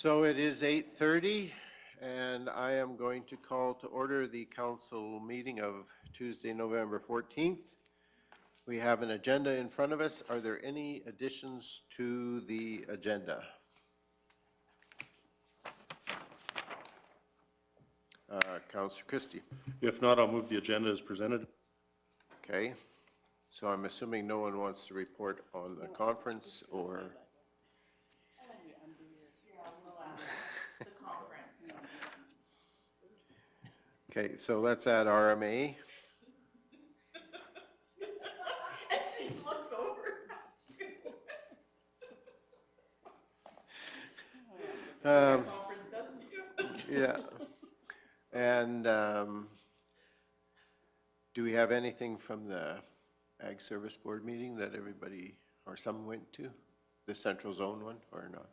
So it is 8:30, and I am going to call to order the council meeting of Tuesday, November 14th. We have an agenda in front of us. Are there any additions to the agenda? Councillor Christie. If not, I'll move the agenda as presented. Okay, so I'm assuming no one wants to report on the conference or? Okay, so let's add RMA. And she looks over. Conference does to you. Yeah. And do we have anything from the Ag Service Board meeting that everybody or some went to? The Central Zone one or not?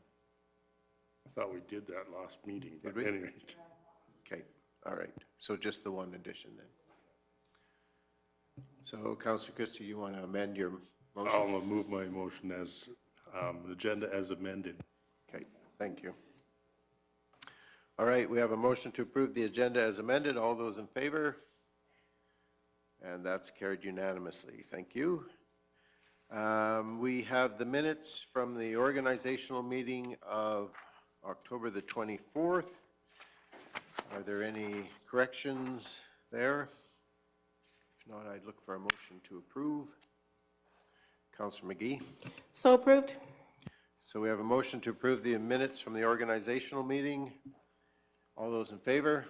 I thought we did that last meeting, but Did we? anyway. Okay, all right. So just the one addition then. So Councillor Christie, you want to amend your motion? I'll move my motion as agenda as amended. Okay, thank you. All right, we have a motion to approve the agenda as amended. All those in favor? And that's carried unanimously. Thank you. We have the minutes from the organizational meeting of October the 24th. Are there any corrections there? If not, I'd look for a motion to approve. Councillor McGee. So approved. So we have a motion to approve the minutes from the organizational meeting. All those in favor?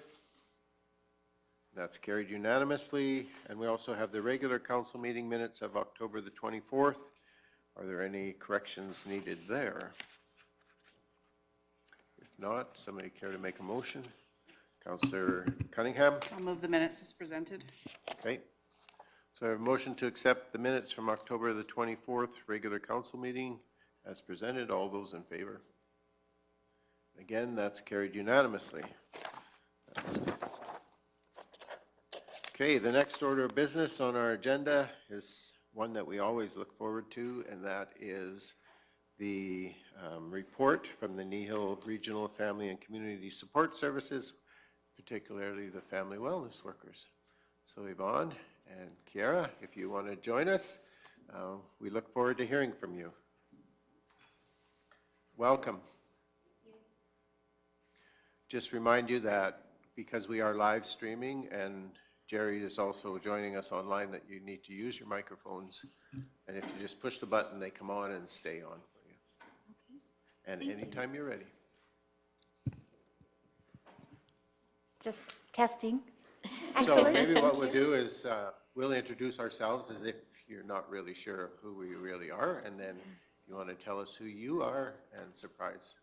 That's carried unanimously. And we also have the regular council meeting minutes of October the 24th. Are there any corrections needed there? If not, somebody care to make a motion? Councillor Cunningham? I'll move the minutes as presented. Okay. So I have a motion to accept the minutes from October the 24th regular council meeting as presented. All those in favor? Again, that's carried unanimously. Okay, the next order of business on our agenda is one that we always look forward to, and that is the report from the Kneehill Regional Family and Community Support Services, particularly the family wellness workers. So Yvonne and Kiara, if you want to join us, we look forward to hearing from you. Welcome. Just remind you that because we are live streaming and Jerry is also joining us online, that you need to use your microphones. And if you just push the button, they come on and stay on for you. And anytime you're ready. Just testing. So Excellent. maybe what we'll do is we'll introduce ourselves as if you're not really sure who we really are. And then you want to tell us who you are and surprise.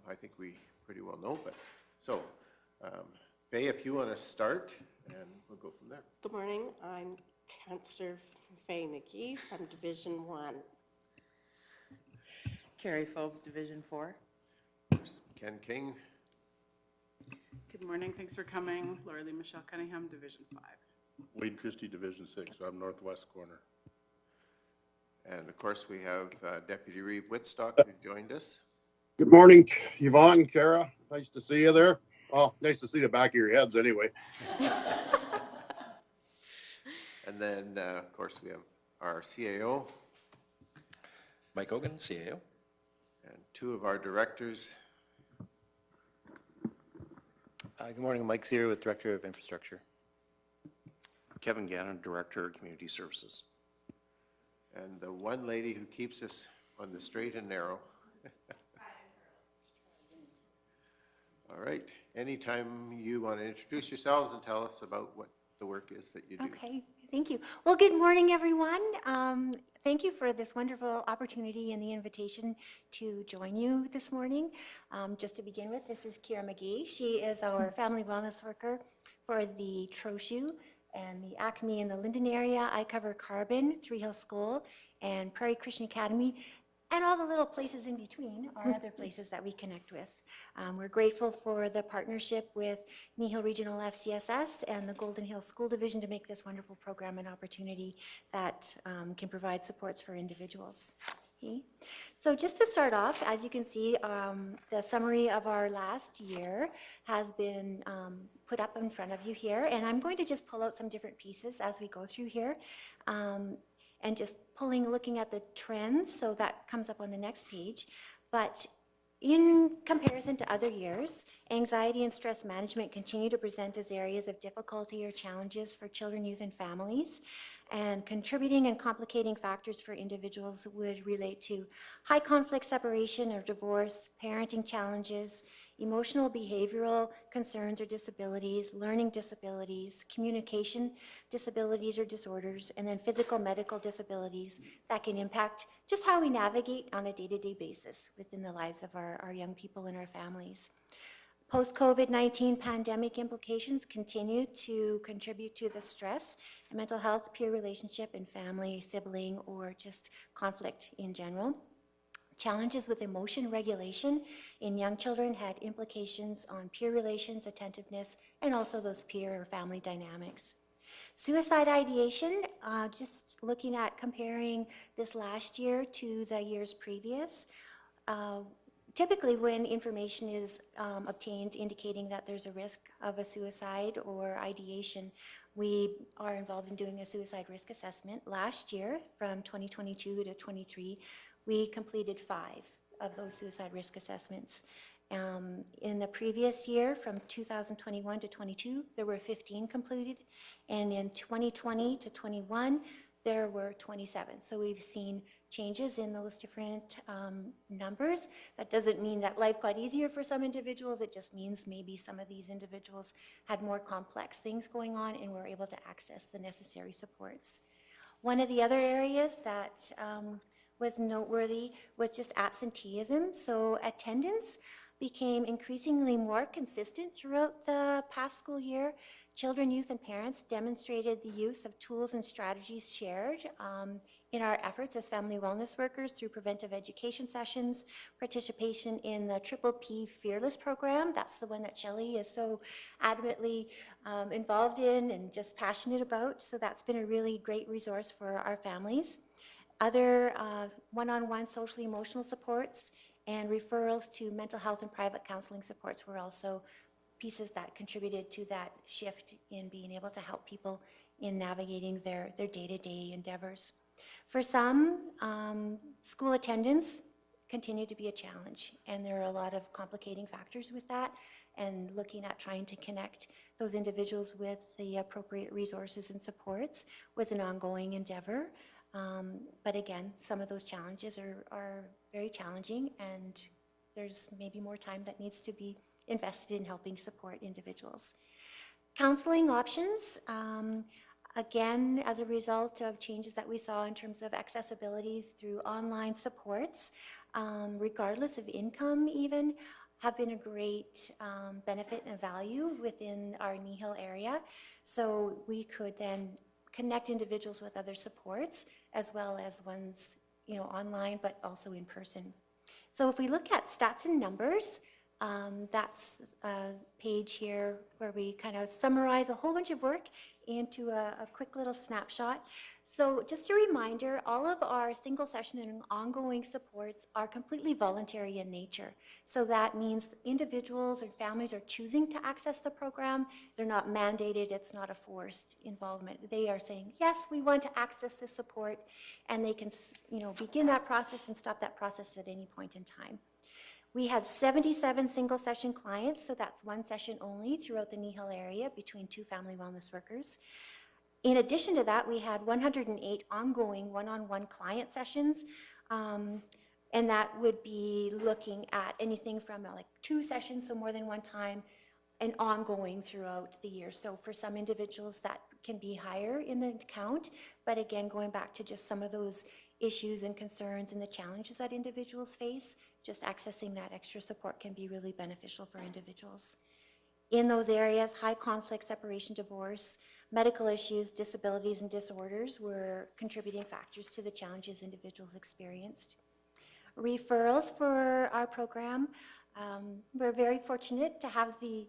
I think we pretty well know, but so Faye, if you want to start and we'll go from there. Good morning, I'm Councillor Faye McGee from Division 1. Carrie Phobes, Division 4. Ken King. Good morning, thanks for coming. Laura Lee Michelle Cunningham, Division 5. Wade Christie, Division 6, so I'm northwest corner. And of course, we have Deputy Reeve Whitstock who joined us. Good morning, Yvonne, Kara. Nice to see you there. Oh, nice to see the back of your heads anyway. And then, of course, we have our CAO. Mike Hogan, CAO. And two of our directors. Good morning, Mike Zero with Director of Infrastructure. Kevin Gannon, Director of Community Services. And the one lady who keeps us on the straight and narrow. All right. Anytime you want to introduce yourselves and tell us about what the work is that you do. Okay, thank you. Well, good morning, everyone. Thank you for this wonderful opportunity and the invitation to join you this morning. Just to begin with, this is Kiara McGee. She is our family wellness worker for the Trochu and the Acme and the Linden area. I cover Carbon, Three Hill School, and Prairie Christian Academy, and all the little places in between are other places that we connect with. We're grateful for the partnership with Kneehill Regional FCSS and the Golden Hill School Division to make this wonderful program an opportunity that can provide supports for individuals. Okay. So just to start off, as you can see, the summary of our last year has been put up in front of you here, and I'm going to just pull out some different pieces as we go through here, and just looking at the trends, so that comes up on the next page. But in comparison to other years, anxiety and stress management continue to present as areas of difficulty or challenges for children, youth, and families. And contributing and complicating factors for individuals would relate to high conflict separation or divorce, parenting challenges, emotional behavioral concerns or disabilities, learning disabilities, communication disabilities or disorders, and then physical medical disabilities that can impact just how we navigate on a day-to-day basis within the lives of our young people and our families. Post-COVID-19 pandemic implications continue to contribute to the stress, mental health, peer relationship, and family, sibling, or just conflict in general. Challenges with emotion regulation in young children had implications on peer relations, attentiveness, and also those peer or family dynamics. Suicide ideation, just looking at comparing this last year to the years previous, typically when information is obtained indicating that there's a risk of a suicide or ideation, we are involved in doing a suicide risk assessment. Last year, from 2022 to 23, we completed 5 of those suicide risk assessments. In the previous year, from 2021 to 22, there were 15 completed, and in 2020 to 21, there were 27. So we've seen changes in those different numbers. That doesn't mean that life got easier for some individuals. It just means maybe some of these individuals had more complex things going on and were able to access the necessary supports. One of the other areas that was noteworthy was just absenteeism. So attendance became increasingly more consistent throughout the past school year. Children, youth, and parents demonstrated the use of tools and strategies shared in our efforts as family wellness workers through preventive education sessions, participation in the Triple P Fearless program. That's the one that Shelley is so adamantly involved in and just passionate about. So that's been a really great resource for our families. Other one-on-one social emotional supports and referrals to mental health and private counseling supports were also pieces that contributed to that shift in being able to help people in navigating their day-to-day endeavors. For some, school attendance continued to be a challenge, and there are a lot of complicating factors with that, and looking at trying to connect those individuals with the appropriate resources and supports was an ongoing endeavor. But again, some of those challenges are very challenging, and there's maybe more time that needs to be invested in helping support individuals. Counseling options, again, as a result of changes that we saw in terms of accessibility through online supports, regardless of income even, have been a great benefit and value within our Kneehill area. So we could then connect individuals with other supports, as well as ones online, but also in person. So if we look at stats and numbers, that's a page here where we kind of summarize a whole bunch of work into a quick little snapshot. So just a reminder, all of our single session and ongoing supports are completely voluntary in nature. So that means individuals or families are choosing to access the program. They're not mandated, it's not a forced involvement. They are saying, yes, we want to access this support, and they can begin that process and stop that process at any point in time. We had 77 single session clients, so that's one session only throughout the Kneehill area between 2 family wellness workers. In addition to that, we had 108 ongoing one-on-one client sessions, and that would be looking at anything from like 2 sessions, so more than one time, and ongoing throughout the year. So for some individuals that can be higher in the count, but again, going back to just some of those issues and concerns and the challenges that individuals face, just accessing that extra support can be really beneficial for individuals. In those areas, high conflict, separation, divorce, medical issues, disabilities, and disorders were contributing factors to the challenges individuals experienced. Referrals for our program, we're very fortunate to have the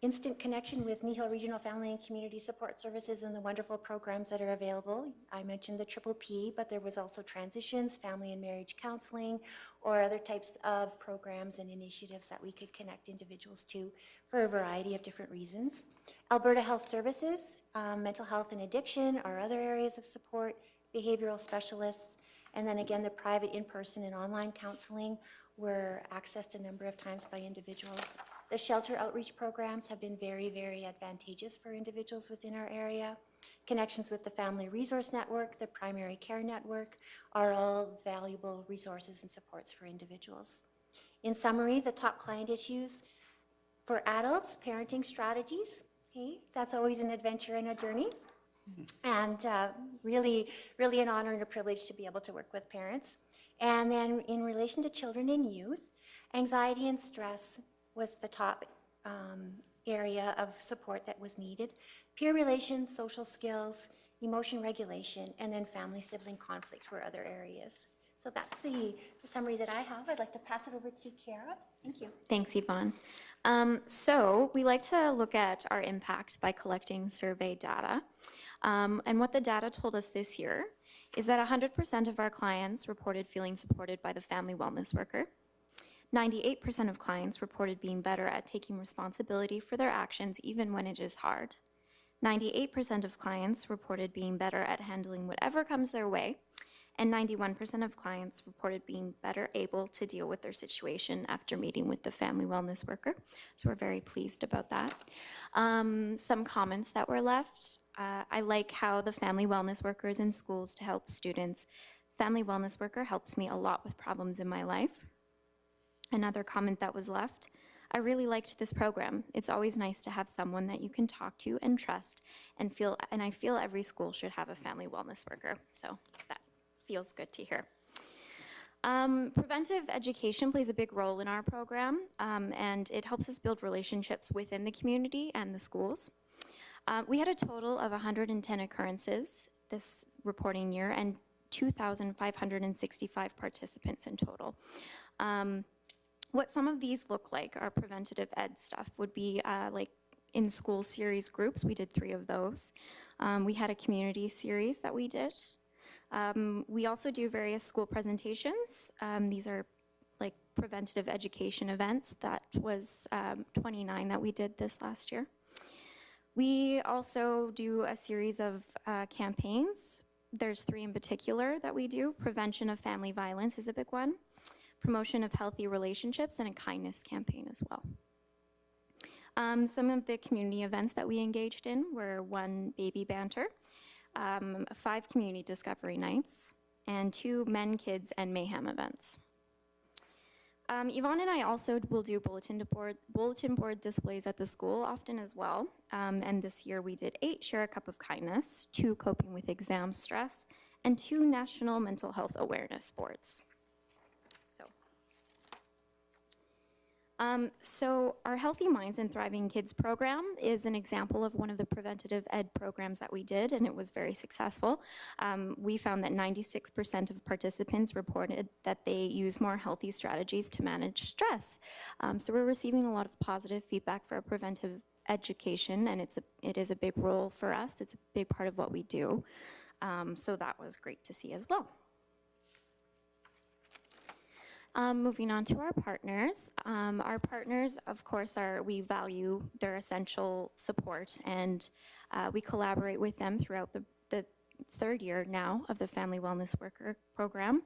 instant connection with Kneehill Regional Family and Community Support Services and the wonderful programs that are available. I mentioned the Triple P, but there was also transitions, family and marriage counseling, or other types of programs and initiatives that we could connect individuals to for a variety of different reasons. Alberta Health Services, mental health and addiction are other areas of support, behavioral specialists, and then again, the private in-person and online counseling were accessed a number of times by individuals. The shelter outreach programs have been very, very advantageous for individuals within our area. Connections with the Family Resource Network, the Primary Care Network are all valuable resources and supports for individuals. In summary, the top client issues for adults, parenting strategies. Okay, that's always an adventure and a journey. And really, really an honor and a privilege to be able to work with parents. And then in relation to children and youth, anxiety and stress was the top area of support that was needed. Peer relations, social skills, emotion regulation, and then family sibling conflict were other areas. So that's the summary that I have. I'd like to pass it over to Kiara. Thank you. Thanks, Yvonne. So we like to look at our impact by collecting survey data. And what the data told us this year is that 100% of our clients reported feeling supported by the family wellness worker. 98% of clients reported being better at taking responsibility for their actions even when it is hard. 98% of clients reported being better at handling whatever comes their way. And 91% of clients reported being better able to deal with their situation after meeting with the family wellness worker. So we're very pleased about that. Some comments that were left. I like how the family wellness worker is in schools to help students. Family wellness worker helps me a lot with problems in my life. Another comment that was left. I really liked this program. It's always nice to have someone that you can talk to and trust and I feel every school should have a family wellness worker. So that feels good to hear. Preventive education plays a big role in our program, and it helps us build relationships within the community and the schools. We had a total of 110 occurrences this reporting year and 2,565 participants in total. What some of these look like, our preventative ed stuff, would be like in school series groups. We did 3 of those. We had a community series that we did. We also do various school presentations. These are like preventative education events. That was 29 that we did this last year. We also do a series of campaigns. There's 3 in particular that we do. Prevention of family violence is a big one. Promotion of healthy relationships, and a kindness campaign as well. Some of the community events that we engaged in were 1 baby banter, 5 community discovery nights, and 2 men, kids, and mayhem events. Yvonne and I also will do bulletin board displays at the school often as well. And this year we did 8 Share a Cup of Kindness, 2 Coping with Exam Stress, and 2 National Mental Health Awareness boards. So our Healthy Minds and Thriving Kids program is an example of one of the preventative ed programs that we did, and it was very successful. We found that 96% of participants reported that they use more healthy strategies to manage stress. So we're receiving a lot of positive feedback for our preventive education, and it is a big role for us. It's a big part of what we do. So that was great to see as well. Moving on to our partners. Our partners, of course, we value their essential support, and we collaborate with them throughout the 3rd year now of the Family Wellness Worker program.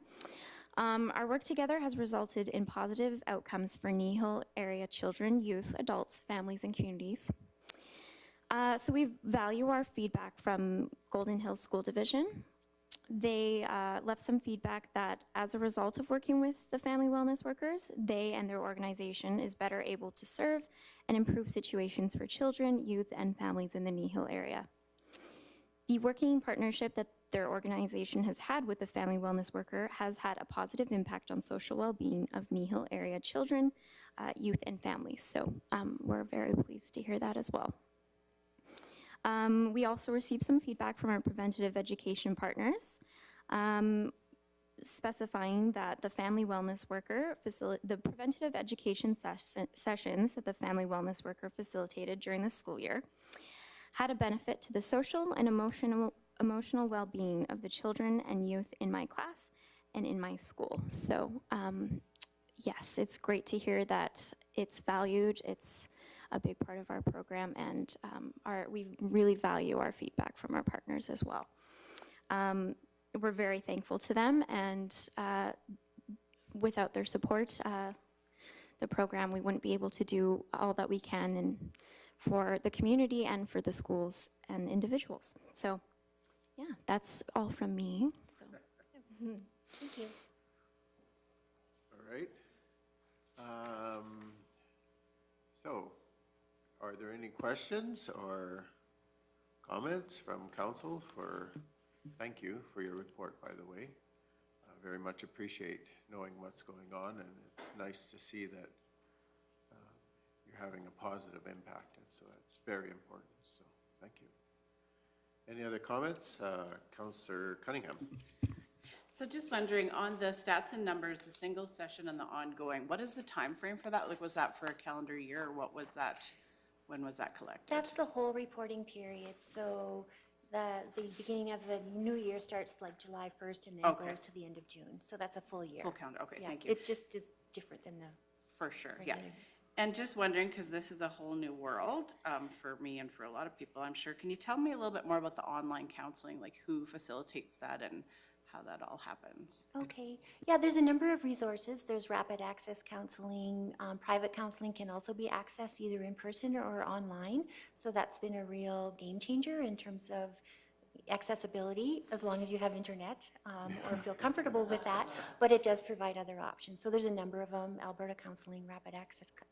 Our work together has resulted in positive outcomes for Kneehill area children, youth, adults, families, and communities. So we value our feedback from Golden Hills School Division. They left some feedback that as a result of working with the family wellness workers, they and their organization is better able to serve and improve situations for children, youth, and families in the Kneehill area. The working partnership that their organization has had with the family wellness worker has had a positive impact on social well-being of Kneehill area children, youth, and families. So we're very pleased to hear that as well. We also received some feedback from our preventative education partners. specifying that the family wellness worker, the preventative education sessions that the family wellness worker facilitated during the school year had a benefit to the social and emotional well-being of the children and youth in my class and in my school. So yes, it's great to hear that it's valued. It's a big part of our program, and we really value our feedback from our partners as well. We're very thankful to them, and without their support, the program, we wouldn't be able to do all that we can for the community and for the schools and individuals. So yeah, that's all from me. So. Thank you. All right. So, are there any questions or comments from council thank you for your report, by the way. Very much appreciate knowing what's going on, and it's nice to see that you're having a positive impact, and so that's very important, so thank you. Any other comments? Councillor Cunningham. So just wondering, on the stats and numbers, the single session and the ongoing, what is the time frame for that? Like, was that for a calendar year, or what was that? When was that collected? That's the whole reporting period. So the beginning of the new year starts like July 1st and then Okay. goes to the end of June. So that's a full year. Full calendar, okay, Yeah, thank you. it just is different than the For sure, yeah. regular. And just wondering, because this is a whole new world for me and for a lot of people, I'm sure. Can you tell me a little bit more about the online counseling, like who facilitates that and how that all happens? Okay, yeah, there's a number of resources. There's rapid access counseling. Private counseling can also be accessed either in person or online. So that's been a real game changer in terms of accessibility, as long as you have internet or feel comfortable with that, but it does provide other options. So there's a number of them: Alberta Counseling, Rapid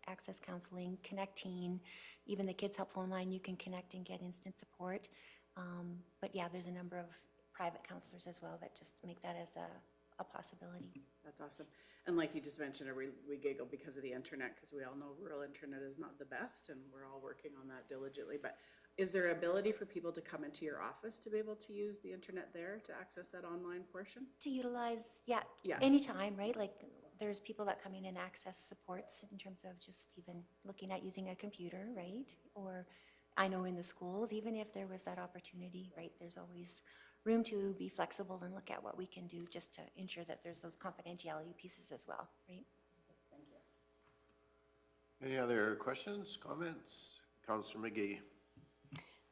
Access Counseling, Connecting, even the Kids Help phone line, you can connect and get instant support. But yeah, there's a number of private counselors as well that just make that as a possibility. That's awesome. And like you just mentioned, we giggle because of the internet, because we all know rural internet is not the best, and we're all working on that diligently. But is there ability for people to come into your office to be able to use the internet there to access that online portion? To utilize, yeah, Yeah. anytime, right? Like, there's people that come in and access supports in terms of just even looking at using a computer, right? Or I know in the schools, even if there was that opportunity, right, there's always room to be flexible and look at what we can do just to ensure that there's those confidentiality pieces as well, right? Thank you. Any other questions, comments? Councillor McGee.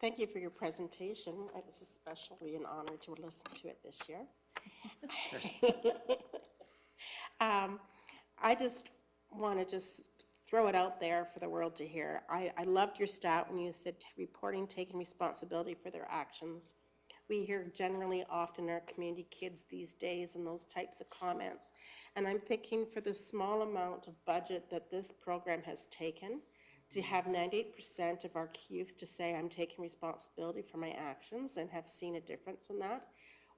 Thank you for your presentation. It was especially an honor to listen to it this year. I just want to throw it out there for the world to hear. I loved your stat when you said reporting, taking responsibility for their actions. We hear generally often in our community kids these days and those types of comments. And I'm thinking for the small amount of budget that this program has taken, to have 98% of our youth to say, I'm taking responsibility for my actions and have seen a difference in that.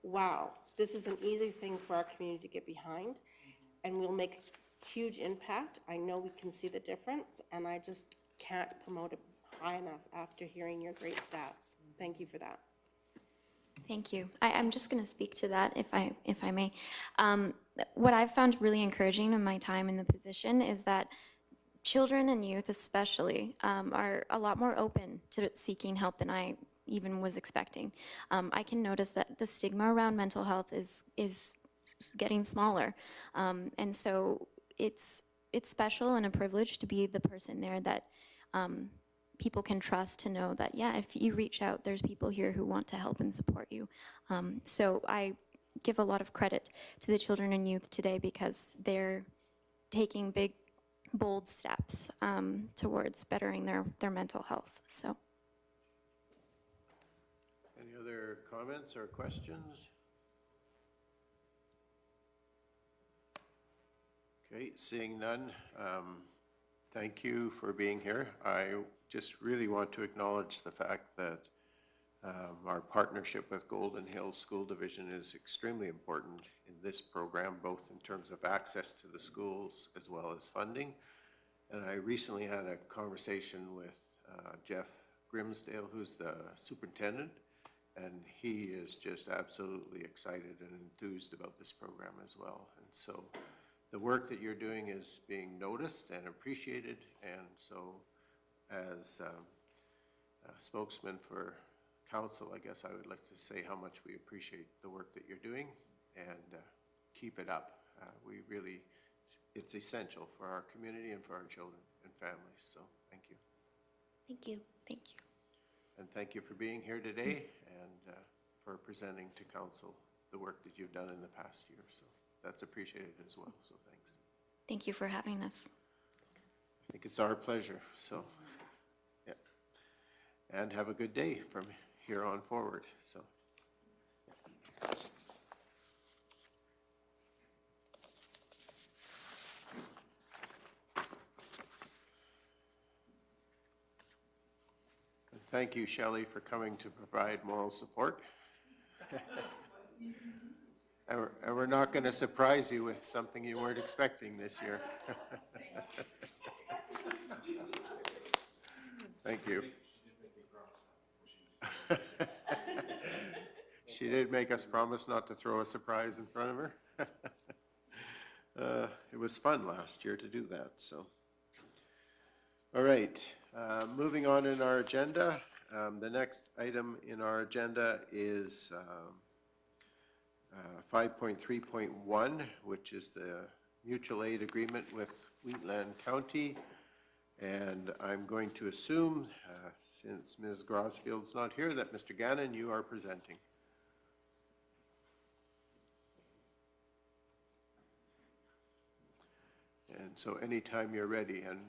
Wow, this is an easy thing for our community to get behind, and we'll make a huge impact. I know we can see the difference, and I just can't promote it high enough after hearing your great stats. Thank you for that. Thank you. I'm just going to speak to that, if I may. What I've found really encouraging in my time in the position is that children and youth especially are a lot more open to seeking help than I even was expecting. I can notice that the stigma around mental health is getting smaller. And so it's special and a privilege to be the person there that people can trust, to know that, yeah, if you reach out, there's people here who want to help and support you. So I give a lot of credit to the children and youth today, because they're taking big, bold steps towards bettering their mental health. So. Any other comments or questions? Okay, seeing none, thank you for being here. I just really want to acknowledge the fact that our partnership with Golden Hills School Division is extremely important in this program, both in terms of access to the schools as well as funding. And I recently had a conversation with Jeff Grimsdale, who's the superintendent, And he is just absolutely excited and enthused about this program as well. And so the work that you're doing is being noticed and appreciated. And so as a spokesman for council, I guess I would like to say how much we appreciate the work that you're doing, and keep it up. We really, it's essential for our community and for our children and families. So thank you. Thank you. Thank you. And thank you for being here today and for presenting to council the work that you've done in the past year. So that's appreciated as well. So thanks. Thank you for having us. I think it's our pleasure. So, yeah. And have a good day from here on forward. So. Thank you, Shelley, for coming to provide moral support. And we're not going to surprise you with something you weren't expecting this year. Thank you. She did make us promise not to throw a surprise in front of her. It was fun last year to do that, so. All right, moving on in our agenda. The next item in our agenda is 5.3.1, which is the mutual aid agreement with Wheatland County. And I'm going to assume, since Ms. Grosfield's not here, that Mr. Gannon, you are presenting. And so anytime you're ready. And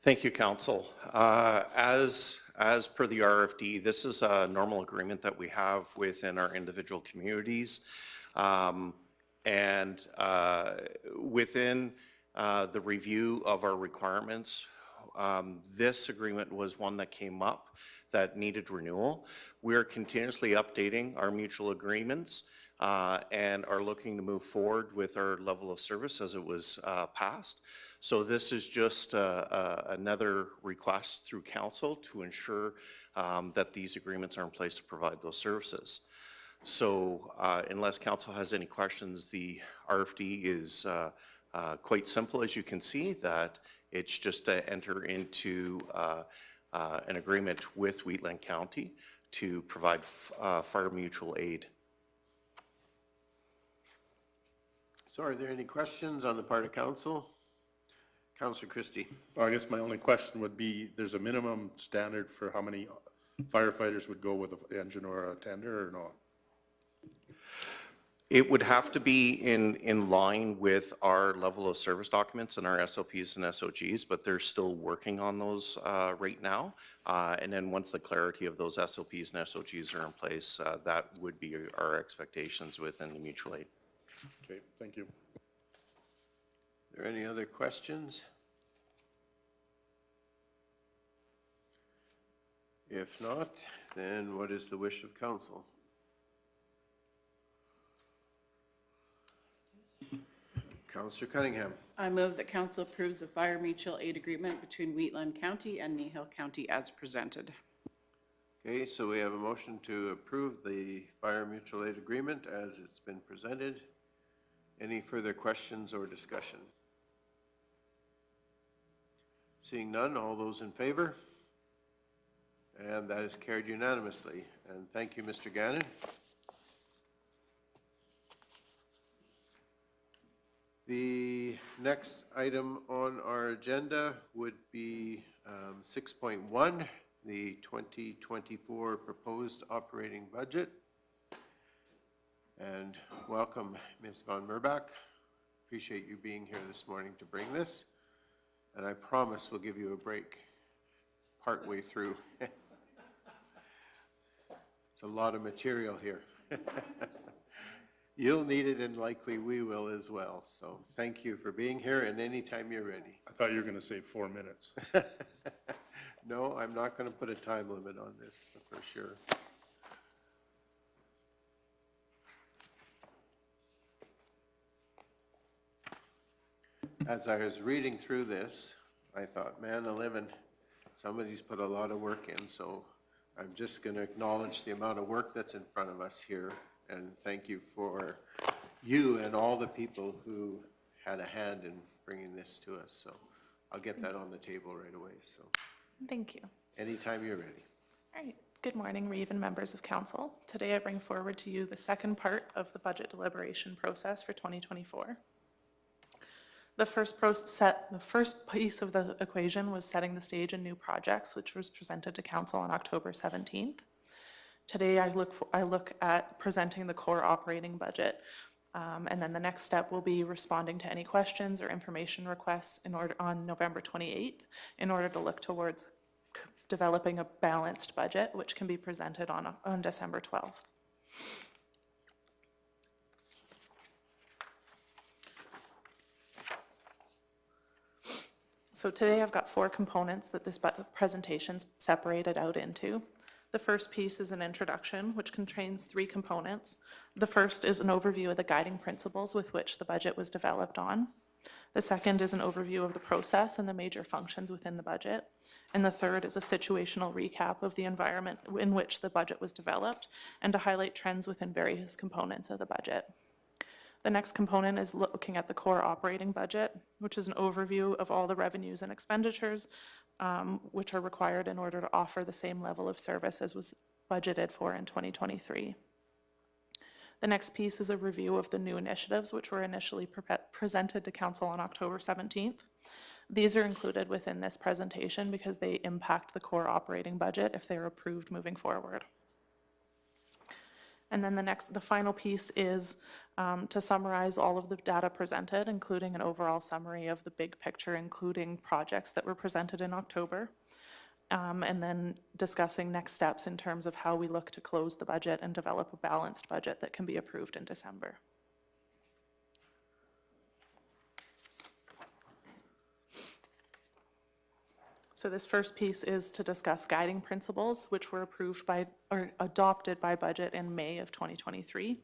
Thank you, Council. As per the RFD, this is a normal agreement that we have within our individual communities. And within the review of our requirements, this agreement was one that came up that needed renewal. We are continuously updating our mutual agreements and are looking to move forward with our level of service as it was passed. So this is just another request through council to ensure that these agreements are in place to provide those services. So unless council has any questions, the RFD is quite simple, as you can see, that it's just to enter into an agreement with Wheatland County to provide fire mutual aid. so are there any questions on the part of council? Councillor Christie. I guess my only question would be, there's a minimum standard for how many firefighters would go with an engine or a tender or not? It would have to be in line with our level of service documents and our SOPs and SOGs, but they're still working on those right now. And then once the clarity of those SOPs and SOGs are in place, that would be our expectations within the mutual aid. Okay, thank you. Are there any other questions? If not, then what is the wish of council? Councillor Cunningham. I move that council approves the fire mutual aid agreement between Wheatland County and Kneehill County as presented. Okay, so we have a motion to approve the fire mutual aid agreement as it's been presented. Any further questions or discussion? Seeing none, all those in favor? And that is carried unanimously. And thank you, Mr. Gannon. The next item on our agenda would be 6.1, the 2024 proposed operating budget. And welcome, Ms. Von Merbach. Appreciate you being here this morning to bring this. And I promise we'll give you a break partway through. It's a lot of material here. You'll need it, and likely we will as well. So thank you for being here, and anytime you're ready. I thought you were going to say 4 minutes. No, I'm not going to put a time limit on this, for sure. As I was reading through this, I thought, man, 11, somebody's put a lot of work in, so I'm just going to acknowledge the amount of work that's in front of us here, and thank you for you and all the people who had a hand in bringing this to us. So I'll get that on the table right away. So Thank you. anytime you're ready. All right. Good morning, Reeve and members of council. Today I bring forward to you the second part of the budget deliberation process for 2024. The first piece of the equation was setting the stage in new projects, which was presented to council on October 17th. Today I look at presenting the core operating budget. And then the next step will be responding to any questions or information requests on November 28th in order to look towards developing a balanced budget, which can be presented on December 12th. So today I've got 4 components that this presentation's separated out into. The first piece is an introduction, which contains 3 components. The first is an overview of the guiding principles with which the budget was developed on. The second is an overview of the process and the major functions within the budget. And the third is a situational recap of the environment in which the budget was developed and to highlight trends within various components of the budget. The next component is looking at the core operating budget, which is an overview of all the revenues and expenditures which are required in order to offer the same level of service as was budgeted for in 2023. The next piece is a review of the new initiatives which were initially presented to council on October 17th. These are included within this presentation because they impact the core operating budget if they're approved moving forward. And then the final piece is to summarize all of the data presented, including an overall summary of the big picture, including projects that were presented in October, and then discussing next steps in terms of how we look to close the budget and develop a balanced budget that can be approved in December. So this first piece is to discuss guiding principles, which were approved by or adopted by budget in May of 2023.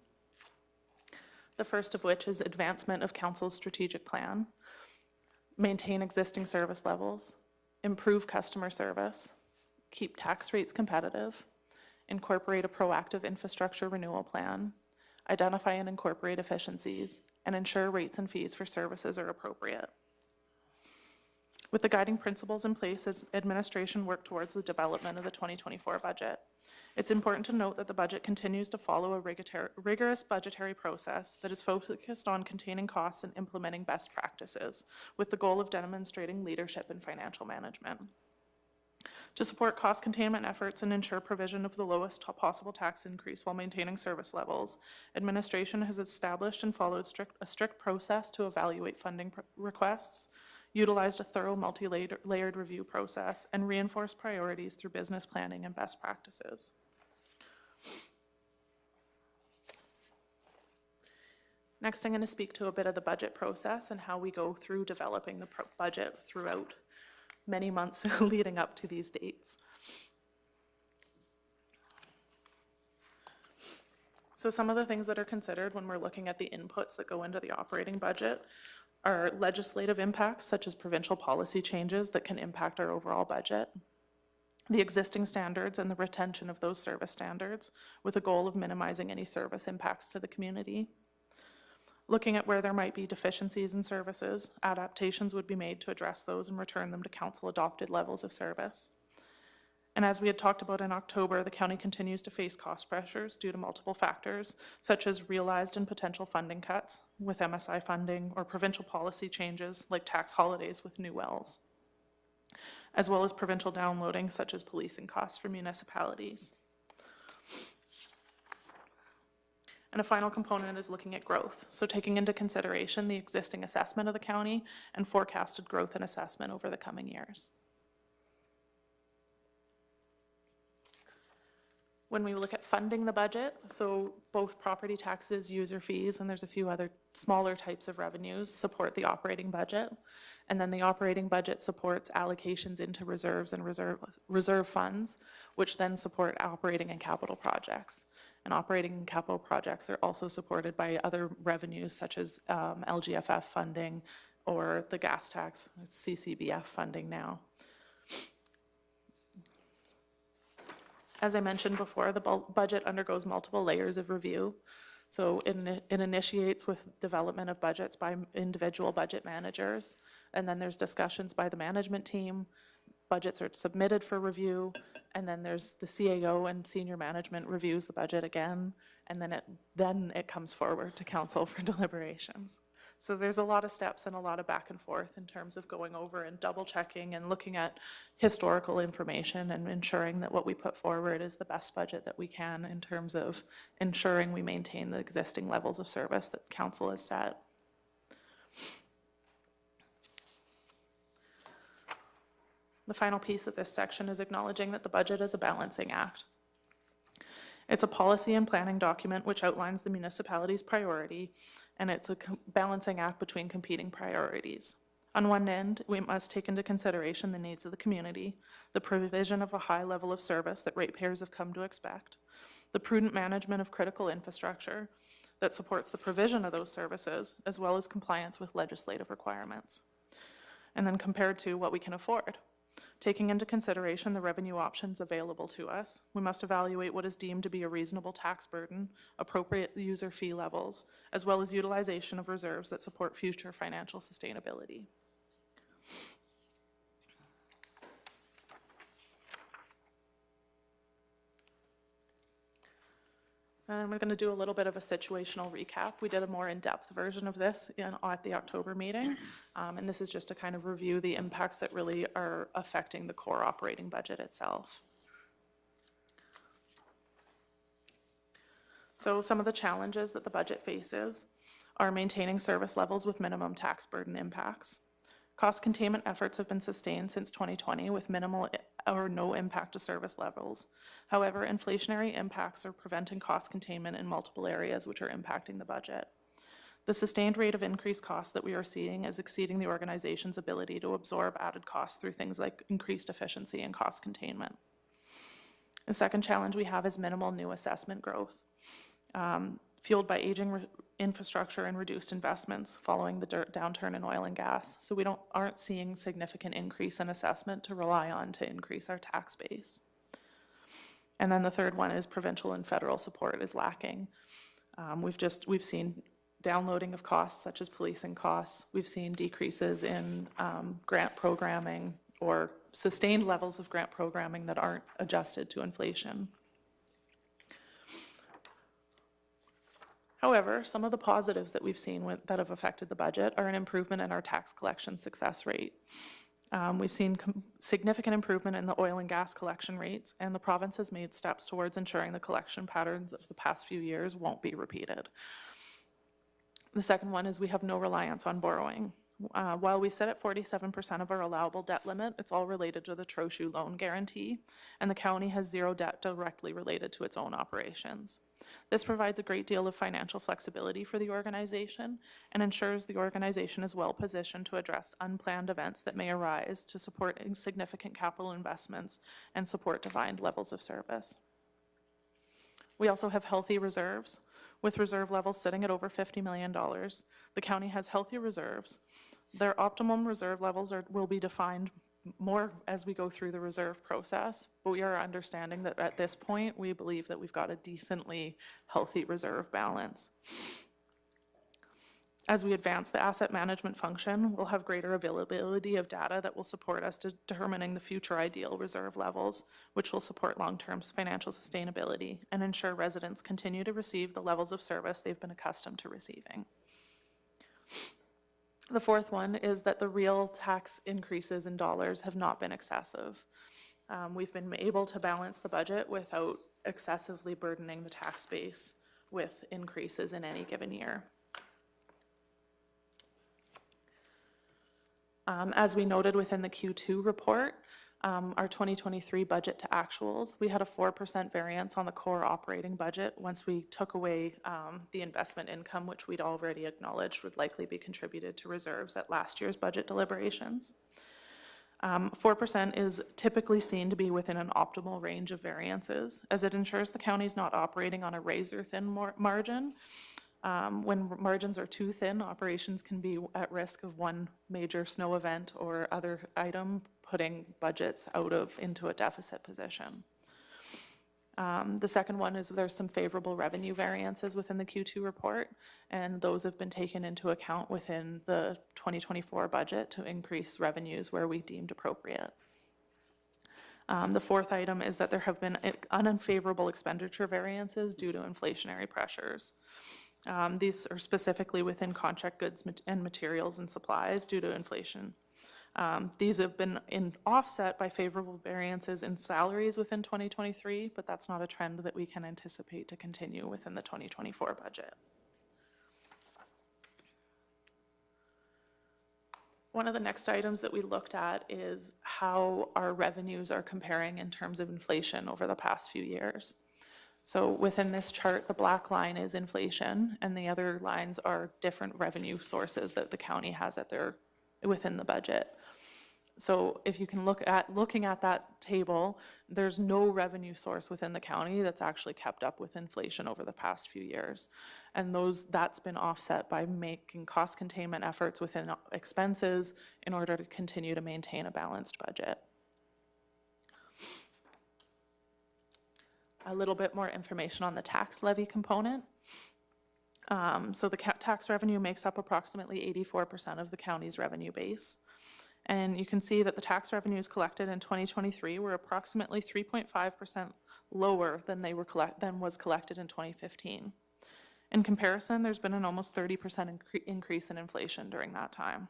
The first of which is advancement of council's strategic plan, maintain existing service levels, improve customer service, keep tax rates competitive, incorporate a proactive infrastructure renewal plan, identify and incorporate efficiencies, and ensure rates and fees for services are appropriate. With the guiding principles in place as administration work towards the development of the 2024 budget, it's important to note that the budget continues to follow a rigorous budgetary process that is focused on containing costs and implementing best practices, with the goal of demonstrating leadership in financial management. To support cost containment efforts and ensure provision of the lowest possible tax increase while maintaining service levels, administration has established and followed a strict process to evaluate funding requests, utilized a thorough multi-layered review process, and reinforced priorities through business planning and best practices. Next, I'm going to speak to a bit of the budget process and how we go through developing the budget throughout many months leading up to these dates. So some of the things that are considered when we're looking at the inputs that go into the operating budget are legislative impacts, such as provincial policy changes that can impact our overall budget, the existing standards and the retention of those service standards with a goal of minimizing any service impacts to the community. Looking at where there might be deficiencies in services, adaptations would be made to address those and return them to council-adopted levels of service. And as we had talked about in October, the county continues to face cost pressures due to multiple factors, such as realized and potential funding cuts with MSI funding or provincial policy changes like tax holidays with new wells, as well as provincial downloading such as policing costs for municipalities. And a final component is looking at growth, so taking into consideration the existing assessment of the county and forecasted growth and assessment over the coming years. When we look at funding the budget, so both property taxes, user fees, and there's a few other smaller types of revenues support the operating budget. And then the operating budget supports allocations into reserves and reserve funds, which then support operating and capital projects. And operating and capital projects are also supported by other revenues such as LGFF funding or the gas tax, it's CCBF funding now. As I mentioned before, the budget undergoes multiple layers of review. So it initiates with development of budgets by individual budget managers, and then there's discussions by the management team. Budgets are submitted for review, and then there's the CAO and senior management reviews the budget again, and then it comes forward to council for deliberations. So there's a lot of steps and a lot of back and forth in terms of going over and double checking and looking at historical information and ensuring that what we put forward is the best budget that we can in terms of ensuring we maintain the existing levels of service that council has set. The final piece of this section is acknowledging that the budget is a balancing act. It's a policy and planning document which outlines the municipality's priority, and it's a balancing act between competing priorities. On one end, we must take into consideration the needs of the community, the provision of a high level of service that ratepayers have come to expect, the prudent management of critical infrastructure that supports the provision of those services, as well as compliance with legislative requirements. And then compared to what we can afford. Taking into consideration the revenue options available to us, we must evaluate what is deemed to be a reasonable tax burden, appropriate user fee levels, as well as utilization of reserves that support future financial sustainability. And we're going to do a little bit of a situational recap. We did a more in-depth version of this at the October meeting, and this is just to kind of review the impacts that really are affecting the core operating budget itself. So some of the challenges that the budget faces are maintaining service levels with minimum tax burden impacts. Cost containment efforts have been sustained since 2020 with minimal or no impact to service levels. However, inflationary impacts are preventing cost containment in multiple areas which are impacting the budget. The sustained rate of increased costs that we are seeing is exceeding the organization's ability to absorb added costs through things like increased efficiency and cost containment. The second challenge we have is minimal new assessment growth, fueled by aging infrastructure and reduced investments following the downturn in oil and gas. So we aren't seeing significant increase in assessment to rely on to increase our tax base. And then the third one is provincial and federal support is lacking. We've seen downloading of costs such as policing costs. We've seen decreases in grant programming or sustained levels of grant programming that aren't adjusted to inflation. However, some of the positives that we've seen that have affected the budget are an improvement in our tax collection success rate. We've seen significant improvement in the oil and gas collection rates, and the province has made steps towards ensuring the collection patterns of the past few years won't be repeated. The second one is we have no reliance on borrowing. While we sit at 47% of our allowable debt limit, it's all related to the Trochu loan guarantee, and the county has zero debt directly related to its own operations. This provides a great deal of financial flexibility for the organization and ensures the organization is well positioned to address unplanned events that may arise to support significant capital investments and support defined levels of service. We also have healthy reserves. With reserve levels sitting at over $50 million, the county has healthy reserves. Their optimum reserve levels will be defined more as we go through the reserve process, but we are understanding that at this point, we believe that we've got a decently healthy reserve balance. As we advance the asset management function, we'll have greater availability of data that will support us to determining the future ideal reserve levels, which will support long-term financial sustainability and ensure residents continue to receive the levels of service they've been accustomed to receiving. The fourth one is that the real tax increases in dollars have not been excessive. We've been able to balance the budget without excessively burdening the tax base with increases in any given year. As we noted within the Q2 report, our 2023 budget to actuals, we had a 4% variance on the core operating budget once we took away the investment income, which we'd already acknowledged would likely be contributed to reserves at last year's budget deliberations. 4% is typically seen to be within an optimal range of variances, as it ensures the county's not operating on a razor-thin margin. When margins are too thin, operations can be at risk of one major snow event or other item putting budgets into a deficit position. The second one is there's some favorable revenue variances within the Q2 report, and those have been taken into account within the 2024 budget to increase revenues where we deemed appropriate. The fourth item is that there have been unfavorable expenditure variances due to inflationary pressures. These are specifically within contract goods and materials and supplies due to inflation. These have been offset by favorable variances in salaries within 2023, but that's not a trend that we can anticipate to continue within the 2024 budget. One of the next items that we looked at is how our revenues are comparing in terms of inflation over the past few years. So within this chart, the black line is inflation, and the other lines are different revenue sources that the county has within the budget. So if you can looking at that table, there's no revenue source within the county that's actually kept up with inflation over the past few years. And that's been offset by making cost containment efforts within expenses in order to continue to maintain a balanced budget. A little bit more information on the tax levy component. So the tax revenue makes up approximately 84% of the county's revenue base. And you can see that the tax revenues collected in 2023 were approximately 3.5% lower than was collected in 2015. In comparison, there's been an almost 30% increase in inflation during that time.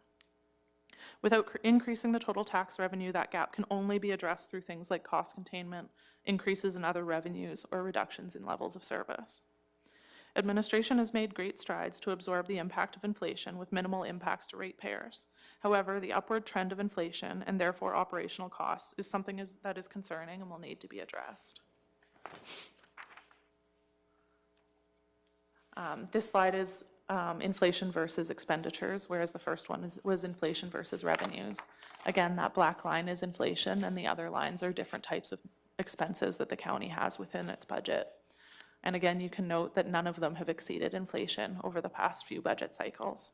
Without increasing the total tax revenue, that gap can only be addressed through things like cost containment, increases in other revenues, or reductions in levels of service. Administration has made great strides to absorb the impact of inflation with minimal impacts to ratepayers. However, the upward trend of inflation and therefore operational costs is something that is concerning and will need to be addressed. This slide is inflation versus expenditures, whereas the first one was inflation versus revenues. Again, that black line is inflation, and the other lines are different types of expenses that the county has within its budget. And again, you can note that none of them have exceeded inflation over the past few budget cycles.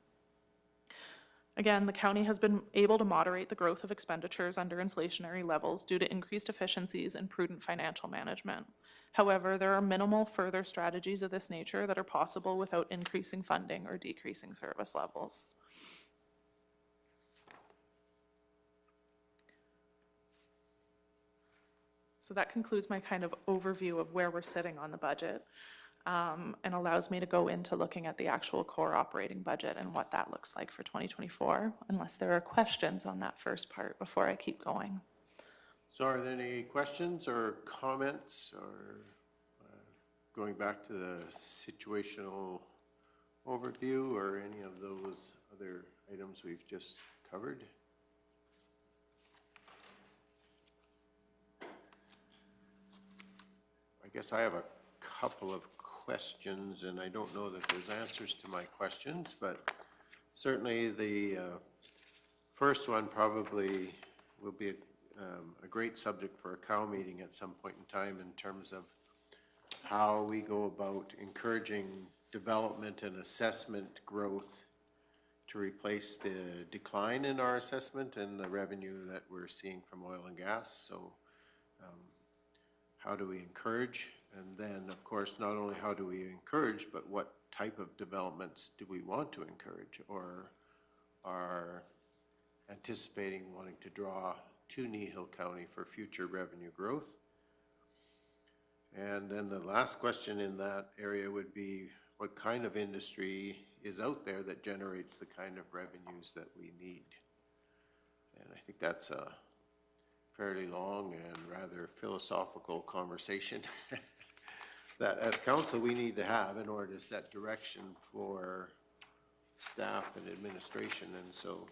Again, the county has been able to moderate the growth of expenditures under inflationary levels due to increased efficiencies and prudent financial management. However, there are minimal further strategies of this nature that are possible without increasing funding or decreasing service levels. So that concludes my kind of overview of where we're sitting on the budget, and allows me to go into looking at the actual core operating budget and what that looks like for 2024, unless there are questions on that first part before I keep going. So are there any questions or comments, or going back to the situational overview, or any of those other items we've just covered? I guess I have a couple of questions, and I don't know that there's answers to my questions, but certainly the first one probably will be a great subject for a COW meeting at some point in time, in terms of how we go about encouraging development and assessment growth to replace the decline in our assessment and the revenue that we're seeing from oil and gas. So how do we encourage? And then, of course, not only how do we encourage, but what type of developments do we want to encourage, or are anticipating wanting to draw to Kneehill County for future revenue growth? And then the last question in that area would be, what kind of industry is out there that generates the kind of revenues that we need? And I think that's a fairly long and rather philosophical conversation that as council we need to have in order to set direction for staff and administration. And so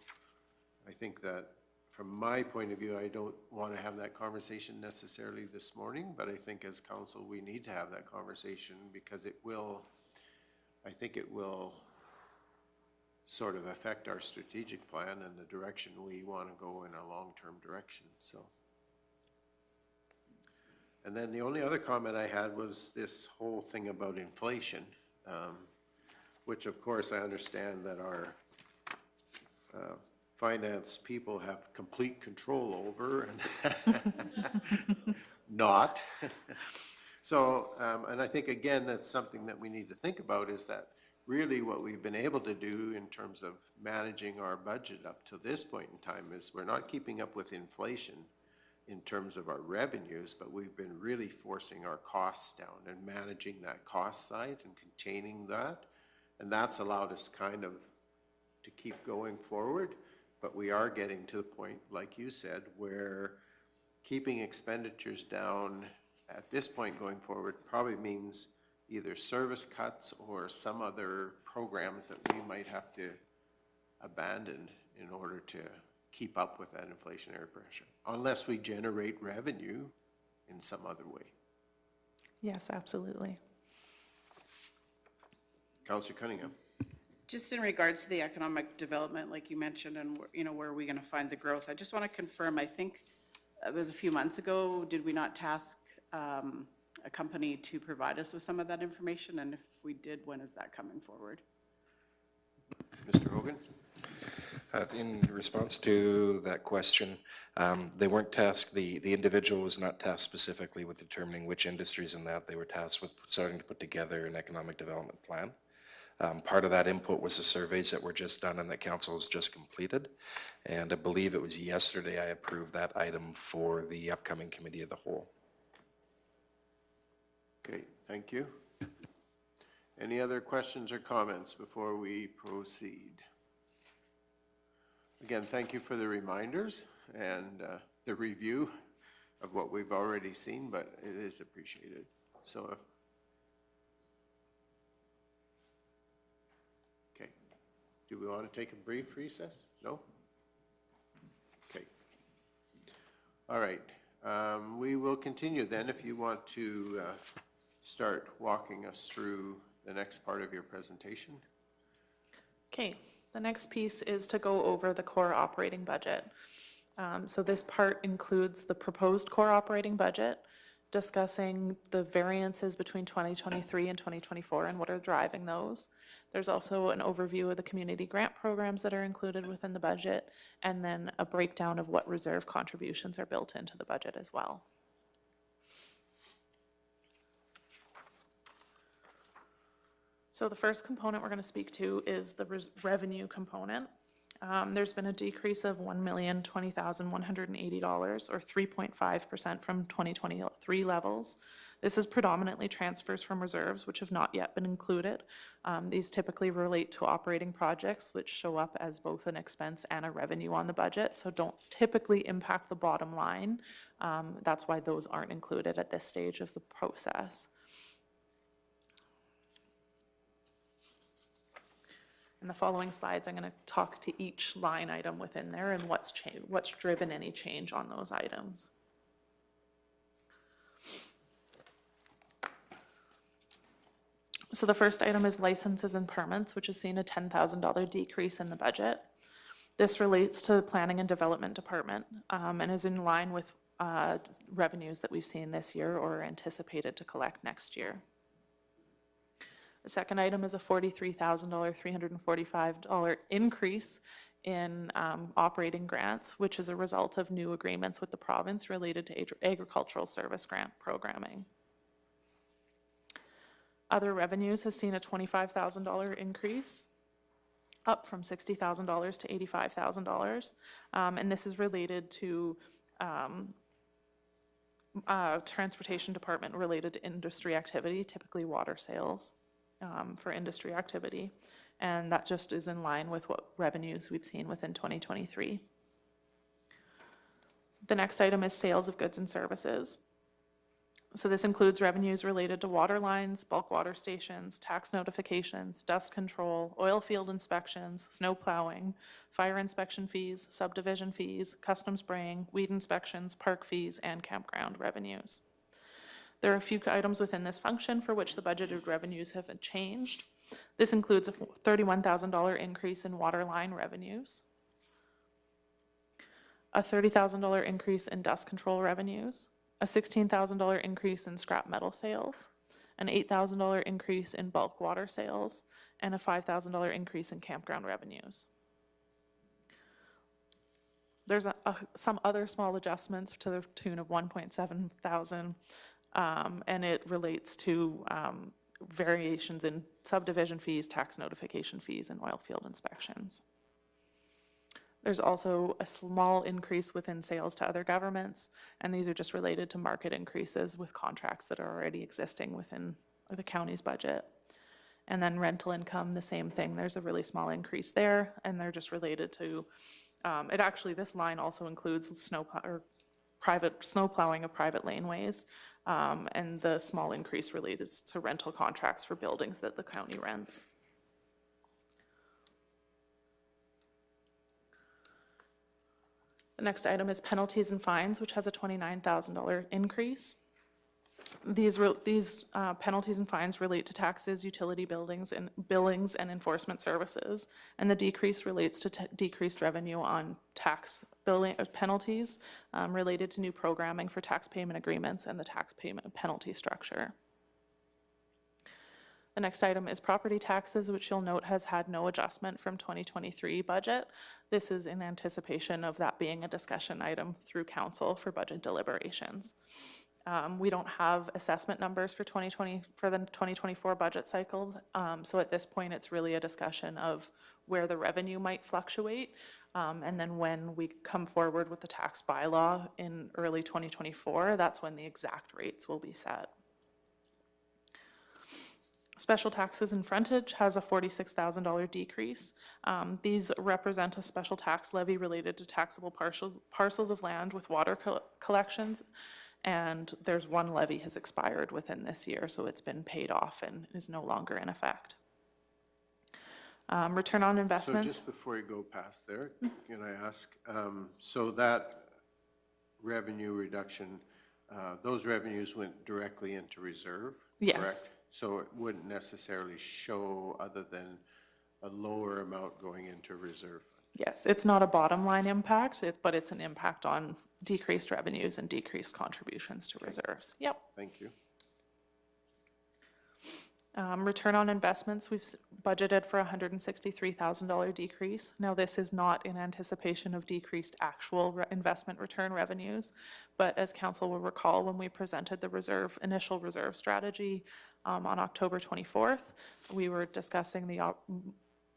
I think that from my point of view, I don't want to have that conversation necessarily this morning, but I think as council we need to have that conversation, because I think it will sort of affect our strategic plan and the direction we want to go in a long-term direction. So, and then the only other comment I had was this whole thing about inflation, which of course I understand that our finance people have complete control over, and not. So, and I think, again, that's something that we need to think about, is that really what we've been able to do in terms of managing our budget up to this point in time is we're not keeping up with inflation in terms of our revenues, but we've been really forcing our costs down and managing that cost side and containing that. And that's allowed us kind of to keep going forward. But we are getting to the point, like you said, where keeping expenditures down at this point going forward probably means either service cuts or some other programs that we might have to abandon in order to keep up with that inflationary pressure, unless we generate revenue in some other way. Yes, absolutely. Councillor Cunningham. Just in regards to the economic development, like you mentioned, and, you know, where are we going to find the growth? I just want to confirm, I think it was a few months ago, did we not task a company to provide us with some of that information? And if we did, when is that coming forward? Mr. Hogan? In response to that question, they weren't tasked, the individual was not tasked specifically with determining which industries in that. They were tasked with starting to put together an economic development plan. Part of that input was the surveys that were just done and that council has just completed. And I believe it was yesterday I approved that item for the upcoming committee of the whole. Okay, thank you. Any other questions or comments before we proceed? Again, thank you for the reminders and the review of what we've already seen, but it is appreciated. So, okay. Do we want to take a brief recess? No? Okay. All right. We will continue then if you want to start walking us through the next part of your presentation. Okay, the next piece is to go over the core operating budget. So this part includes the proposed core operating budget, discussing the variances between 2023 and 2024 and what are driving those. There's also an overview of the community grant programs that are included within the budget, and then a breakdown of what reserve contributions are built into the budget as well. So the first component we're going to speak to is the revenue component. There's been a decrease of $1,020,180, or 3.5% from 2023 levels. This is predominantly transfers from reserves, which have not yet been included. These typically relate to operating projects, which show up as both an expense and a revenue on the budget, so don't typically impact the bottom line. That's why those aren't included at this stage of the process. In the following slides, I'm going to talk to each line item within there and what's driven any change on those items. So the first item is licenses and permits, which has seen a $10,000 decrease in the budget. This relates to the Planning and Development Department and is in line with revenues that we've seen this year or are anticipated to collect next year. The second item is a $43,000, $345 increase in operating grants, which is a result of new agreements with the province related to agricultural service grant programming. Other revenues has seen a $25,000 increase, up from $60,000 to $85,000, and this is related to transportation department related to industry activity, typically water sales. For industry activity, and that just is in line with what revenues we've seen within 2023. The next item is sales of goods and services. So this includes revenues related to water lines, bulk water stations, tax notifications, dust control, oil field inspections, snow plowing, fire inspection fees, subdivision fees, custom spraying, weed inspections, park fees, and campground revenues. There are a few items within this function for which the budgeted revenues have changed. This includes a $31,000 increase in water line revenues, a $30,000 increase in dust control revenues, a $16,000 increase in scrap metal sales, an $8,000 increase in bulk water sales, and a $5,000 increase in campground revenues. There's some other small adjustments to the tune of $1.7 thousand and it relates to variations in subdivision fees, tax notification fees, and oil field inspections. There's also a small increase within sales to other governments, and these are just related to market increases with contracts that are already existing within the county's budget. And then rental income, the same thing. There's a really small increase there, and they're just related to, this line also includes private snow plowing of private laneways, and the small increase related to rental contracts for buildings that the county rents. The next item is penalties and fines, which has a $29,000 increase. These penalties and fines relate to taxes, utility billings, and enforcement services. And the decrease relates to decreased revenue on tax billing penalties related to new programming for tax payment agreements and the tax payment penalty structure. The next item is property taxes, which you'll note has had no adjustment from 2023 budget. This is in anticipation of that being a discussion item through council for budget deliberations. We don't have assessment numbers for the 2024 budget cycle. So at this point, it's really a discussion of where the revenue might fluctuate. And then when we come forward with the tax bylaw in early 2024, that's when the exact rates will be set. Special taxes and frontage has a $46,000 decrease. These represent a special tax levy related to taxable parcels of land with water collections. And there's one levy has expired within this year, so it's been paid off and is no longer in effect. Return on So investments. just before you go past there, can I ask, so that revenue reduction, those revenues went directly into reserve, Yes. correct? So it wouldn't necessarily show other than a lower amount going into reserve. Yes, it's not a bottom line impact, but it's an impact on decreased revenues and decreased contributions to reserves. Yep. Thank you. Return on investments, we've budgeted for a $163,000 decrease. Now, this is not in anticipation of decreased actual investment return revenues, but as council will recall, when we presented the initial reserve strategy on October 24th, we were discussing the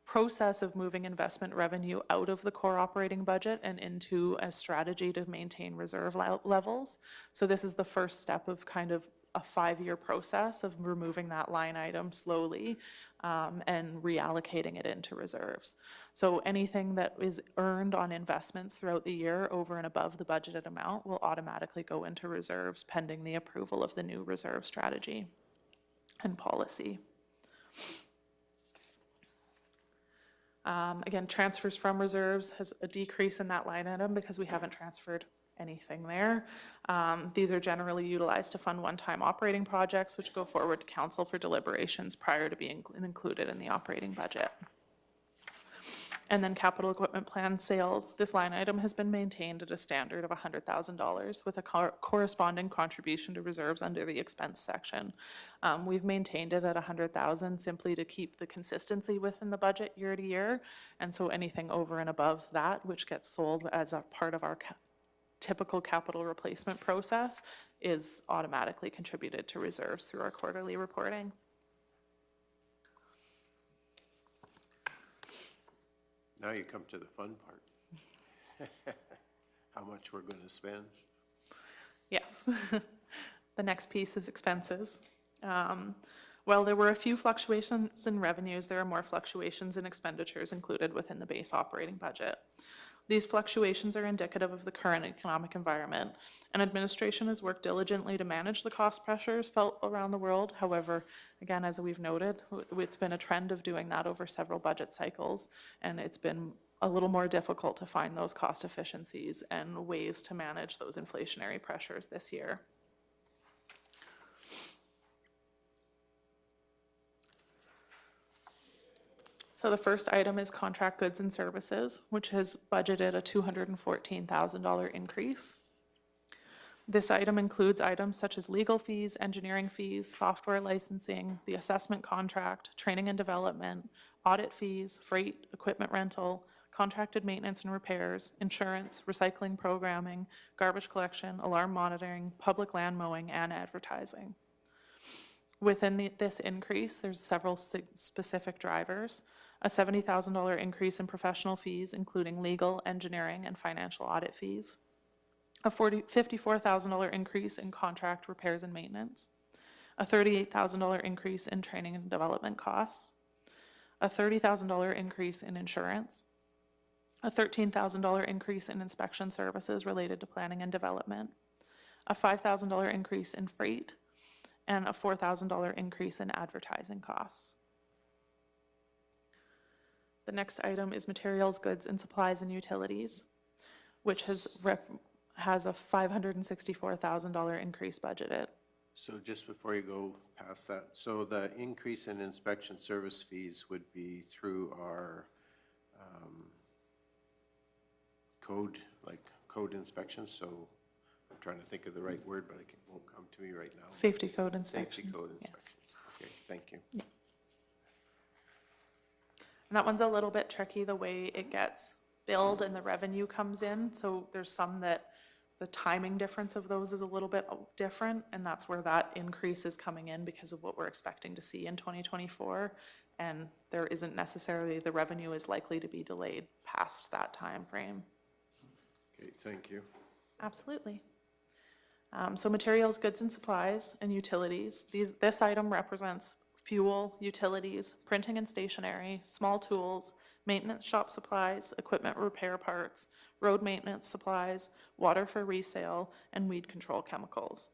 process of moving investment revenue out of the core operating budget and into a strategy to maintain reserve levels. So this is the first step of kind of a 5-year process of removing that line item slowly and reallocating it into reserves. So anything that is earned on investments throughout the year over and above the budgeted amount will automatically go into reserves pending the approval of the new reserve strategy and policy. Again, transfers from reserves has a decrease in that line item because we haven't transferred anything there. These are generally utilized to fund one-time operating projects which go forward to council for deliberations prior to being included in the operating budget. And then capital equipment plan sales, this line item has been maintained at a standard of $100,000 with a corresponding contribution to reserves under the expense section. We've maintained it at $100,000 simply to keep the consistency within the budget year to year. And so anything over and above that, which gets sold as a part of our typical capital replacement process, is automatically contributed to reserves through our quarterly reporting. Now you come to the fun part. How much we're going to spend. Yes. The next piece is expenses. While there were a few fluctuations in revenues, there are more fluctuations in expenditures included within the base operating budget. These fluctuations are indicative of the current economic environment, and administration has worked diligently to manage the cost pressures felt around the world. However, again, as we've noted, it's been a trend of doing that over several budget cycles, and it's been a little more difficult to find those cost efficiencies and ways to manage those inflationary pressures this year. So the first item is contract goods and services, which has budgeted a $214,000 increase. This item includes items such as legal fees, engineering fees, software licensing, the assessment contract, training and development, audit fees, freight, equipment rental, contracted maintenance and repairs, insurance, recycling programming, garbage collection, alarm monitoring, public land mowing, and advertising. Within this increase, there's several specific drivers. A $70,000 increase in professional fees, including legal, engineering, and financial audit fees. A $54,000 increase in contract repairs and maintenance. A $38,000 increase in training and development costs. A $30,000 increase in insurance. A $13,000 increase in inspection services related to planning and development. A $5,000 increase in freight. And a $4,000 increase in advertising costs. The next item is materials, goods, and supplies and utilities, which has a $564,000 increase budgeted. So just before you go past that, so the increase in inspection service fees would be through our code inspections, so I'm trying to think of the right word, but it won't come to me right now. Safety code inspections. Safety code yes. inspections. Okay, thank you. Yeah. And that one's a little bit tricky, the way it gets billed and the revenue comes in. So there's some that the timing difference of those is a little bit different, and that's where that increase is coming in because of what we're expecting to see in 2024. And there isn't necessarily, the revenue is likely to be delayed past that time frame. Okay, thank you. Absolutely. So materials, goods and supplies, and utilities. This item represents fuel, utilities, printing and stationery, small tools, maintenance shop supplies, equipment repair parts, road maintenance supplies, water for resale, and weed control chemicals.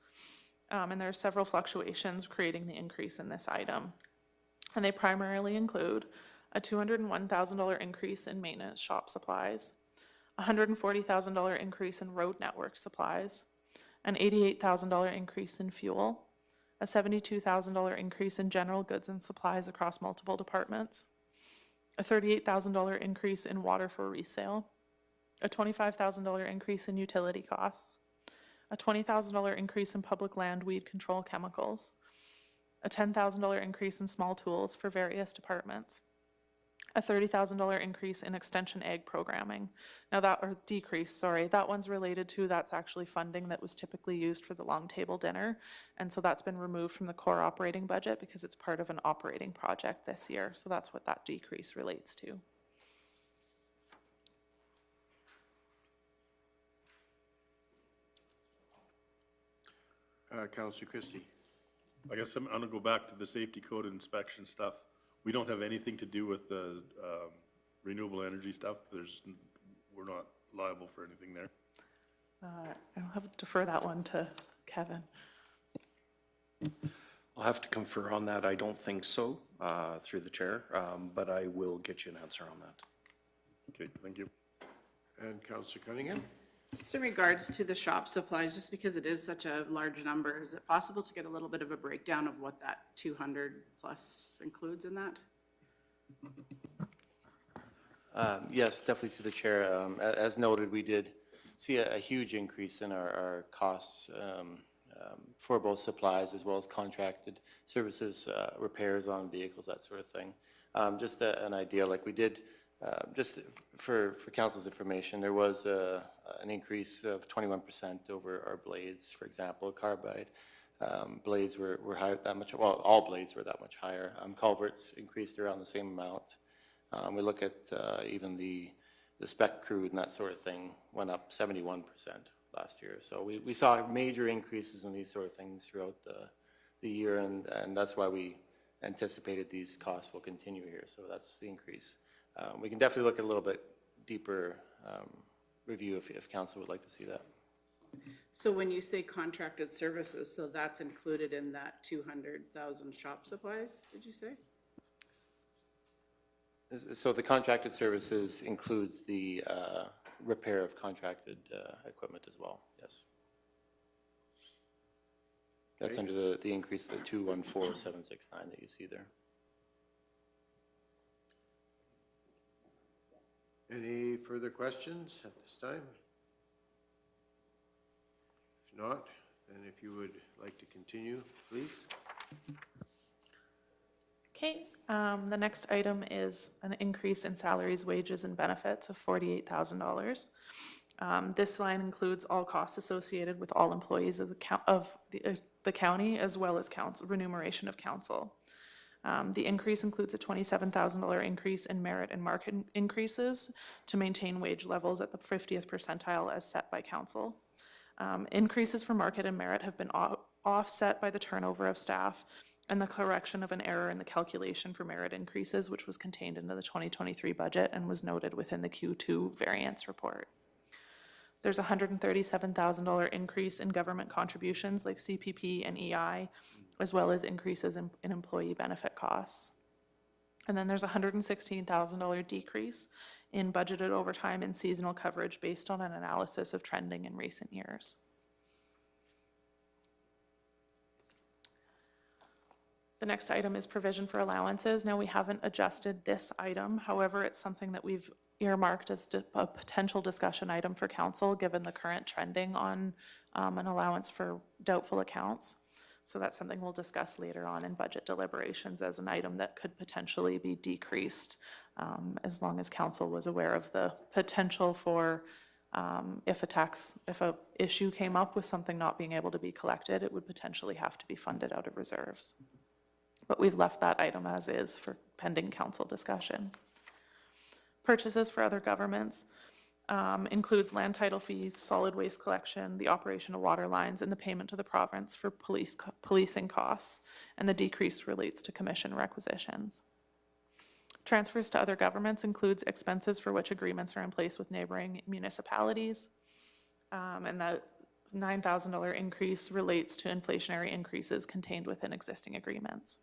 And there are several fluctuations creating the increase in this item. And they primarily include a $201,000 increase in maintenance shop supplies, a $140,000 increase in road network supplies, an $88,000 increase in fuel, a $72,000 increase in general goods and supplies across multiple departments, a $38,000 increase in water for resale, a $25,000 increase in utility costs, a $20,000 increase in public land weed control chemicals, a $10,000 increase in small tools for various departments, a $30,000 increase in extension ag programming. Now that one's related to, that's actually funding that was typically used for the long table dinner. And so that's been removed from the core operating budget because it's part of an operating project this year. So that's what that decrease relates to. Councillor Christie. I guess I'm gonna go back to the safety code inspection stuff. We don't have anything to do with the renewable energy stuff. We're not liable for anything there. I'll have to defer that one to Kevin. I'll have to confer on that. I don't think so, through the chair, but I will get you an answer on that. Okay, thank you. And Councillor Cunningham. Just in regards to the shop supplies, just because it is such a large number, is it possible to get a little bit of a breakdown of what that 200 plus includes in that? Yes, definitely through the chair. As noted, we did see a huge increase in our costs for both supplies as well as contracted services, repairs on vehicles, that sort of thing. Just an idea, like we did, just for council's information, there was an increase of 21% over our blades, for example, carbide. Blades were high, that much, well, all blades were that much higher. Culverts increased around the same amount. We look at even the spec crude and that sort of thing went up 71% last year. So we saw major increases in these sort of things throughout the year, and that's why we anticipated these costs will continue here. So that's the increase. We can definitely look at a little bit deeper review if council would like to see that. So when you say contracted services, so that's included in that 200,000 shop supplies, did you say? So the contracted services includes the repair of contracted equipment as well, yes. That's under the increase, the 214,769 that you see there. Any further questions at this time? If not, then if you would like to continue, please. Okay, the next item is an increase in salaries, wages, and benefits of $48,000. This line includes all costs associated with all employees of the county, as well as remuneration of council. The increase includes a $27,000 increase in merit and market increases to maintain wage levels at the 50th percentile as set by council. Increases for market and merit have been offset by the turnover of staff and the correction of an error in the calculation for merit increases, which was contained into the 2023 budget and was noted within the Q2 variance report. There's a $137,000 increase in government contributions like CPP and EI, as well as increases in employee benefit costs. And then there's a $116,000 decrease in budgeted overtime and seasonal coverage based on an analysis of trending in recent years. The next item is provision for allowances. Now, we haven't adjusted this item. However, it's something that we've earmarked as a potential discussion item for council, given the current trending on an allowance for doubtful accounts. So that's something we'll discuss later on in budget deliberations as an item that could potentially be decreased, as long as council was aware of the potential for if a issue came up with something not being able to be collected, it would potentially have to be funded out of reserves. But we've left that item as is for pending council discussion. Purchases for other governments includes land title fees, solid waste collection, the operation of water lines, and the payment to the province for policing costs, and the decrease relates to commission requisitions. Transfers to other governments includes expenses for which agreements are in place with neighboring municipalities, and that $9,000 increase relates to inflationary increases contained within existing agreements.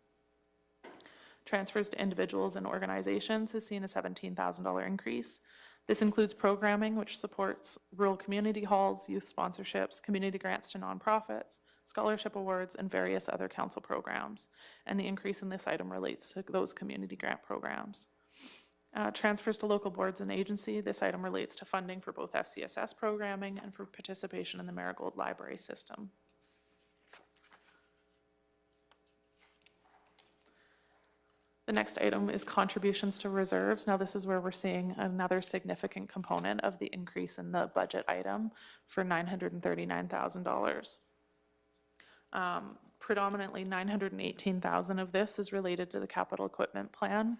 Transfers to individuals and organizations has seen a $17,000 increase. This includes programming, which supports rural community halls, youth sponsorships, community grants to nonprofits, scholarship awards, and various other council programs. And the increase in this item relates to those community grant programs. Transfers to local boards and agency, this item relates to funding for both FCSS programming and for participation in the Marigold Library system. The next item is contributions to reserves. Now, this is where we're seeing another significant component of the increase in the budget item for $939,000. Predominantly $918,000 of this is related to the capital equipment plan.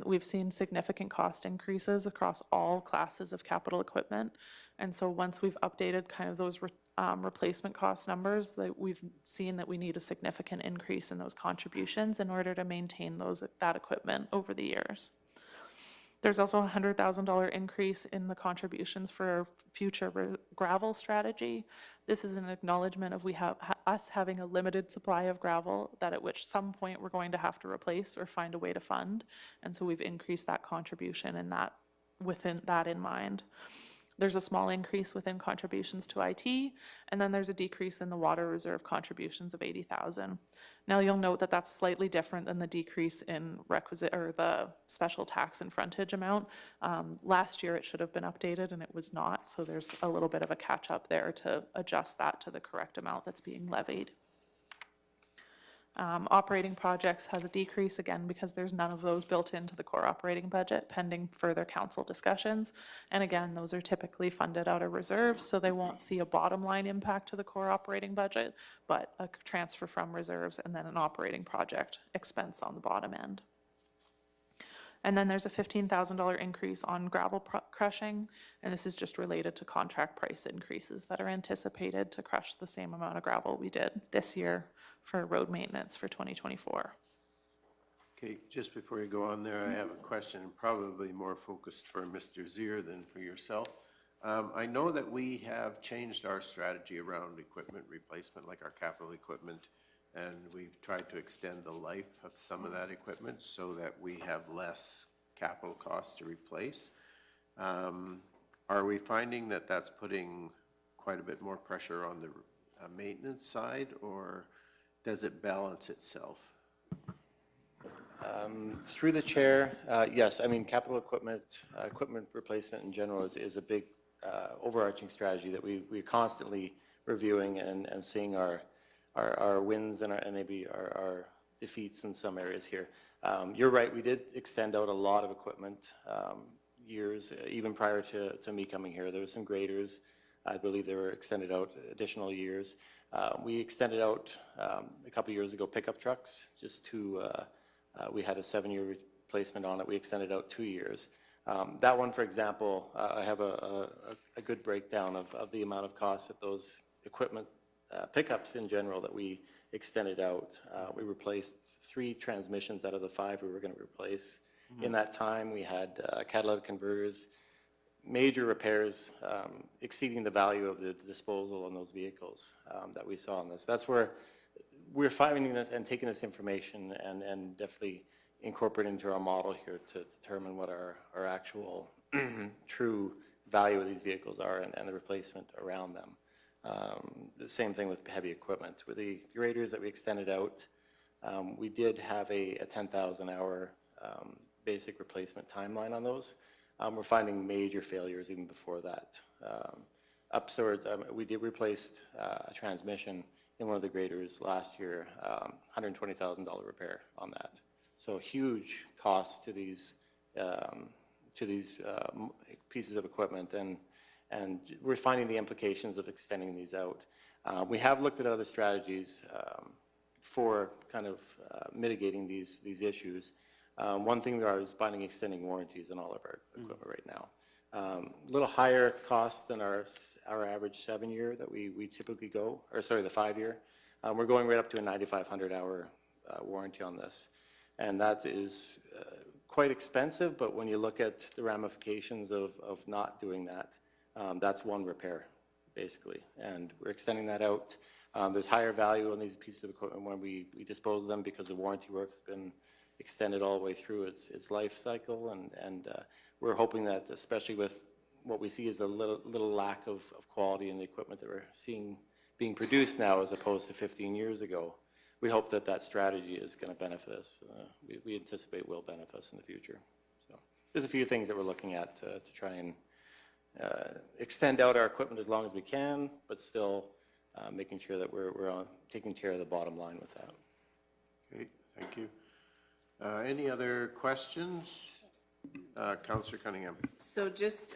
We've seen significant cost increases across all classes of capital equipment. And so once we've updated kind of those replacement cost numbers, that we've seen that we need a significant increase in those contributions in order to maintain that equipment over the years. There's also a $100,000 increase in the contributions for future gravel strategy. This is an acknowledgement of us having a limited supply of gravel that at which some point we're going to have to replace or find a way to fund. And so we've increased that contribution and within that in mind. There's a small increase within contributions to IT, and then there's a decrease in the water reserve contributions of $80,000. Now, you'll note that that's slightly different than the decrease in the special tax and frontage amount. Last year it should have been updated and it was not, so there's a little bit of a catch up there to adjust that to the correct amount that's being levied. Operating projects has a decrease again because there's none of those built into the core operating budget pending further council discussions. And again, those are typically funded out of reserves, so they won't see a bottom line impact to the core operating budget, but a transfer from reserves and then an operating project expense on the bottom end. And then there's a $15,000 increase on gravel crushing, and this is just related to contract price increases that are anticipated to crush the same amount of gravel we did this year for road maintenance for 2024. Okay, just before you go on there, I have a question, probably more focused for Mr. Zier than for yourself. I know that we have changed our strategy around equipment replacement, like our capital equipment, and we've tried to extend the life of some of that equipment so that we have less capital costs to replace. Are we finding that that's putting quite a bit more pressure on the maintenance side, or does it balance itself? Through the chair, yes, I mean, capital equipment replacement in general is a big overarching strategy that we're constantly reviewing and seeing our wins and maybe our defeats in some areas here. You're right, we did extend out a lot of equipment years, even prior to me coming here. There were some graders, I believe they were extended out additional years. We extended out a couple years ago pickup trucks, just to, we had a 7-year replacement on it. We extended out 2 years. That one, for example, I have a good breakdown of the amount of costs that those equipment pickups in general that we extended out. We replaced 3 transmissions out of the 5 we were going to replace. In that time, we had catalytic converters, major repairs exceeding the value of the disposal on those vehicles that we saw in this. That's where we're finding this and taking this information and definitely incorporate into our model here to determine what our actual true value of these vehicles are and the replacement around them. The same thing with heavy equipment. With the graders that we extended out, we did have a 10,000 hour basic replacement timeline on those. We're finding major failures even before that. Upwards, we did replace a transmission in one of the graders last year, $120,000 repair on that. So huge cost to these pieces of equipment, and we're finding the implications of extending these out. We have looked at other strategies for kind of mitigating these issues. One thing we are is finding extending warranties on all of our equipment right now. A little higher cost than our average 7-year that we typically go, or sorry, the 5-year. We're going right up to a 9,500 hour warranty on this. And that is quite expensive, but when you look at the ramifications of not doing that, that's one repair, basically. And we're extending that out. There's higher value on these pieces of equipment when we dispose of them because the warranty work's been extended all the way through its life cycle. And we're hoping that, especially with what we see as a little lack of quality in the equipment that we're seeing being produced now as opposed to 15 years ago, we hope that that strategy is going to benefit us. We anticipate will benefit us in the future. So there's a few things that we're looking at to try and extend out our equipment as long as we can, but still making sure that we're taking care of the bottom line with that. Okay, thank you. Any other questions? Councillor Cunningham. So just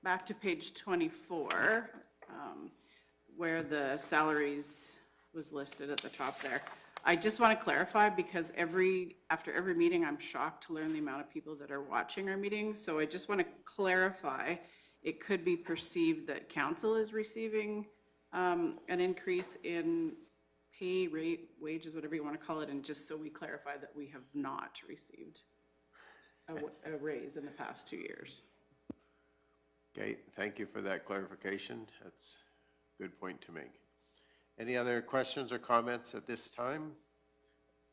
back to page 24, where the salaries was listed at the top there. I just want to clarify because after every meeting, I'm shocked to learn the amount of people that are watching our meetings. So I just want to clarify, it could be perceived that council is receiving an increase in pay rate, wages, whatever you want to call it, and just so we clarify that we have not received a raise in the past 2 years. Okay, thank you for that clarification. That's a good point to make. Any other questions or comments at this time?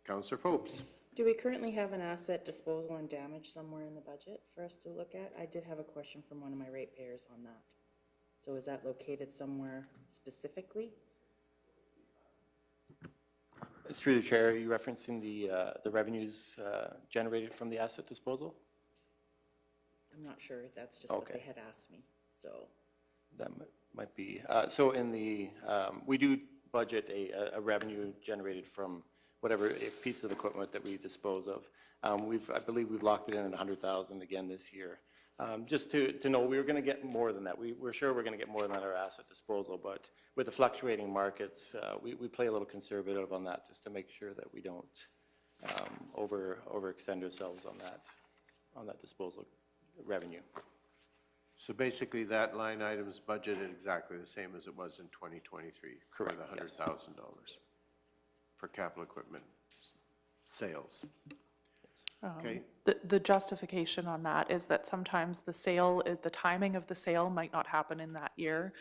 Councillor FOIP-Section. Do we currently have an asset disposal and damage somewhere in the budget for us to look at? I did have a question from one of my ratepayers on that. So is that located somewhere specifically? Through the chair, are you referencing the revenues generated from the asset disposal? I'm not sure. That's just what they had asked me, so. That might be. So in the, we do budget a revenue generated from whatever piece of equipment that we dispose of. I believe we've locked it in at 100,000 again this year. Just to know we were going to get more than that. We're sure we're going to get more than our asset disposal, but with the fluctuating markets, we play a little conservative on that just to make sure that we don't overextend ourselves on that disposal revenue. So basically that line item's budgeted exactly the same as it was in 2023. Correct, for the $100,000 for capital equipment sales. Okay. The justification on that is that sometimes the timing of the sale might not happen in that year,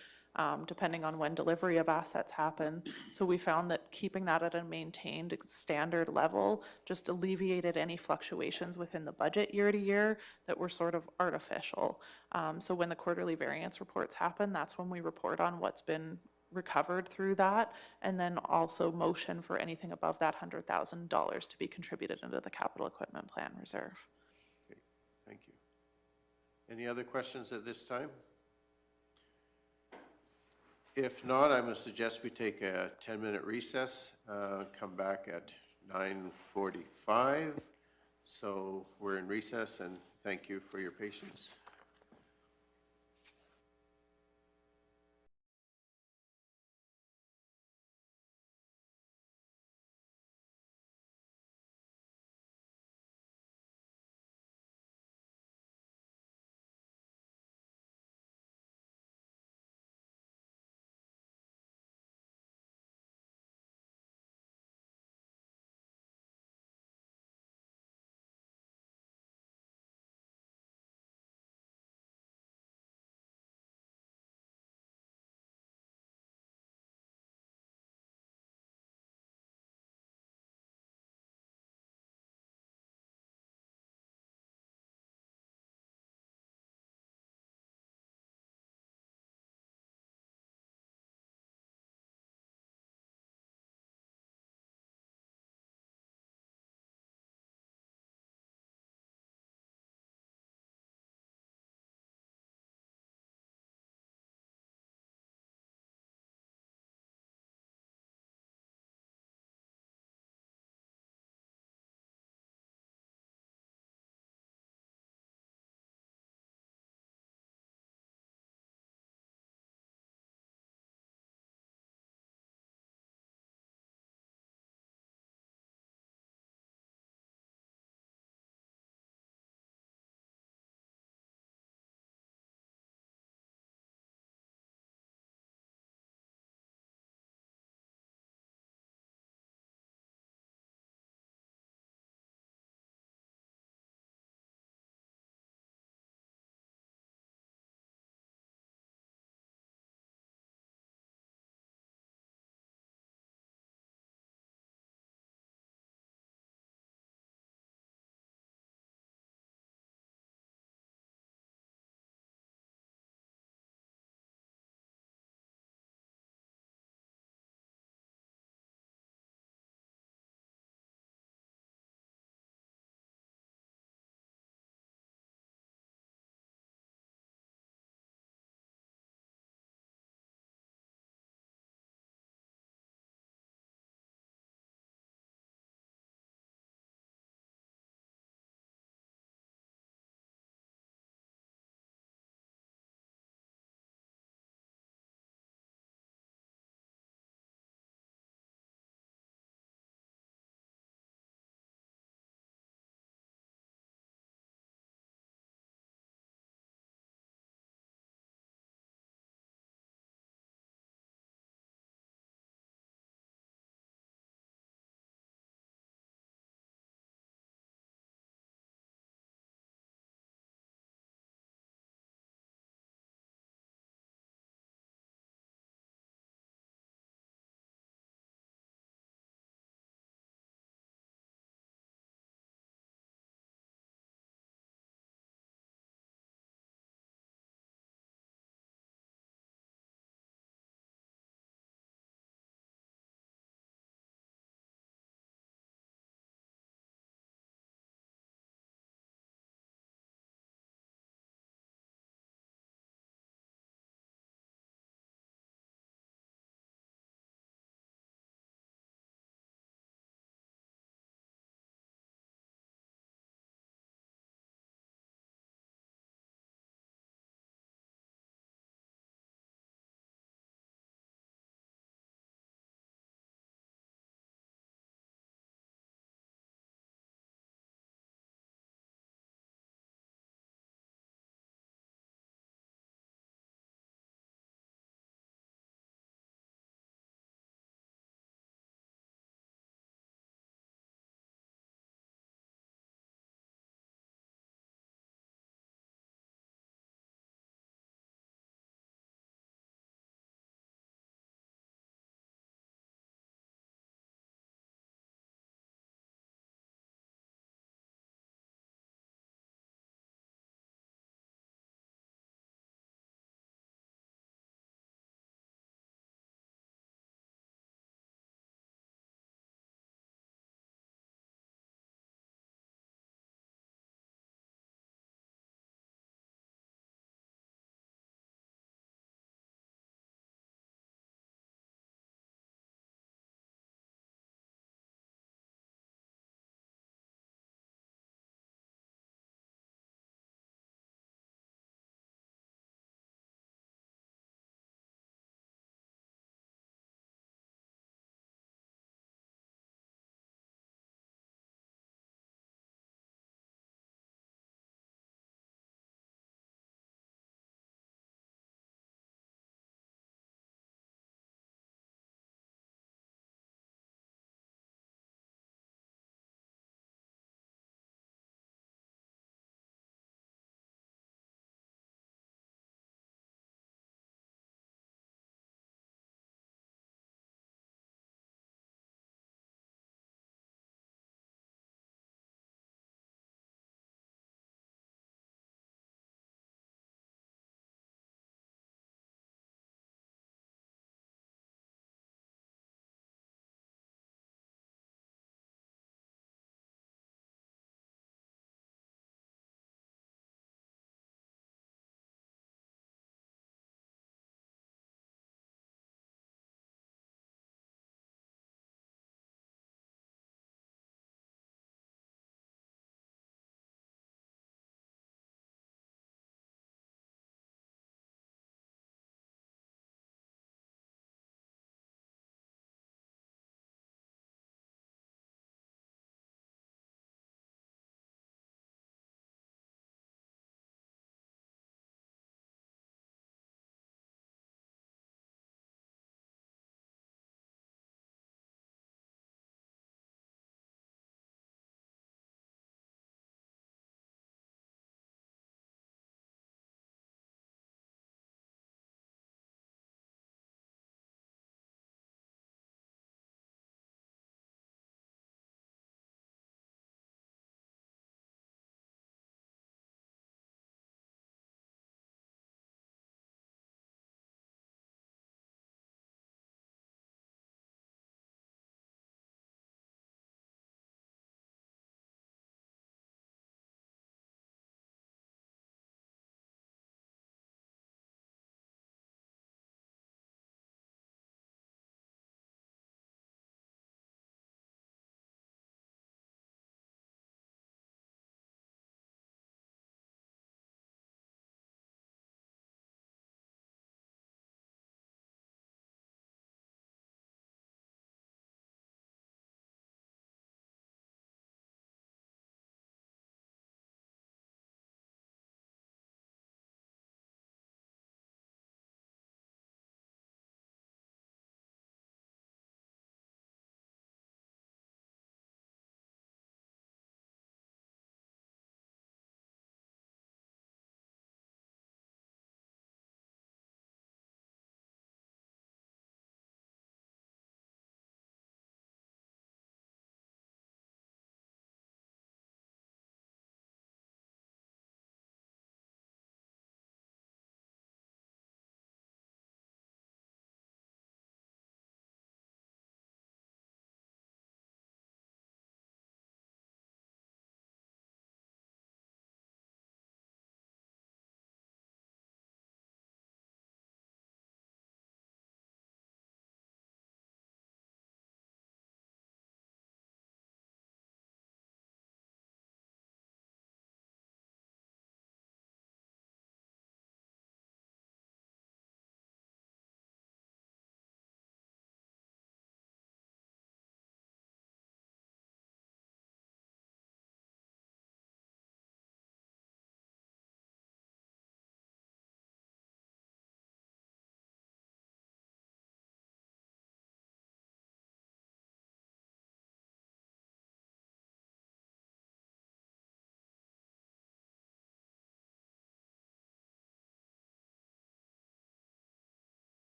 depending on when delivery of assets happen. So we found that keeping that at a maintained standard level just alleviated any fluctuations within the budget year to year that were sort of artificial. So when the quarterly variance reports happen, that's when we report on what's been recovered through that, and then also motion for anything above that $100,000 to be contributed into the capital equipment plan reserve. Okay, thank you. Any other questions at this time? If not, I'm going to suggest we take a 10-minute recess, come back at 9:45. So we're in recess, and thank you for your patience.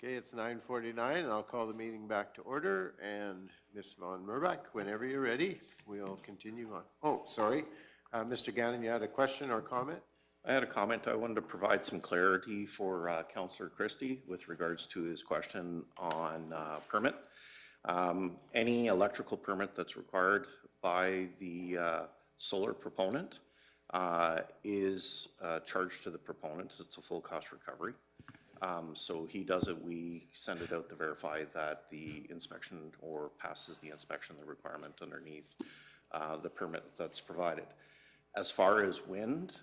Okay, it's 9:49, and I'll call the meeting back to order. And Ms. Von Merbach, whenever you're ready, we'll continue on. Oh, sorry. Mr. Gannon, you had a question or comment? I had a comment. I wanted to provide some clarity for Councillor Christie with regards to his question on permit. Any electrical permit that's required by the solar proponent is charged to the proponent. It's a full cost recovery. So he does it, we send it out to verify that the inspection or passes the inspection, the requirement underneath the permit that's provided. As far as wind,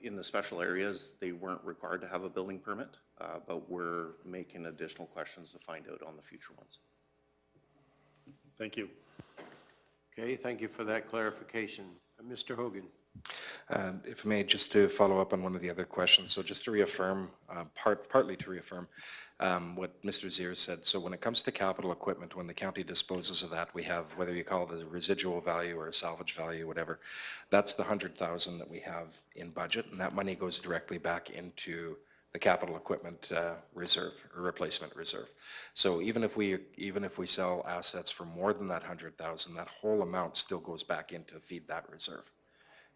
in the special areas, they weren't required to have a building permit, but we're making additional questions to find out on the future ones. Thank you. Okay, thank you for that clarification. Mr. Hogan. If I may, just to follow up on one of the other questions, so just to reaffirm, partly to reaffirm what Mr. Zier said. So when it comes to capital equipment, when the county disposes of that, we have, whether you call it a residual value or a salvage value, whatever, that's the 100,000 that we have in budget, and that money goes directly back into the capital equipment reserve or replacement reserve. So even if we sell assets for more than that 100,000, that whole amount still goes back in to feed that reserve.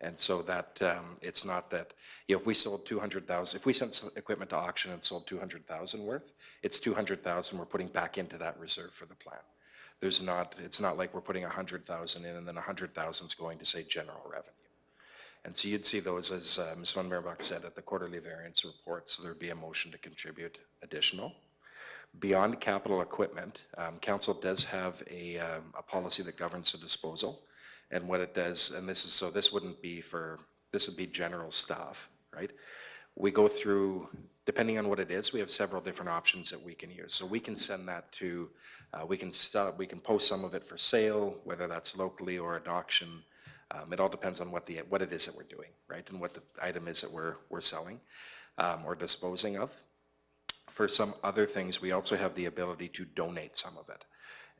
And so that it's not that, you know, if we sold 200,000, if we sent equipment to auction and sold 200,000 worth, it's 200,000 we're putting back into that reserve for the plan. It's not like we're putting 100,000 in and then 100,000 is going to say general revenue. And so you'd see those, as Ms. Von Merbach said, at the quarterly variance report, so there'd be a motion to contribute additional. Beyond capital equipment, council does have a policy that governs the disposal. And what it does, and this would be general stuff, right? We go through, depending on what it is, we have several different options that we can use. So we can send that to, we can post some of it for sale, whether that's locally or at auction. It all depends on what it is that we're doing, right? And what the item is that we're selling or disposing of. For some other things, we also have the ability to donate some of it.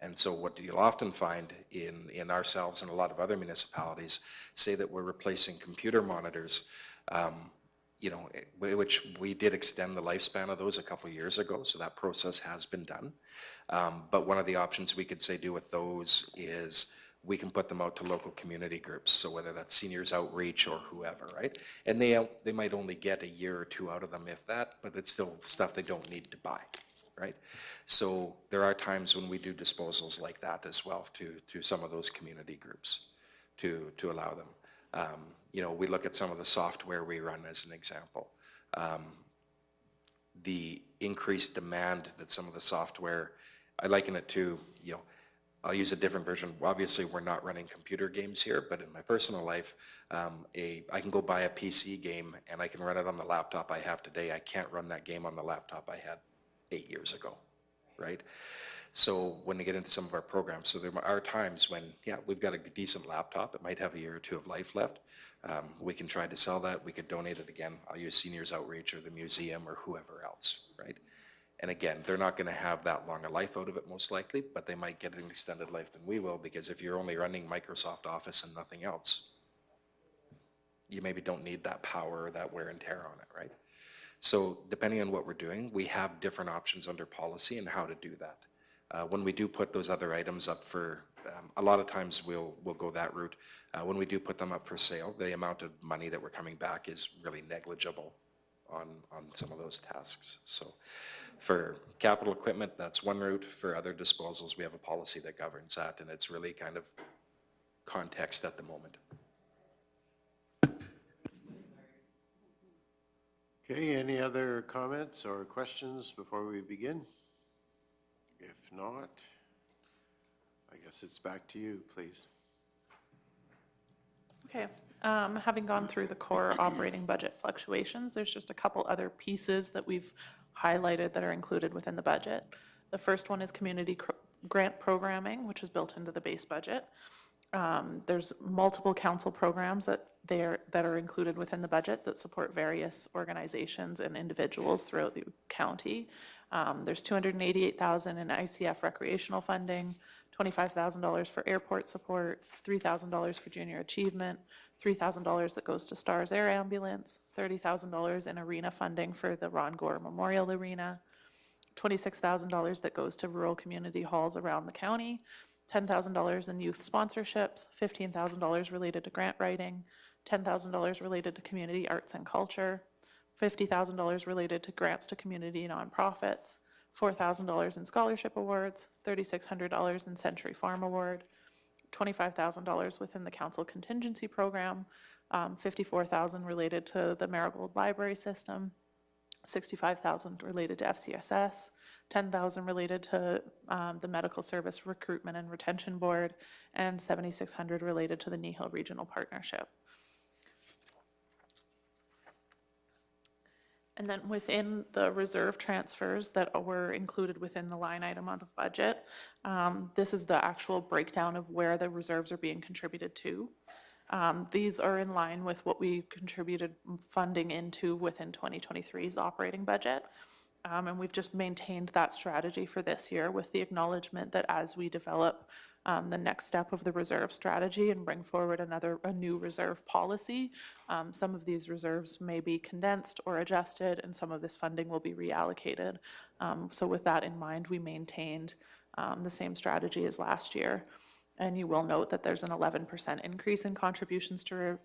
And so what you'll often find in ourselves and a lot of other municipalities, say that we're replacing computer monitors, you know, which we did extend the lifespan of those a couple of years ago, so that process has been done. But one of the options we could say do with those is we can put them out to local community groups, so whether that's seniors outreach or whoever, right? And they might only get a year or two out of them, if that, but it's still stuff they don't need to buy. Right? So there are times when we do disposals like that as well to some of those community groups to allow them. You know, we look at some of the software we run as an example. The increased demand that some of the software, I liken it to, you know, I'll use a different version. Obviously, we're not running computer games here, but in my personal life, I can go buy a PC game and I can run it on the laptop I have today. I can't run that game on the laptop I had 8 years ago, right? So when we get into some of our programs, so there are times when, yeah, we've got a decent laptop. It might have a year or two of life left. We can try to sell that. We could donate it again. I'll use Seniors Outreach or the museum or whoever else, right? And again, they're not going to have that long a life out of it most likely, but they might get an extended life than we will, because if you're only running Microsoft Office and nothing else, you maybe don't need that power or that wear and tear on it, right? So depending on what we're doing, we have different options under policy and how to do that. When we do put those other items up for, a lot of times we'll go that route. When we do put them up for sale, the amount of money that we're coming back is really negligible on some of those tasks. So for capital equipment, that's one route. For other disposals, we have a policy that governs that, and it's really kind of context at the moment. Okay, any other comments or questions before we begin? If not, I guess it's back to you, please. Okay, having gone through the core operating budget fluctuations, there's just a couple other pieces that we've highlighted that are included within the budget. The first one is community grant programming, which is built into the base budget. There's multiple council programs that are included within the budget that support various organizations and individuals throughout the county. There's $288,000 in ICF recreational funding, $25,000 for airport support, $3,000 for junior achievement, $3,000 that goes to STARS Air Ambulance, $30,000 in arena funding for the Ron Gore Memorial Arena, $26,000 that goes to rural community halls around the county, $10,000 in youth sponsorships, $15,000 related to grant writing, $10,000 related to community arts and culture, $50,000 related to grants to community nonprofits, $4,000 in scholarship awards, $3,600 in Century Farm Award, $25,000 within the council contingency program, $54,000 related to the Marigold Library System, $65,000 related to FCSS, $10,000 related to the Medical Service Recruitment and Retention Board, and $7,600 related to the Kneehill Regional Partnership. And then within the reserve transfers that were included within the line item on the budget, this is the actual breakdown of where the reserves are being contributed to. These are in line with what we contributed funding into within 2023's operating budget. And we've just maintained that strategy for this year with the acknowledgement that as we develop the next step of the reserve strategy and bring forward a new reserve policy, some of these reserves may be condensed or adjusted, and some of this funding will be reallocated. So with that in mind, we maintained the same strategy as last year. And you will note that there's an 11% increase in contributions to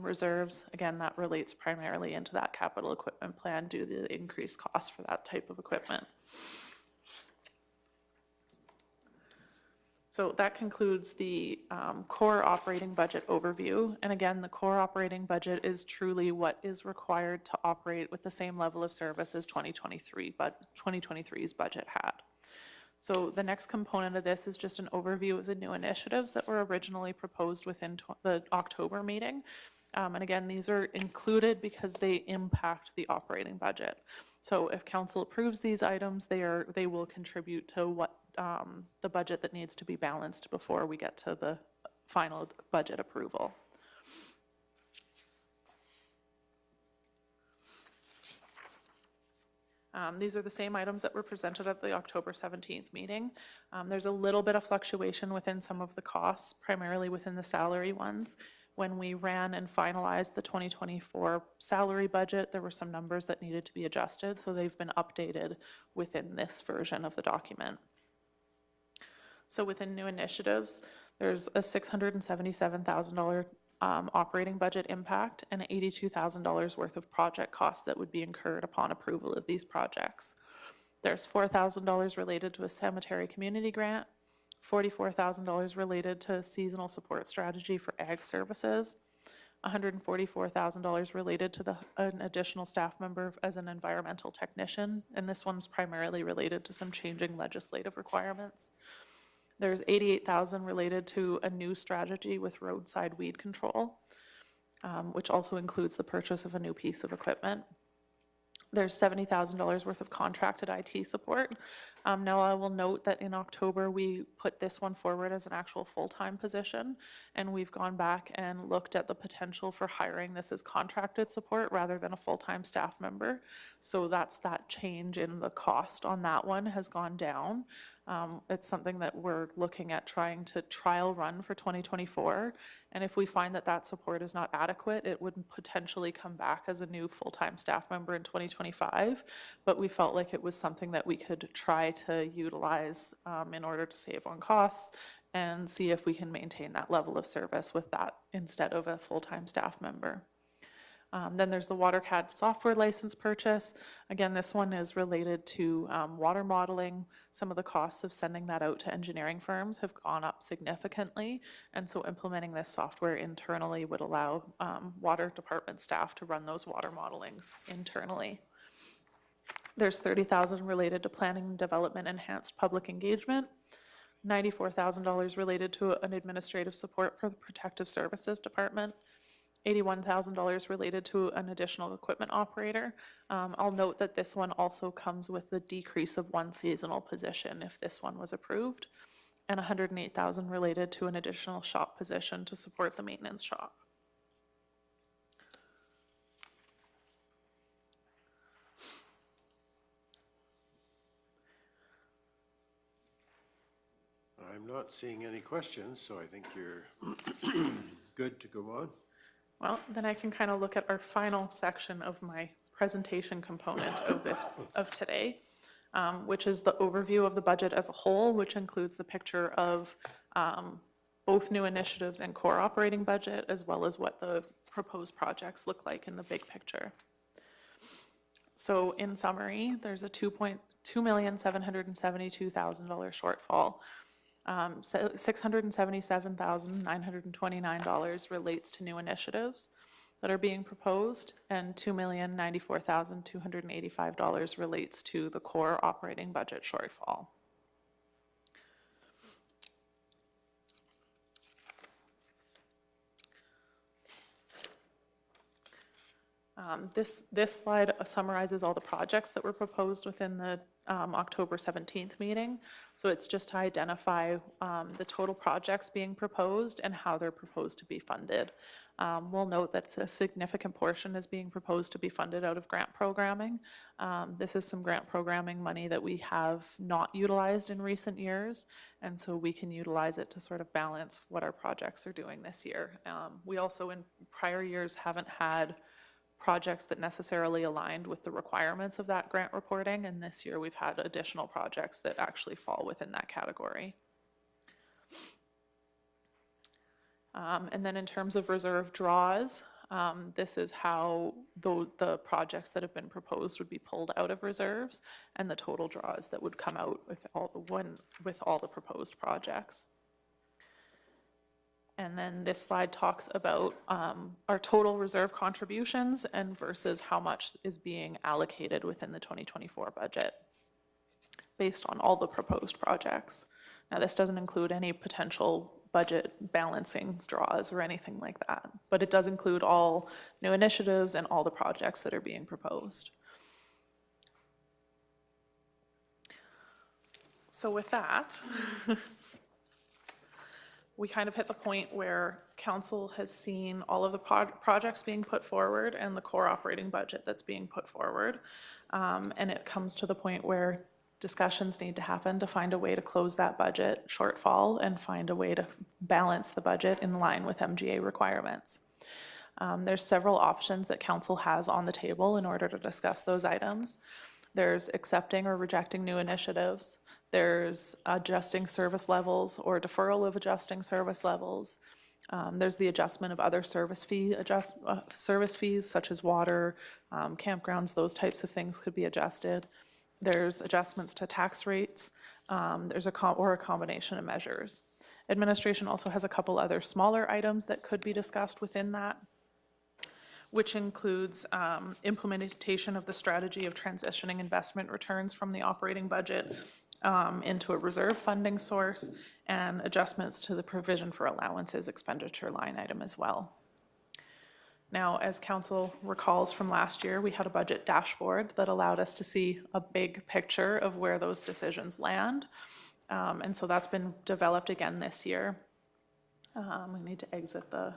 reserves. Again, that relates primarily into that capital equipment plan due to the increased cost for that type of equipment. So that concludes the core operating budget overview. And again, the core operating budget is truly what is required to operate with the same level of service as 2023's budget had. So the next component of this is just an overview of the new initiatives that were originally proposed within the October meeting. And again, these are included because they impact the operating budget. So if council approves these items, they will contribute to what the budget that needs to be balanced before we get to the final budget approval. These are the same items that were presented at the October 17th meeting. There's a little bit of fluctuation within some of the costs, primarily within the salary ones. When we ran and finalized the 2024 salary budget, there were some numbers that needed to be adjusted, so they've been updated within this version of the document. So within new initiatives, there's a $677,000 operating budget impact and $82,000 worth of project costs that would be incurred upon approval of these projects. There's $4,000 related to a cemetery community grant, $44,000 related to seasonal support strategy for ag services, $144,000 related to an additional staff member as an environmental technician, and this one's primarily related to some changing legislative requirements. There's $88,000 related to a new strategy with roadside weed control, which also includes the purchase of a new piece of equipment. There's $70,000 worth of contracted IT support. Now I will note that in October, we put this one forward as an actual full-time position, and we've gone back and looked at the potential for hiring this as contracted support rather than a full-time staff member. So that's that change in the cost on that one has gone down. It's something that we're looking at trying to trial run for 2024. And if we find that that support is not adequate, it would potentially come back as a new full-time staff member in 2025. But we felt like it was something that we could try to utilize in order to save on costs and see if we can maintain that level of service with that instead of a full-time staff member. Then there's the WaterCAD software license purchase. Again, this one is related to water modeling. Some of the costs of sending that out to engineering firms have gone up significantly, and so implementing this software internally would allow water department staff to run those water modelings internally. There's $30,000 related to planning and development enhanced public engagement, $94,000 related to an administrative support for the protective services department, $81,000 related to an additional equipment operator. I'll note that this one also comes with the decrease of one seasonal position if this one was approved, and $108,000 related to an additional shop position to support the maintenance shop. I'm not seeing any questions, so I think you're good to go on. Well, then I can kind of look at our final section of my presentation component of today. which is the overview of the budget as a whole, which includes the picture of both new initiatives and core operating budget, as well as what the proposed projects look like in the big picture. So in summary, there's a $2,772,000 shortfall. $677,929 relates to new initiatives that are being proposed, and $2,094,285 relates to the core operating budget shortfall. This slide summarizes all the projects that were proposed within the October 17th meeting. So it's just to identify the total projects being proposed and how they're proposed to be funded. We'll note that a significant portion is being proposed to be funded out of grant programming. This is some grant programming money that we have not utilized in recent years, and so we can utilize it to sort of balance what our projects are doing this year. We also in prior years haven't had projects that necessarily aligned with the requirements of that grant reporting, and this year we've had additional projects that actually fall within that category. And then in terms of reserve draws, this is how the projects that have been proposed would be pulled out of reserves, and the total draws that would come out with all the proposed projects. And then this slide talks about our total reserve contributions and versus how much is being allocated within the 2024 budget based on all the proposed projects. Now, this doesn't include any potential budget balancing draws or anything like that, but it does include all new initiatives and all the projects that are being proposed. So with that, we kind of hit the point where council has seen all of the projects being put forward and the core operating budget that's being put forward. And it comes to the point where discussions need to happen to find a way to close that budget shortfall and find a way to balance the budget in line with MGA requirements. There's several options that council has on the table in order to discuss those items. There's accepting or rejecting new initiatives. There's adjusting service levels or deferral of adjusting service levels. There's the adjustment of other service fees such as water, campgrounds, those types of things could be adjusted. There's adjustments to tax rates. There's a combination of measures. Administration also has a couple other smaller items that could be discussed within that, which includes implementation of the strategy of transitioning investment returns from the operating budget into a reserve funding source, and adjustments to the provision for allowances expenditure line item as well. Now, as council recalls from last year, we had a budget dashboard that allowed us to see a big picture of where those decisions land. And so that's been developed again this year. We need to exit the,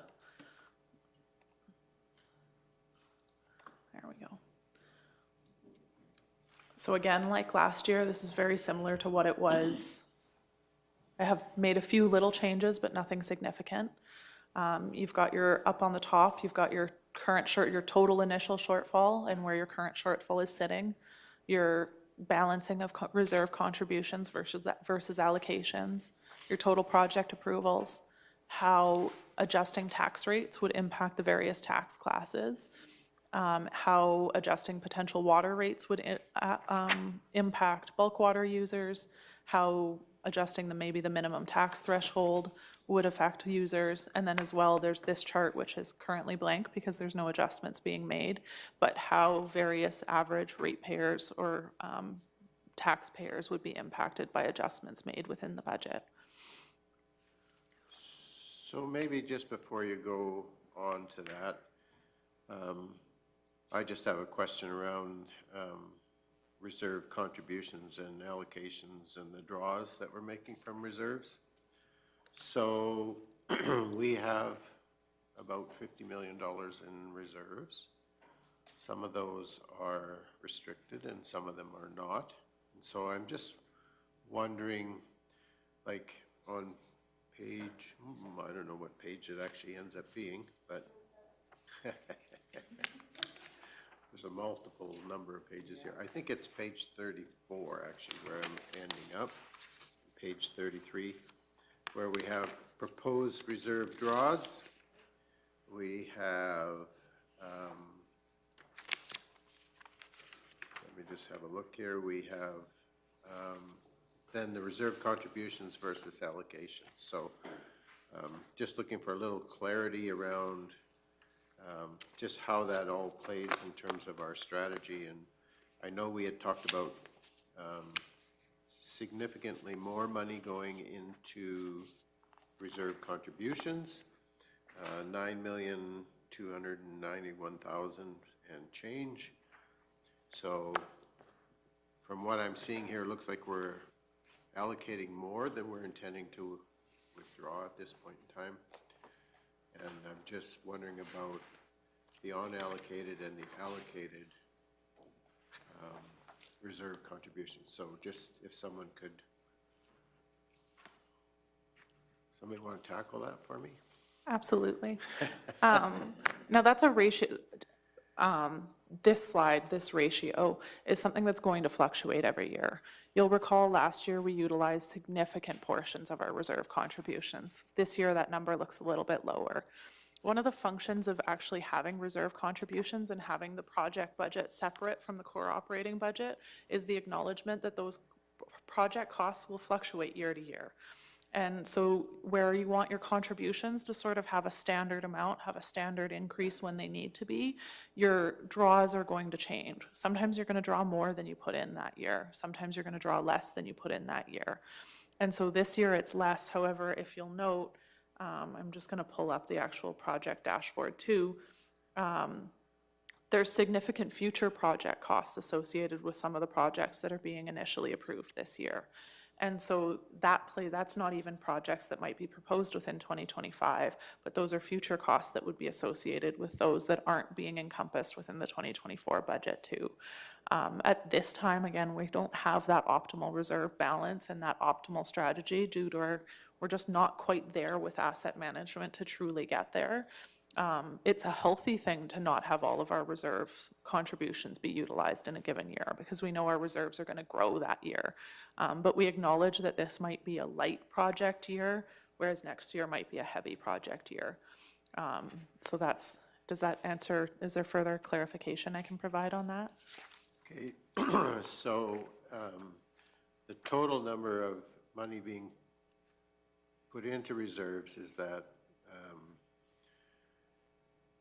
there we go. So again, like last year, this is very similar to what it was. I have made a few little changes, but nothing significant. You've got your, up on the top, you've got your current your total initial shortfall and where your current shortfall is sitting, your balancing of reserve contributions versus allocations, your total project approvals, how adjusting tax rates would impact the various tax classes, how adjusting potential water rates would impact bulk water users, how adjusting maybe the minimum tax threshold would affect users, and then as well there's this chart which is currently blank because there's no adjustments being made, but how various average ratepayers or taxpayers would be impacted by adjustments made within the budget. So maybe just before you go on to that, I just have a question around reserve contributions and allocations and the draws that we're making from reserves. So we have about $50 million in reserves. Some of those are restricted and some of them are not. And so I'm just wondering, like on page, I don't know what page it actually ends up being, but There's a multiple number of pages here. I think it's page 34, actually, where I'm ending up. Page 33, where we have proposed reserve draws. We have, let me just have a look here. We have then the reserve contributions versus allocation. So just looking for a little clarity around just how that all plays in terms of our strategy. And I know we had talked about significantly more money going into reserve contributions, 9,291,000 and change. So from what I'm seeing here, it looks like we're allocating more than we're intending to withdraw at this point in time. And I'm just wondering about the unallocated and the allocated reserve contributions. So just if somebody want to tackle that for me? Absolutely. Now, that's a ratio, this slide, this ratio, is something that's going to fluctuate every year. You'll recall last year we utilized significant portions of our reserve contributions. This year, that number looks a little bit lower. One of the functions of actually having reserve contributions and having the project budget separate from the core operating budget is the acknowledgement that those project costs will fluctuate year to year. And so where you want your contributions to sort of have a standard amount, have a standard increase when they need to be, your draws are going to change. Sometimes you're going to draw more than you put in that year. Sometimes you're going to draw less than you put in that year. And so this year it's less. However, if you'll note, I'm just going to pull up the actual project dashboard too. There's significant future project costs associated with some of the projects that are being initially approved this year. And so that's not even projects that might be proposed within 2025, but those are future costs that would be associated with those that aren't being encompassed within the 2024 budget too. At this time, again, we don't have that optimal reserve balance and that optimal strategy due to we're just not quite there with asset management to truly get there. It's a healthy thing to not have all of our reserve contributions be utilized in a given year because we know our reserves are going to grow that year. But we acknowledge that this might be a light project year, whereas next year might be a heavy project year. So does that answer, is there further clarification I can provide on that? Okay, so the total number of money being put into reserves is that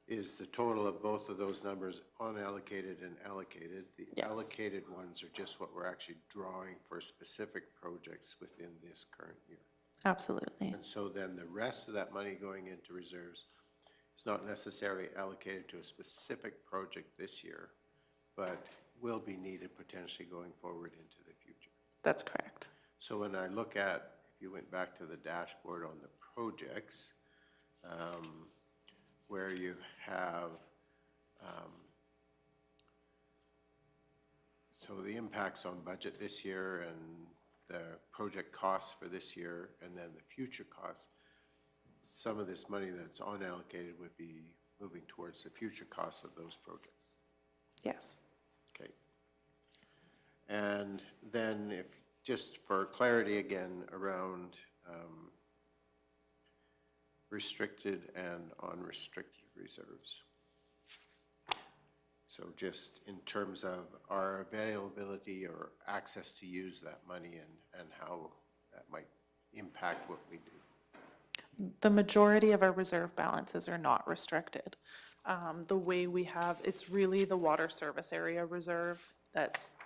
is the total of both of those numbers unallocated and allocated. The Yes. allocated ones are just what we're actually drawing for specific projects within this current year. Absolutely. And so then the rest of that money going into reserves is not necessarily allocated to a specific project this year, but will be needed potentially going forward into the future. That's correct. So when I look at, if you went back to the dashboard on the projects, where you have, so the impacts on budget this year and the project costs for this year and then the future costs, some of this money that's unallocated would be moving towards the future costs of those projects. Yes. Okay. And then if, just for clarity again, around restricted and unrestricted reserves. So just in terms of our availability or access to use that money and how that might impact what we do. The majority of our reserve balances are not restricted. The way we have, it's really the water service area reserve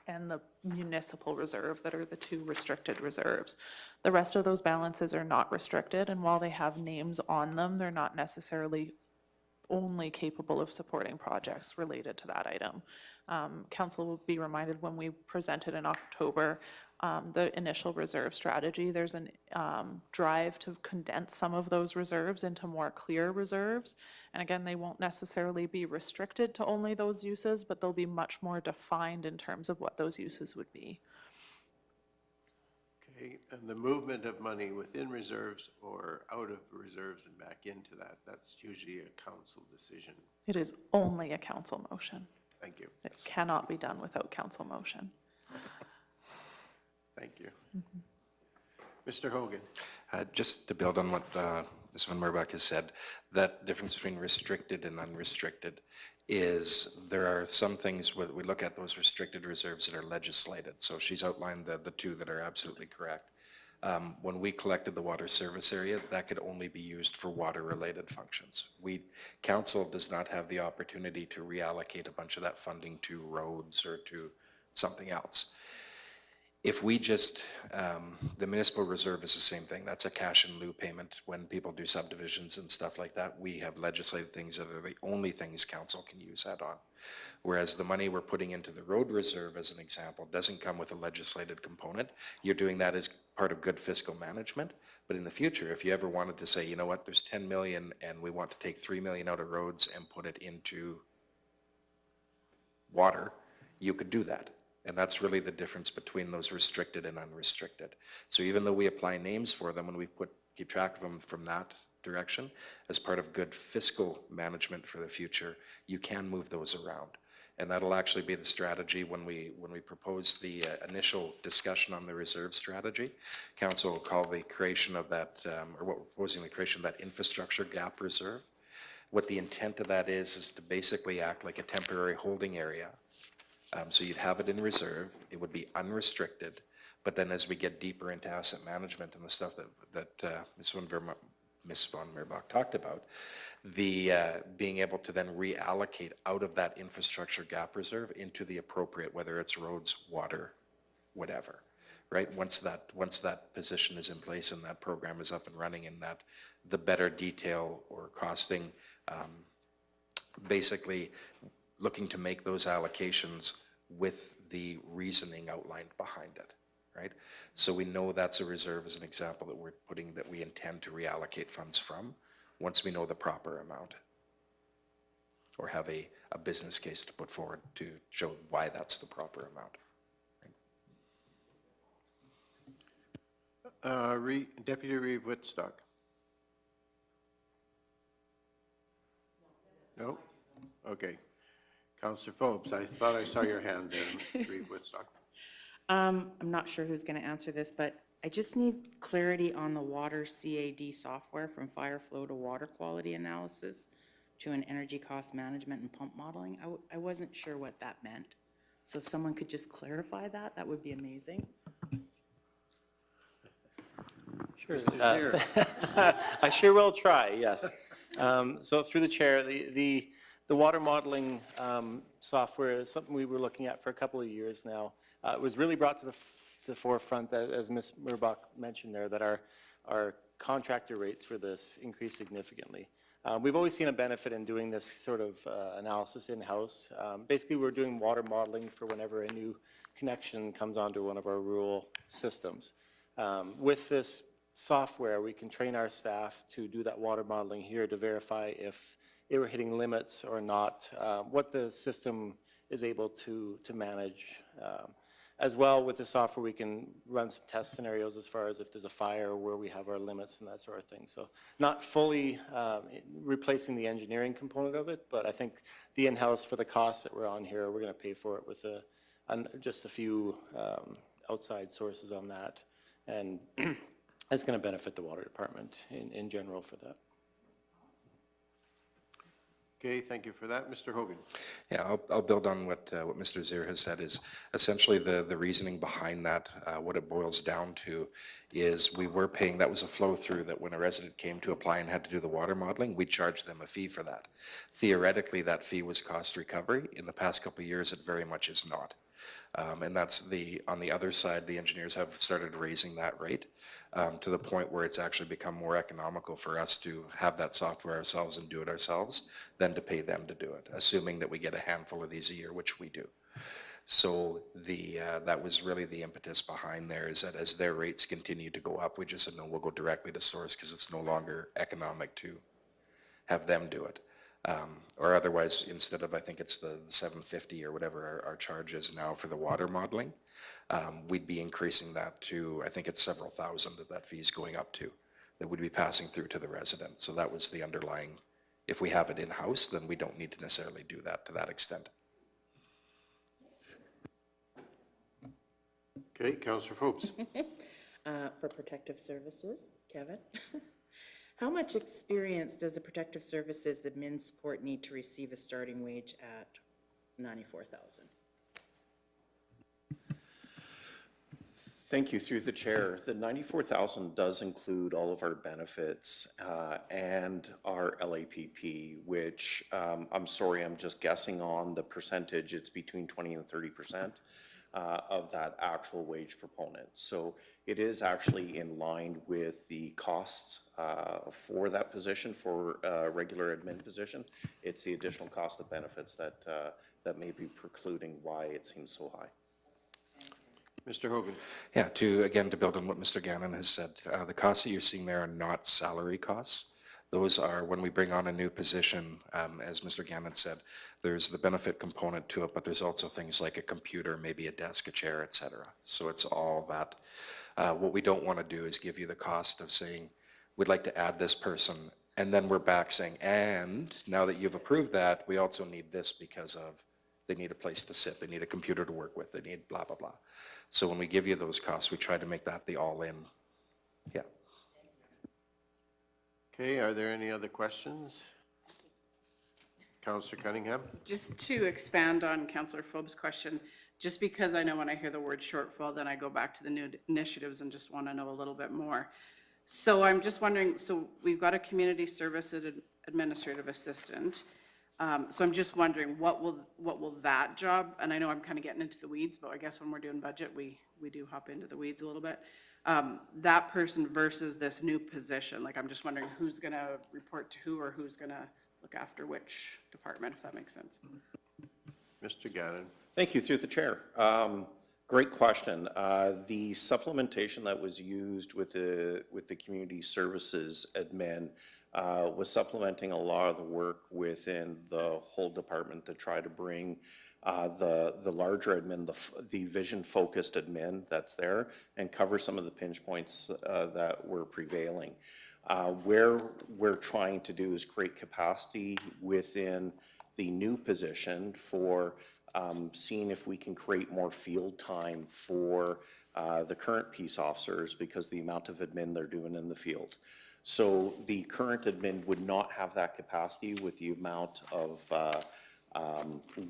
and the municipal reserve that are the two restricted reserves. The rest of those balances are not restricted, and while they have names on them, they're not necessarily only capable of supporting projects related to that item. Council will be reminded when we presented in October the initial reserve strategy, there's a drive to condense some of those reserves into more clear reserves. And again, they won't necessarily be restricted to only those uses, but they'll be much more defined in terms of what those uses would be. Okay, and the movement of money within reserves or out of reserves and back into that, that's usually a council decision. It is only a council motion. Thank you. It cannot be done without council motion. Thank you. Mr. Hogan? Just to build on what Ms. Van Merbach has said, that difference between restricted and unrestricted is there are some things we look at those restricted reserves that are legislated. So she's outlined the two that are absolutely correct. When we collected the water service area, that could only be used for water-related functions. Council does not have the opportunity to reallocate a bunch of that funding to roads or to something else. If we just, the municipal reserve is the same thing. That's a cash in lieu payment when people do subdivisions and stuff like that. We have legislated things that are the only things council can use that on. Whereas the money we're putting into the road reserve, as an example, doesn't come with a legislated component. You're doing that as part of good fiscal management. But in the future, if you ever wanted to say, you know what, there's 10 million and we want to take 3 million out of roads and put it into water, you could do that. And that's really the difference between those restricted and unrestricted. So even though we apply names for them and we keep track of them from that direction, as part of good fiscal management for the future, you can move those around. And that'll actually be the strategy when we propose the initial discussion on the reserve strategy. Council will call the creation of that, or what we're proposing the creation of that infrastructure gap reserve. What the intent of that is to basically act like a temporary holding area. So you'd have it in reserve, it would be unrestricted, but then as we get deeper into asset management and the stuff that Ms. Van Merbach talked about, the being able to then reallocate out of that infrastructure gap reserve into the appropriate, whether it's roads, water, whatever, right? Once that position is in place and that program is up and running, and that the better detail or costing, basically looking to make those allocations with the reasoning outlined behind it, right? So we know that's a reserve as an example that we're putting, that we intend to reallocate funds from once we know the proper amount, or have a business case to put forward to show why that's the proper amount. Deputy Reeve Whitstock? No? Okay. Councillor Phobes, I thought I saw your hand there, Reeve Whitstock. I'm not sure who's going to answer this, but I just need clarity on the water CAD software from fire flow to water quality analysis to an energy cost management and pump modeling. I wasn't sure what that meant. So if someone could just clarify that, that would be amazing. Sure. Mr. Zier. I sure will try, yes. So through the chair, the water modeling software is something we were looking at for a couple of years now. It was really brought to the forefront, as Ms. Merbach mentioned there, that our contractor rates for this increased significantly. We've always seen a benefit in doing this sort of analysis in-house. Basically, we're doing water modeling for whenever a new connection comes onto one of our rural systems. With this software, we can train our staff to do that water modeling here to verify if they were hitting limits or not, what the system is able to manage. As well, with the software, we can run some test scenarios as far as if there's a fire, where we have our limits and that sort of thing. So not fully replacing the engineering component of it, but I think the in-house, for the costs that we're on here, we're going to pay for it with just a few outside sources on that. And it's going to benefit the water department in general for that. Okay, thank you for that. Mr. Hogan. Yeah, I'll build on what Mr. Zier has said. Is essentially the reasoning behind that. What it boils down to is we were paying, that was a flow through, that when a resident came to apply and had to do the water modeling, we charged them a fee for that. Theoretically, that fee was cost recovery. In the past couple of years, it very much is not. And that's on the other side, the engineers have started raising that rate to the point where it's actually become more economical for us to have that software ourselves and do it ourselves than to pay them to do it, assuming that we get a handful of these a year, which we do. So that was really the impetus behind there, is that as their rates continue to go up, we just said, no, we'll go directly to source because it's no longer economic to have them do it. Or otherwise, instead of, I think it's the $750 or whatever our charge is now for the water modeling, we'd be increasing that to, I think it's several thousand that fee is going up to, that would be passing through to the resident. So that was the underlying, if we have it in-house, then we don't need to necessarily do that to that extent. Okay, Councillor Forbes. For protective services, Kevin. How much experience does the protective services admin support need to receive a starting wage at 94,000? Thank you, through the chair. The 94,000 does include all of our benefits and our LAPP, which I'm sorry, I'm just guessing on the percentage. It's between 20 and 30% of that actual wage proponent. So it is actually in line with the costs for that position, for a regular admin position. It's the additional cost of benefits that that may be precluding why it seems so high. Mr. Hogan. Yeah, again, to build on what Mr. Gannon has said, the costs that you're seeing there are not salary costs. Those are when we bring on a new position, as Mr. Gannon said, there's the benefit component to it, but there's also things like a computer, maybe a desk, a chair, et cetera. So it's all that. What we don't want to do is give you the cost of saying, we'd like to add this person, and then we're back saying, and now that you've approved that, we also need this because of they need a place to sit, they need a computer to work with, they need blah, blah, blah. So when we give you those costs, we try to make that the all-in. Yeah. Okay, are there any other questions? Councillor Cunningham? Just to expand on Councillor Forbes' question, just because I know when I hear the word shortfall, then I go back to the new initiatives and just want to know a little bit more. So I'm just wondering, so we've got a community service administrative assistant. So I'm just wondering, what will that job, and I know I'm kind of getting into the weeds, but I guess when we're doing budget, we do hop into the weeds a little bit. That person versus this new position, like I'm just wondering who's going to report to who or who's going to look after which department, if that makes sense. Mr. Gannon? Thank you, through the chair. Great question. The supplementation that was used with the community services admin was supplementing a lot of the work within the whole department to try to bring the larger admin, the vision-focused admin that's there, and cover some of the pinch points that were prevailing. Where we're trying to do is create capacity within the new position for seeing if we can create more field time for the current peace officers because the amount of admin they're doing in the field. So the current admin would not have that capacity with the amount of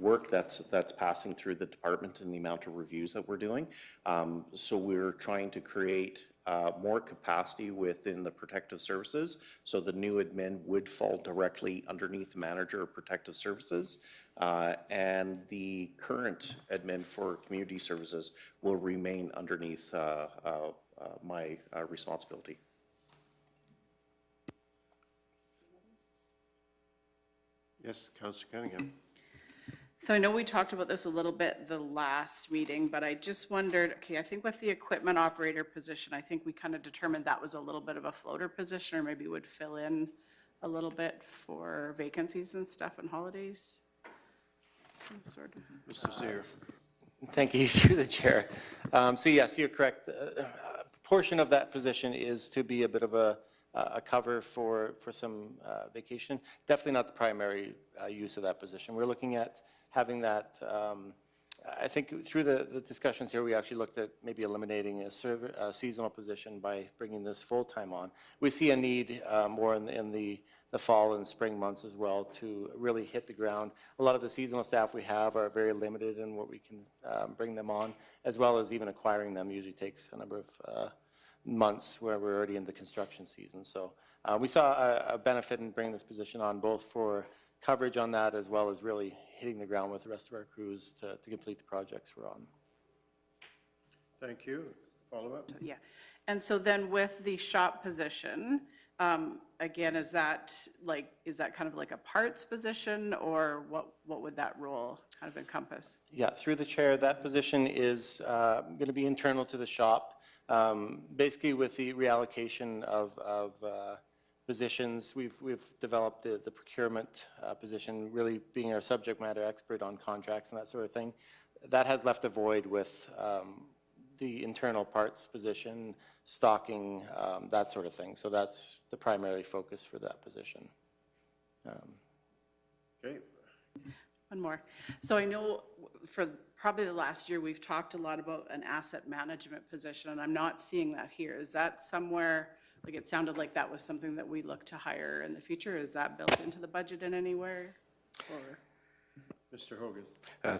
work that's passing through the department and the amount of reviews that we're doing. So we're trying to create more capacity within the protective services. So the new admin would fall directly underneath the manager of protective services. And the current admin for community services will remain underneath my responsibility. Yes, Councillor Cunningham. So I know we talked about this a little bit the last meeting, but I just wondered, okay, I think with the equipment operator position, I think we kind of determined that was a little bit of a floater position, or maybe would fill in a little bit for vacancies and stuff and holidays. Sort of. Mr. Seer. Thank you, through the chair. So yes, you're correct. A portion of that position is to be a bit of a cover for some vacation. Definitely not the primary use of that position. We're looking at having that, I think through the discussions here, we actually looked at maybe eliminating a seasonal position by bringing this full-time on. We see a need more in the fall and spring months as well to really hit the ground. A lot of the seasonal staff we have are very limited in what we can bring them on, as well as even acquiring them usually takes a number of months where we're already in the construction season. So we saw a benefit in bringing this position on, both for coverage on that as well as really hitting the ground with the rest of our crews to complete the projects we're on. Thank you. Follow-up? Yeah, and so then with the shop position, again, is that kind of like a parts position, or what would that role kind of encompass? Yeah, through the chair, that position is going to be internal to the shop. Basically, with the reallocation of positions, we've developed the procurement position, really being our subject matter expert on contracts and that sort of thing. That has left a void with the internal parts position, stocking, that sort of thing. So that's the primary focus for that position. Okay. One more. So I know for probably the last year, we've talked a lot about an asset management position, and I'm not seeing that here. Is that somewhere, like it sounded like that was something that we look to hire in the future? Is that built into the budget in anywhere? Or? Mr. Hogan?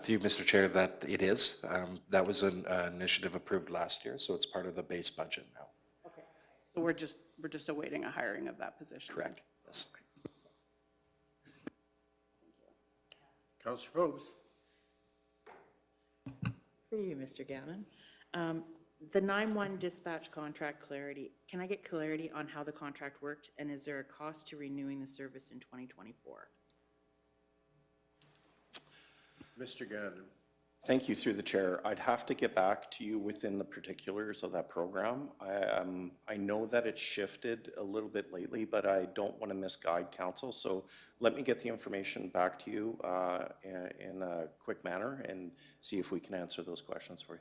Through you, Mr. Chair, that it is. That was an initiative approved last year, so it's part of the base budget now. Okay. So we're just awaiting a hiring of that position? Correct. Yes. Councillor Forbes? For you, Mr. Gammon. The 9-1 dispatch contract clarity, can I get clarity on how the contract worked, and is there a cost to renewing the service in 2024? Mr. Gannon? Thank you, through the chair. I'd have to get back to you within the particulars of that program. I know that it's shifted a little bit lately, but I don't want to misguide council. So let me get the information back to you in a quick manner and see if we can answer those questions for you.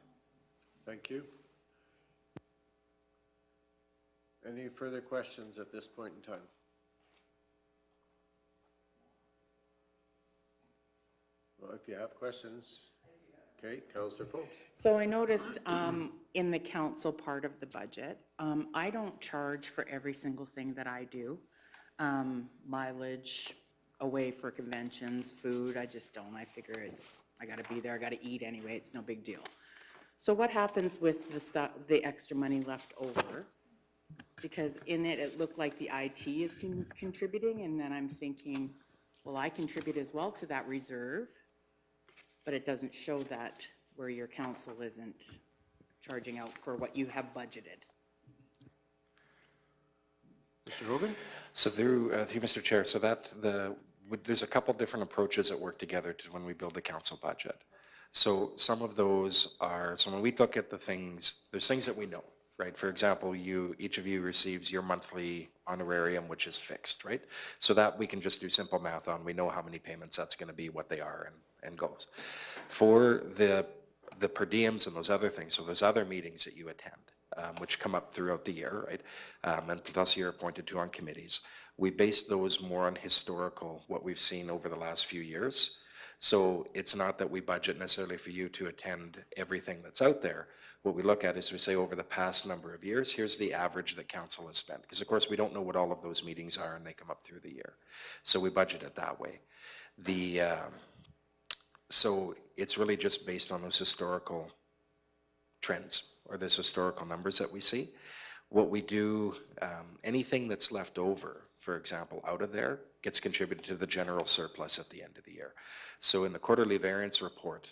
Thank you. Any further questions at this point in time? Well, if you have questions, okay, Councillor Forbes. So I noticed in the council part of the budget, I don't charge for every single thing that I do. Mileage, away for conventions, food, I just don't. I figure I gotta be there, I gotta eat anyway, it's no big deal. So what happens with the extra money left over? Because in it looked like the IT is contributing, and then I'm thinking, well, I contribute as well to that reserve, but it doesn't show that where your council isn't charging out for what you have budgeted. Mr. Hogan? So through you, Mr. Chair, so there's a couple different approaches that work together to when we build the council budget. So some of those are, so when we look at the things, there's things that we know, right? For example, each of you receives your monthly honorarium, which is fixed, right? So that we can just do simple math on. We know how many payments that's going to be, what they are, and goes. For the per diems and those other things, so those other meetings that you attend, which come up throughout the year, right? And plus you're appointed to on committees. We base those more on historical, what we've seen over the last few years. So it's not that we budget necessarily for you to attend everything that's out there. What we look at is we say over the past number of years, here's the average that council has spent. Because of course we don't know what all of those meetings are and they come up through the year. So we budget it that way. So it's really just based on those historical trends or those historical numbers that we see. What we do, anything that's left over, for example, out of there, gets contributed to the general surplus at the end of the year. So in the quarterly variance report,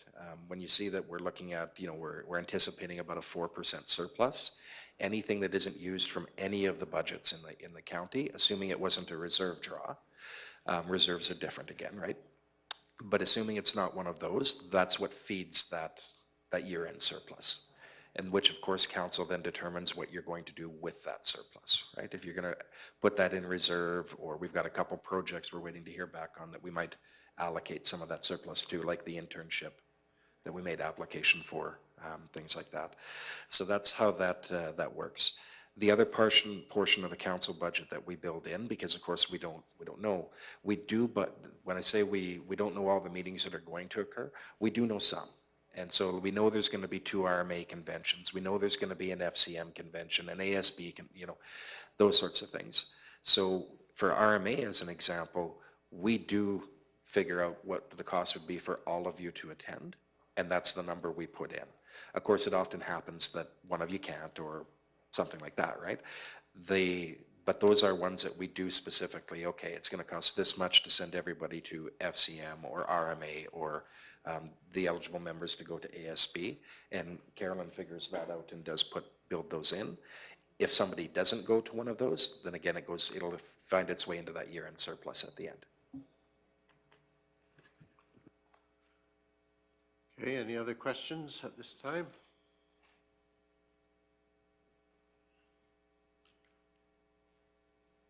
when you see that we're looking at, we're anticipating about a 4% surplus, anything that isn't used from any of the budgets in the county, assuming it wasn't a reserve draw, reserves are different again, right? But assuming it's not one of those, that's what feeds that year-end surplus. And which, of course, council then determines what you're going to do with that surplus, right? If you're going to put that in reserve, or we've got a couple projects we're waiting to hear back on that we might allocate some of that surplus to, like the internship that we made application for, things like that. So that's how that works. The other portion of the council budget that we build in, because of course we don't know, we do, but when I say we don't know all the meetings that are going to occur, we do know some. And so we know there's going to be 2 RMA conventions. We know there's going to be an FCM convention, an ASB, those sorts of things. So for RMA, as an example, we do figure out what the cost would be for all of you to attend, and that's the number we put in. Of course, it often happens that one of you can't or something like that, right? But those are ones that we do specifically, okay, it's going to cost this much to send everybody to FCM or RMA or the eligible members to go to ASB, and Carolyn figures that out and does build those in. If somebody doesn't go to one of those, then again it'll find its way into that year-end surplus at the end. Okay, any other questions at this time?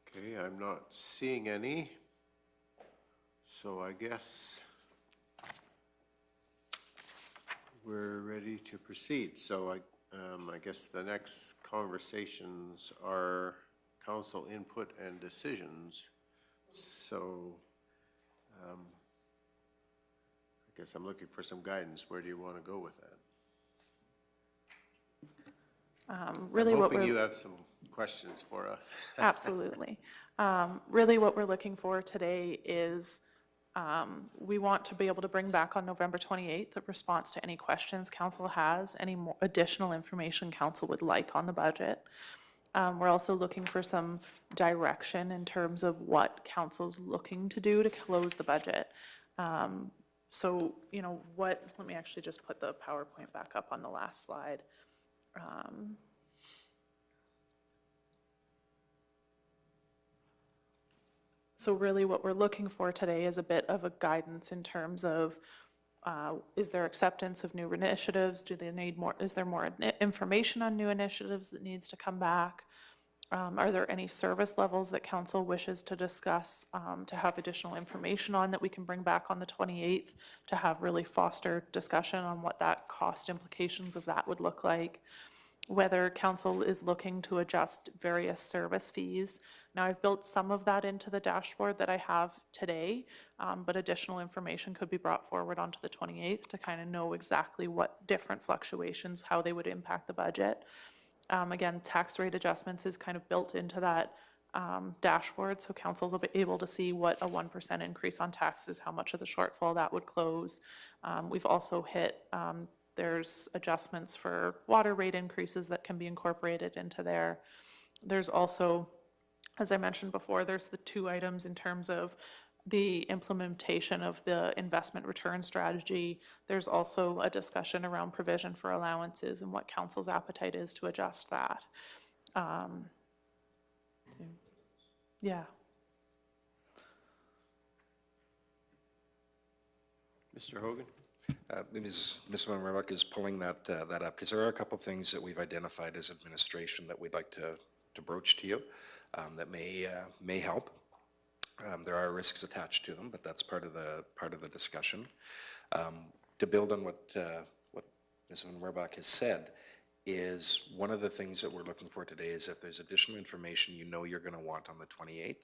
Okay, I'm not seeing any, so I guess we're ready to proceed. So I guess the next conversations are council input and decisions. So guess I'm looking for some guidance. Where do you want to go with that? Really I'm what hoping we're. you have some questions for us. Absolutely. Really what we're looking for today is we want to be able to bring back on November 28th a response to any questions council has, any more additional information council would like on the budget. We're also looking for some direction in terms of what council's looking to do to close the budget. So, you know, let me actually just put the PowerPoint back up on the last slide. So really what we're looking for today is a bit of a guidance in terms of, is there acceptance of new initiatives? Do they need more, is there more information on new initiatives that needs to come back? Are there any service levels that council wishes to discuss, to have additional information on that we can bring back on the 28th to have really foster discussion on what that cost implications of that would look like? Whether council is looking to adjust various service fees. Now, I've built some of that into the dashboard that I have today, but additional information could be brought forward onto the 28th to kind of know exactly what different fluctuations, how they would impact the budget. Again, tax rate adjustments is kind of built into that dashboard, so council's will be able to see what a 1% increase on taxes, how much of the shortfall that would close. We've also hit, there's adjustments for water rate increases that can be incorporated into there. There's also, as I mentioned before, there's the two items in terms of the implementation of the investment return strategy. There's also a discussion around provision for allowances and what council's appetite is to adjust that. Yeah. Mr. Hogan? Ms. Van Riebeck is pulling that up, because there are a couple of things that we've identified as administration that we'd like to broach to you that may help. There are risks attached to them, but that's part of the discussion. To build on what Ms. Van Riebeck has said, is one of the things that we're looking for today is if there's additional information you know you're going to want on the 28th,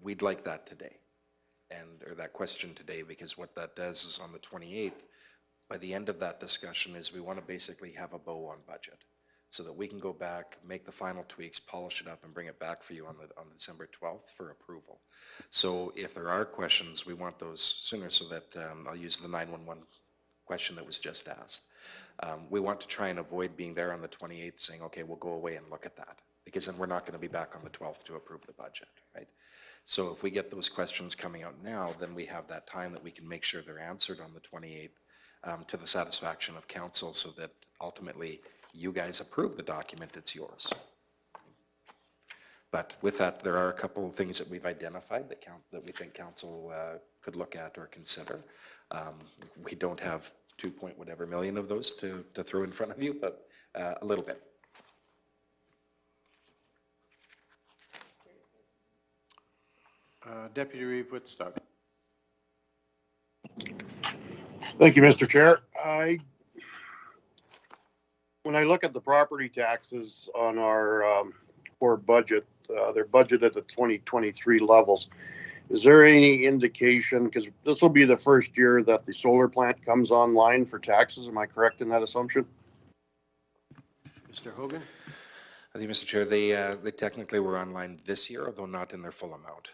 we'd like that today. Or that question today, because what that does is on the 28th, by the end of that discussion is we want to basically have a bow on budget so that we can go back, make the final tweaks, polish it up, and bring it back for you on December 12th for approval. So if there are questions, we want those sooner so that I'll use the 911 question that was just asked. We want to try and avoid being there on the 28th saying, okay, we'll go away and look at that, because then we're not going to be back on the 12th to approve the budget, right? So if we get those questions coming out now, then we have that time that we can make sure they're answered on the 28th to the satisfaction of council, so that ultimately you guys approve the document, it's yours. But with that, there are a couple of things that we've identified that we think council could look at or consider. We don't have 2 point whatever million of those to throw in front of you, but a little bit. Deputy Reeve Woodstock. Thank you, Mr. Chair. When I look at the property taxes on our core budget, they're budgeted at the 2023 levels. Is there any indication, because this will be the first year that the solar plant comes online for taxes, am I correct in that assumption? Mr. Hogan? I think, Mr. Chair, they technically were online this year, although not in their full amount.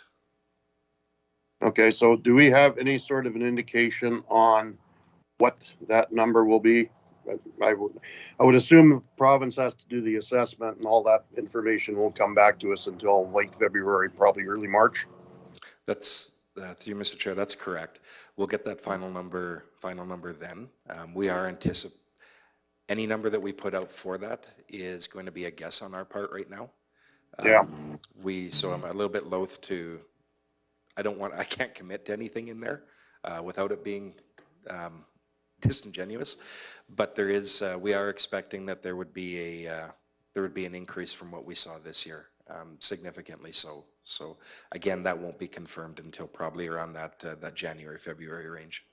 Okay, so do we have any sort of an indication on what that number will be? I would assume the province has to do the assessment, and all that information won't come back to us until late February, probably early March. That's through you, Mr. Chair. That's correct. We'll get that final number then. We are anticipating any number that we put out for that is going to be a guess on our part right now. Yeah. So I'm a little bit loath to. I can't commit to anything in there without it being disingenuous. But there is. We are expecting that there would be an increase from what we saw this year. Significantly so. So again, that won't be confirmed until probably around that January, February range.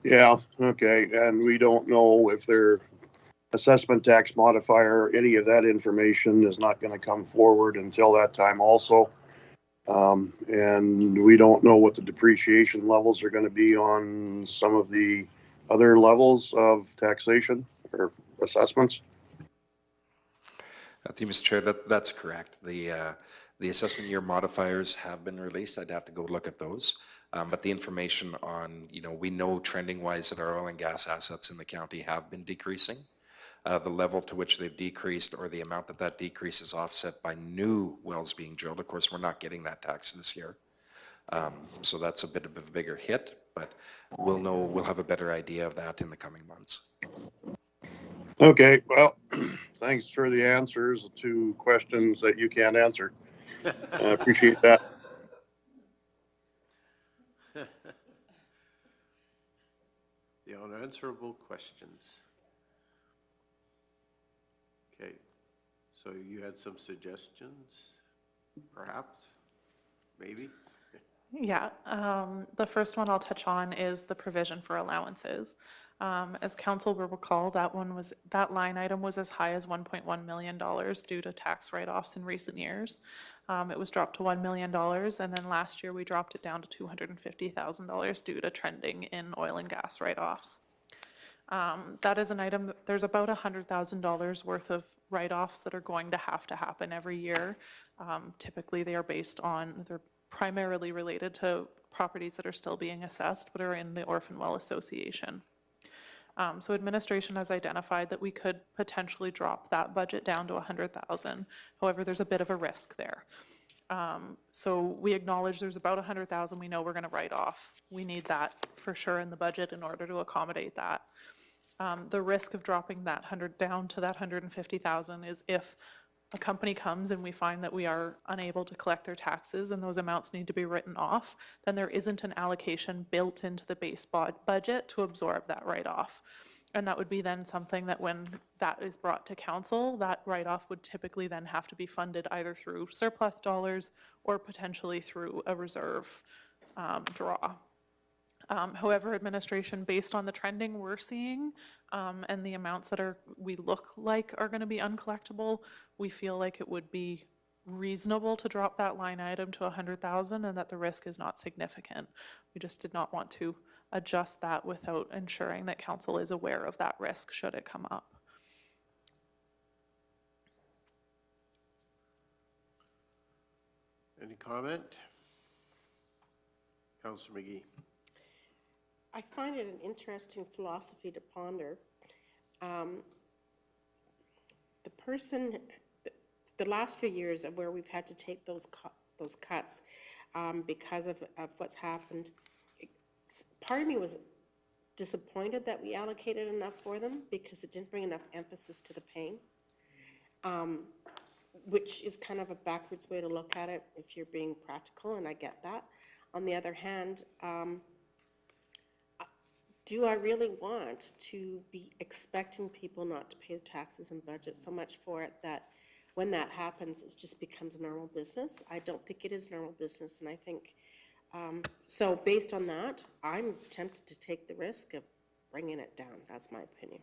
Yeah, okay, and we don't know if their assessment tax modifier, any of that information is not going to come forward until that time also. And we don't know what the depreciation levels are gonna be on some of the other levels of taxation or assessments. Through you, Mr. Chair, that's correct. The assessment year modifiers have been released. I'd have to go look at those. But the information on, we know trending wise that our oil and gas assets in the county have been decreasing. The level to which they've decreased or the amount that decrease is offset by new wells being drilled. Of course, we're not getting that tax this year. So that's a bit of a bigger hit, but we'll have a better idea of that in the coming months. Okay, well, thanks for the answers to questions that you can't answer. I appreciate that. The unanswerable questions. Okay, so you had some suggestions, perhaps, maybe? Yeah, the first one I'll touch on is the provision for allowances. As council will recall, that line item was as high as $1.1 million due to tax write-offs in recent years. It was dropped to $1 million, and then last year we dropped it down to $250,000 due to trending in oil and gas write-offs. That is an item, there's about $100,000 worth of write-offs that are going to happen every year. Typically they're primarily related to properties that are still being assessed but are in the Orphan Well Association. So administration has identified that we could potentially drop that budget down to $100,000. However, there's a bit of a risk there. So we acknowledge there's about $100,000 we know we're going to write off. We need that for sure in the budget in order to accommodate that. The risk of dropping that down to that $150,000 is if a company comes and we find that we are unable to collect their taxes and those amounts need to be written off, then there isn't an allocation built into the base budget to absorb that write-off. And that would be then something that when that is brought to council, that write-off would typically then have to be funded either through surplus dollars or potentially through a reserve draw. However, administration, based on the trending we're seeing and the amounts that we look like are going to be uncollectible, we feel like it would be reasonable to drop that line item to $100,000 and that the risk is not significant. We just did not want to adjust that without ensuring that council is aware of that risk should it come up. Any comment? Councillor McGee. I find it an interesting philosophy to ponder. The last few years of where we've had to take those cuts because of what's happened, part of me was disappointed that we allocated enough for them because it didn't bring enough emphasis to the pain, which is kind of a backwards way to look at it if you're being practical, and I get that. On the other hand, do I really want to be expecting people not to pay taxes and budget so much for it that when that happens, it just becomes normal business? I don't think it is normal business, and I think, so based on that, I'm tempted to take the risk of bringing it down. That's my opinion.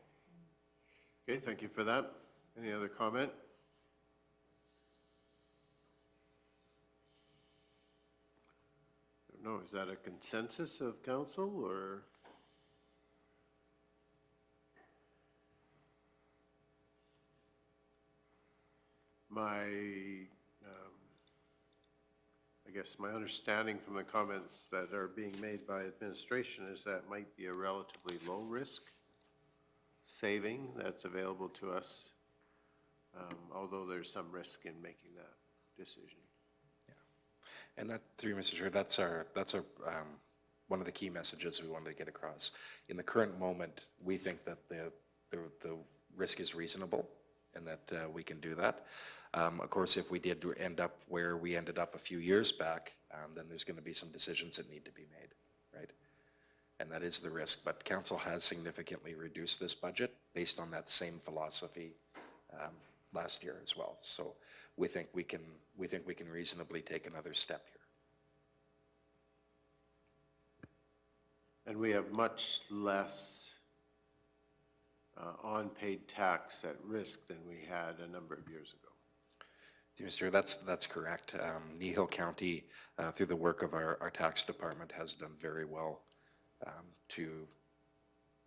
Okay, thank you for that. Any other comment? I don't know, is that a consensus of council or? I guess my understanding from the comments that are being made by administration is that might be a relatively low risk saving that's available to us, although there's some risk in making that decision. Yeah, and that, through Mr. Chair, that's our one of the key messages we wanted to get across. In the current moment, we think that the risk is reasonable and that we can do that. Of course, if we did end up where we ended up a few years back, then there's going to be some decisions that need to be made, right? And that is the risk. But council has significantly reduced this budget based on that same philosophy last year as well. So we think we can reasonably take another step here. And we have much less unpaid tax at risk than we had a number of years ago. Mr. That's correct. Kneehill County, through the work of our tax department, has done very well to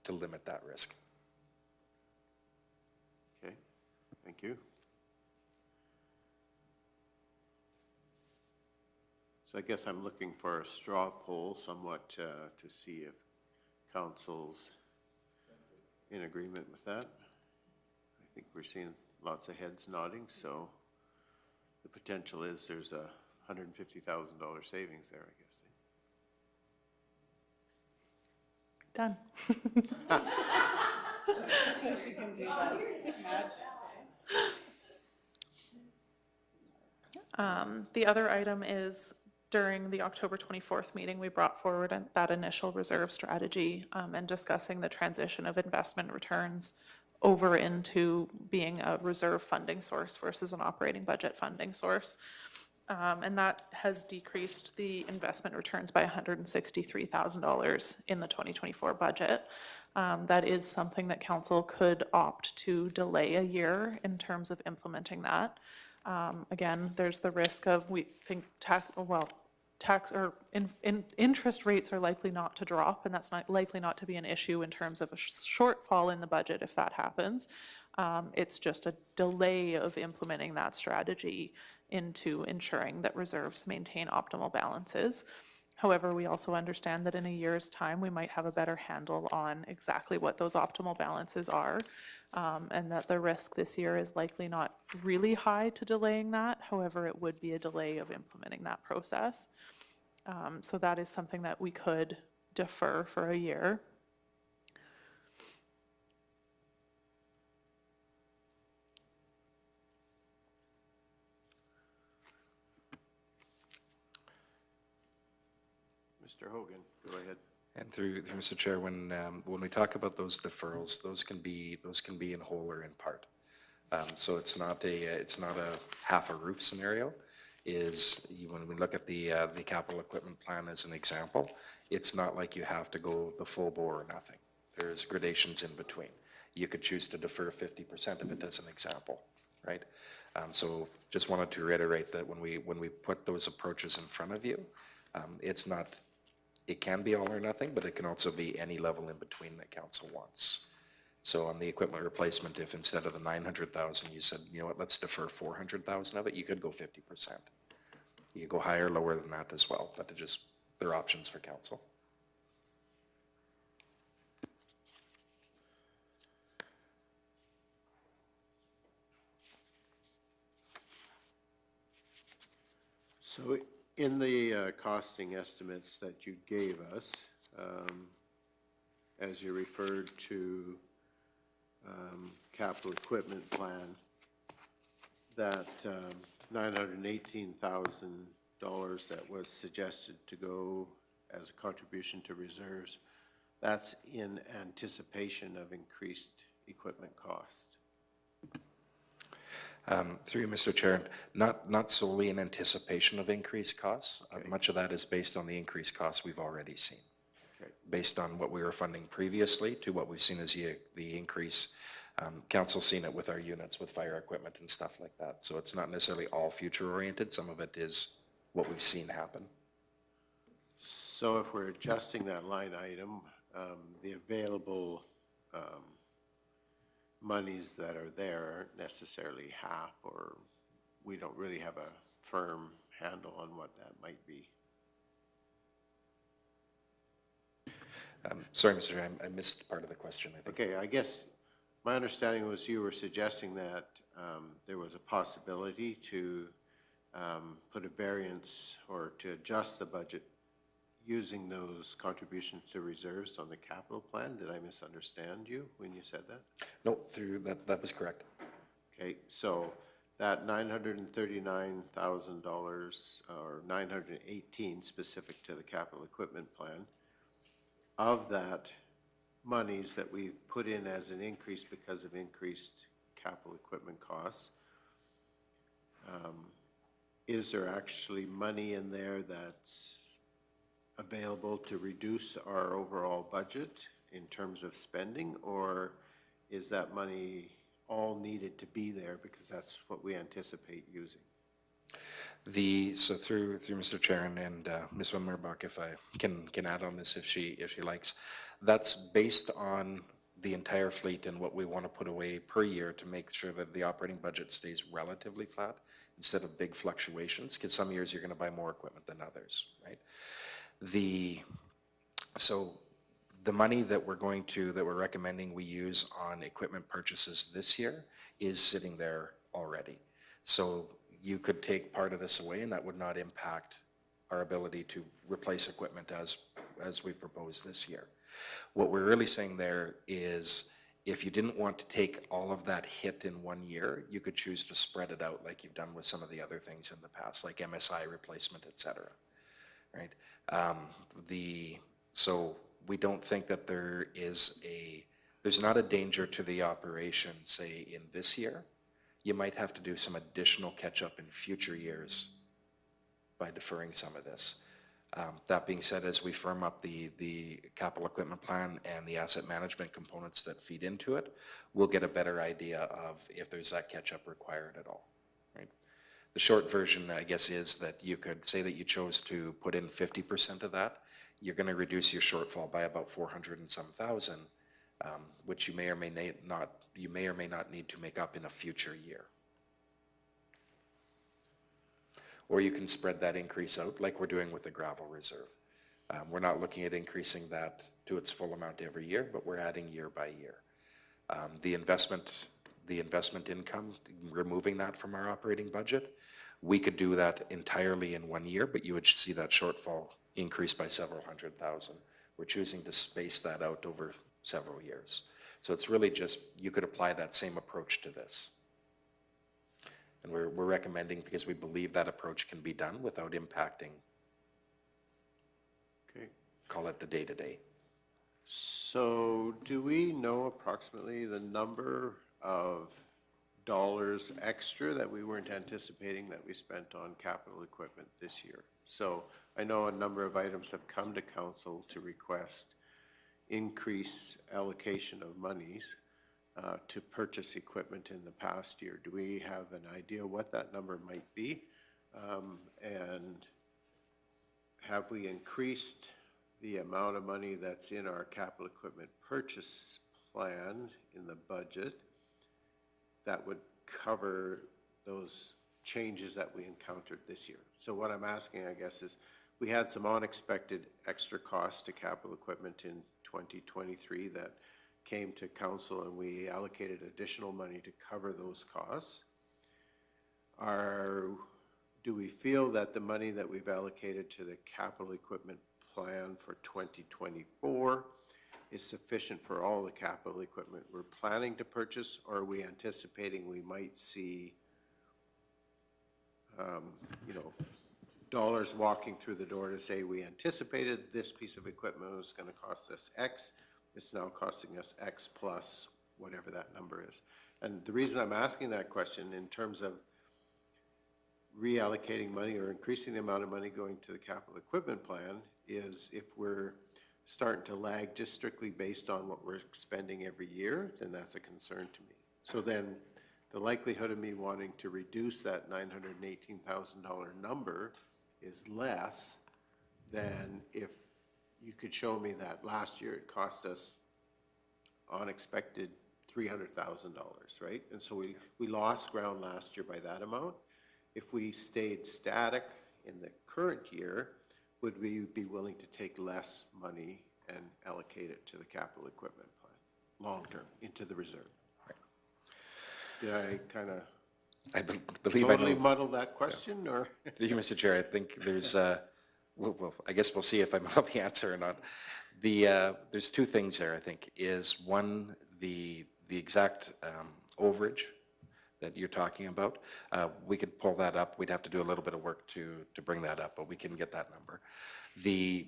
limit that risk. Okay, thank you. So I guess I'm looking for a straw poll somewhat to see if council's in agreement with that. I think we're seeing lots of heads nodding, so the potential is there's a $150,000 savings there, I guess. Done. She can do that. Magic, The other item is during the October 24th meeting, we brought forward that initial reserve strategy and discussing the transition of investment returns over into being a reserve funding source versus an operating budget funding source. And that has decreased the investment returns by $163,000 in the 2024 budget. That is something that council could opt to delay a year in terms of implementing that. Again, there's the risk of, we think interest rates are likely not to drop, and that's not likely not to be an issue in terms of a shortfall in the budget if that happens. It's just a delay of implementing that strategy into ensuring that reserves maintain optimal balances. However, we also understand that in a year's time, we might have a better handle on exactly what those optimal balances are, and that the risk this year is likely not really high to delaying that. However, it would be a delay of implementing that process. So that is something that we could defer for a year. Mr. Hogan, go ahead. And through Mr. Chair, when we talk about those deferrals, those can be in whole or in part. So it's not a half a roof scenario. When we look at the capital equipment plan as an example, it's not like you have to go the full bore or nothing. There's gradations in between. You could choose to defer 50% of it as an example, right? So just wanted to reiterate that when we put those approaches in front of you, it can be all or nothing, but it can also be any level in between that council wants. So on the equipment replacement, if instead of the 900,000, you said, you know what, let's defer 400,000 of it, you could go 50%. You could go higher, lower than that as well, but there are options for council. So in the costing estimates that you gave us, as you referred to capital equipment plan, that $918,000 that was suggested to go as a contribution to reserves, that's in anticipation of increased equipment cost. Through you, Mr. Chair, not solely in anticipation of increased costs. Okay. Much of that is based on the increased costs we've already seen. Okay. Based on what we were funding previously to what we've seen as the increase. Council's seen it with our units, with fire equipment and stuff like that. So it's not necessarily all future oriented. Some of it is what we've seen happen. So if we're adjusting that line item, the available monies that are there aren't necessarily half, or we don't really have a firm handle on what that might be. Sorry, Mr. Chair, I missed part of the question, I think. Okay, I guess my understanding was you were suggesting that there was a possibility to put a variance or to adjust the budget using those contributions to reserves on the capital plan. Did I misunderstand you when you said that? No, that was correct. Okay, so that $939,000 or $918 specific to the capital equipment plan, of that monies that we put in as an increase because of increased capital equipment costs, is there actually money in there that's available to reduce our overall budget in terms of spending, or is that money all needed to be there because that's what we anticipate using? So through Mr. Chair and Ms. Van Meerbach, if I can add on this if she likes, that's based on the entire fleet and what we want to put away per year to make sure that the operating budget stays relatively flat instead of big fluctuations, because some years you're going to buy more equipment than others, right? So the money that we're recommending we use on equipment purchases this year is sitting there already. So you could take part of this away and that would not impact our ability to replace equipment as we've proposed this year. What we're really saying there is if you didn't want to take all of that hit in one year, you could choose to spread it out like you've done with some of the other things in the past, like MSI replacement, et cetera, right? So we don't think that there's not a danger to the operation, say, in this year. You might have to do some additional catch-up in future years by deferring some of this. That being said, as we firm up the capital equipment plan and the asset management components that feed into it, we'll get a better idea of if there's that catch-up required at all, right? The short version, I guess, is that you could say that you chose to put in 50% of that. You're going to reduce your shortfall by about 400 and some thousand, which you may or may not need to make up in a future year. Or you can spread that increase out like we're doing with the gravel reserve. We're not looking at increasing that to its full amount every year, but we're adding year by year. The investment income, removing that from our operating budget, we could do that entirely in 1 year, but you would see that shortfall increase by several hundred thousand. We're choosing to space that out over several years. So it's really just, you could apply that same approach to this. And we're recommending, because we believe that approach can be done without impacting, Okay. call it the day-to-day. So do we know approximately the number of dollars extra that we weren't anticipating that we spent on capital equipment this year? So I know a number of items have come to council to request increase allocation of monies to purchase equipment in the past year. Do we have an idea what that number might be? And have we increased the amount of money that's in our capital equipment purchase plan in the budget that would cover those changes that we encountered this year? So what I'm asking, I guess, is we had some unexpected extra costs to capital equipment in 2023 that came to council, and we allocated additional money to cover those costs. Do we feel that the money that we've allocated to the capital equipment plan for 2024 is sufficient for all the capital equipment we're planning to purchase, or are we anticipating we might see dollars walking through the door to say we anticipated this piece of equipment was going to cost us X, it's now costing us X plus whatever that number is? And the reason I'm asking that question in terms of reallocating money or increasing the amount of money going to the capital equipment plan is if we're starting to lag just strictly based on what we're spending every year, then that's a concern to me. So then the likelihood of me wanting to reduce that $918,000 number is less than if you could show me that last year it cost us unexpected $300,000, right? And so we lost ground last year by that amount. If we stayed static in the current year, would we be willing to take less money and allocate it to the capital equipment plan, long-term, into the reserve? Did I kind of believe totally muddle that question, or? Thank you, Mr. Chair. I think there's, well, I guess we'll see if I muddle the answer or not. There's two things there, I think, is one, the exact overage that you're talking about. We could pull that up. We'd have to do a little bit of work to bring that up, but we can get that number.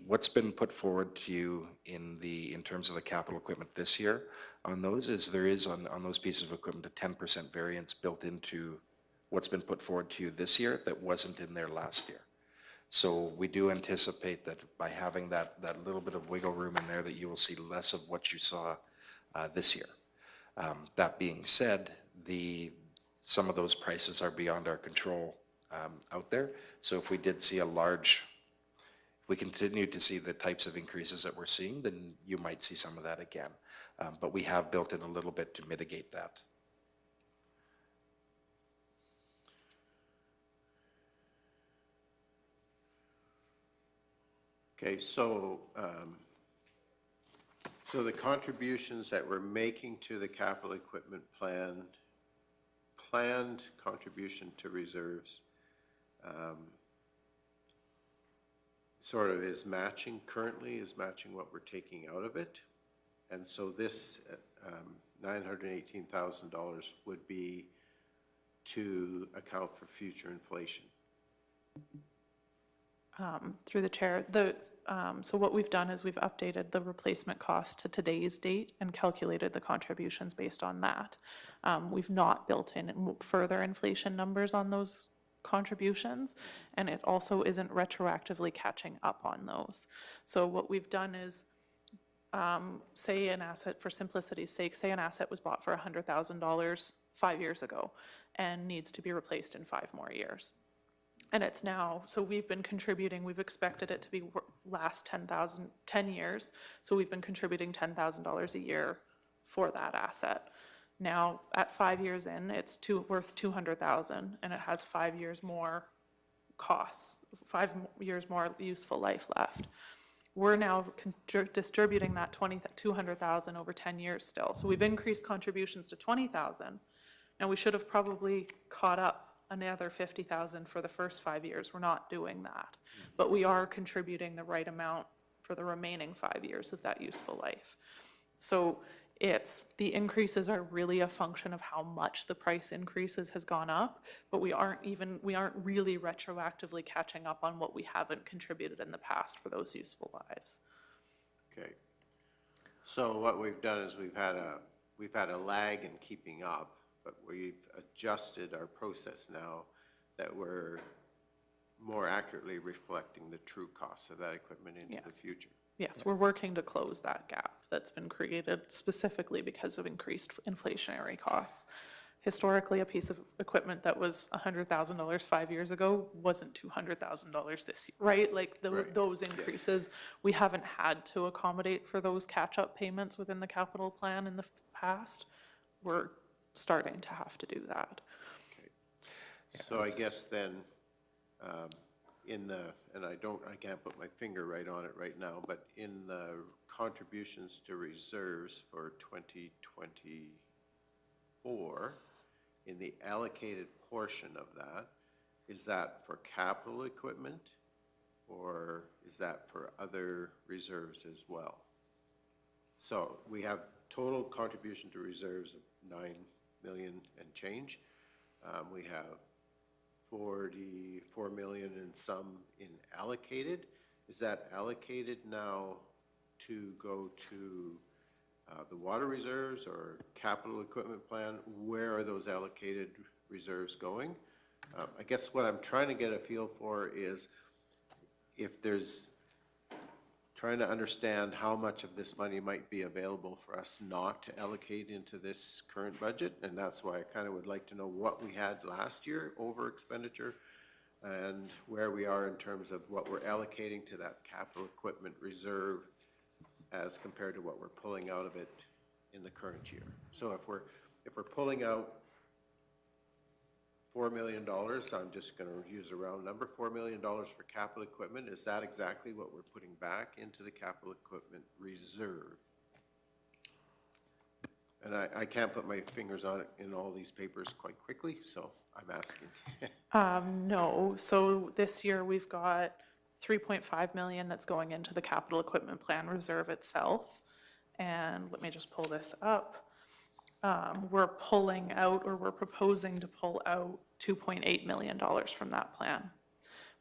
What's been put forward to you in terms of the capital equipment this year on those is there is on those pieces of equipment a 10% variance built into what's been put forward to you this year that wasn't in there last year. So we do anticipate that by having that little bit of wiggle room in there that you will see less of what you saw this year. That being said, some of those prices are beyond our control out there. So if we did see if we continue to see the types of increases that we're seeing, then you might see some of that again. But we have built in a little bit to mitigate that. Okay, so, so the contributions that we're making to the capital equipment plan, planned contribution to reserves, sort of is matching what we're taking out of it. And so this $918,000 would be to account for future inflation. Through the chair, so what we've done is we've updated the replacement cost to today's date and calculated the contributions based on that. We've not built in further inflation numbers on those contributions, and it also isn't retroactively catching up on those. So what we've done is, say an asset, for simplicity's sake, say an asset was bought for $100,000 5 years ago and needs to be replaced in 5 more years. And it's now, so we've been contributing, we've expected it to be last 10 years, so we've been contributing $10,000 a year for that asset. Now, at 5 years in, it's worth $200,000, and it has 5 years more costs, 5 years more useful life left. We're now distributing that $200,000 over 10 years still. So we've increased contributions to $20,000, and we should have probably caught up another $50,000 for the first 5 years. We're not doing that, but we are contributing the right amount for the remaining 5 years of that useful life. So the increases are really a function of how much the price increases has gone up, but we aren't really retroactively catching up on what we haven't contributed in the past for those useful lives. Okay. So what we've done is we've had a lag in keeping up, but we've adjusted our process now that we're more accurately reflecting the true costs of that equipment into the future. Yes, we're working to close that gap that's been created specifically because of increased inflationary costs. Historically, a piece of equipment that was $100,000 5 years ago wasn't $200,000 this year, right? Like those increases, we haven't had to accommodate for those catch-up payments within the capital plan in the past. We're starting to have to do that. Okay. So I guess then, and I can't put my finger right on it right now, but in the contributions to reserves for 2024, in the allocated portion of that, is that for capital equipment or is that for other reserves as well? So we have total contribution to reserves of 9 million and change. We have 44 million and some in allocated. Is that allocated now to go to the water reserves or capital equipment plan? Where are those allocated reserves going? I guess what I'm trying to get a feel for is if there's trying to understand how much of this money might be available for us not to allocate into this current budget, and that's why I kind of would like to know what we had last year over expenditure and where we are in terms of what we're allocating to that capital equipment reserve as compared to what we're pulling out of it in the current year. So if we're pulling out $4 million, I'm just going to use a round number, $4 million for capital equipment. Is that exactly what we're putting back into the capital equipment reserve? And I can't put my fingers on it in all these papers quite quickly, so I'm asking. No, so this year we've got 3.5 million that's going into the capital equipment plan reserve itself. And let me just pull this up. We're pulling out, or we're proposing to pull out $2.8 million from that plan.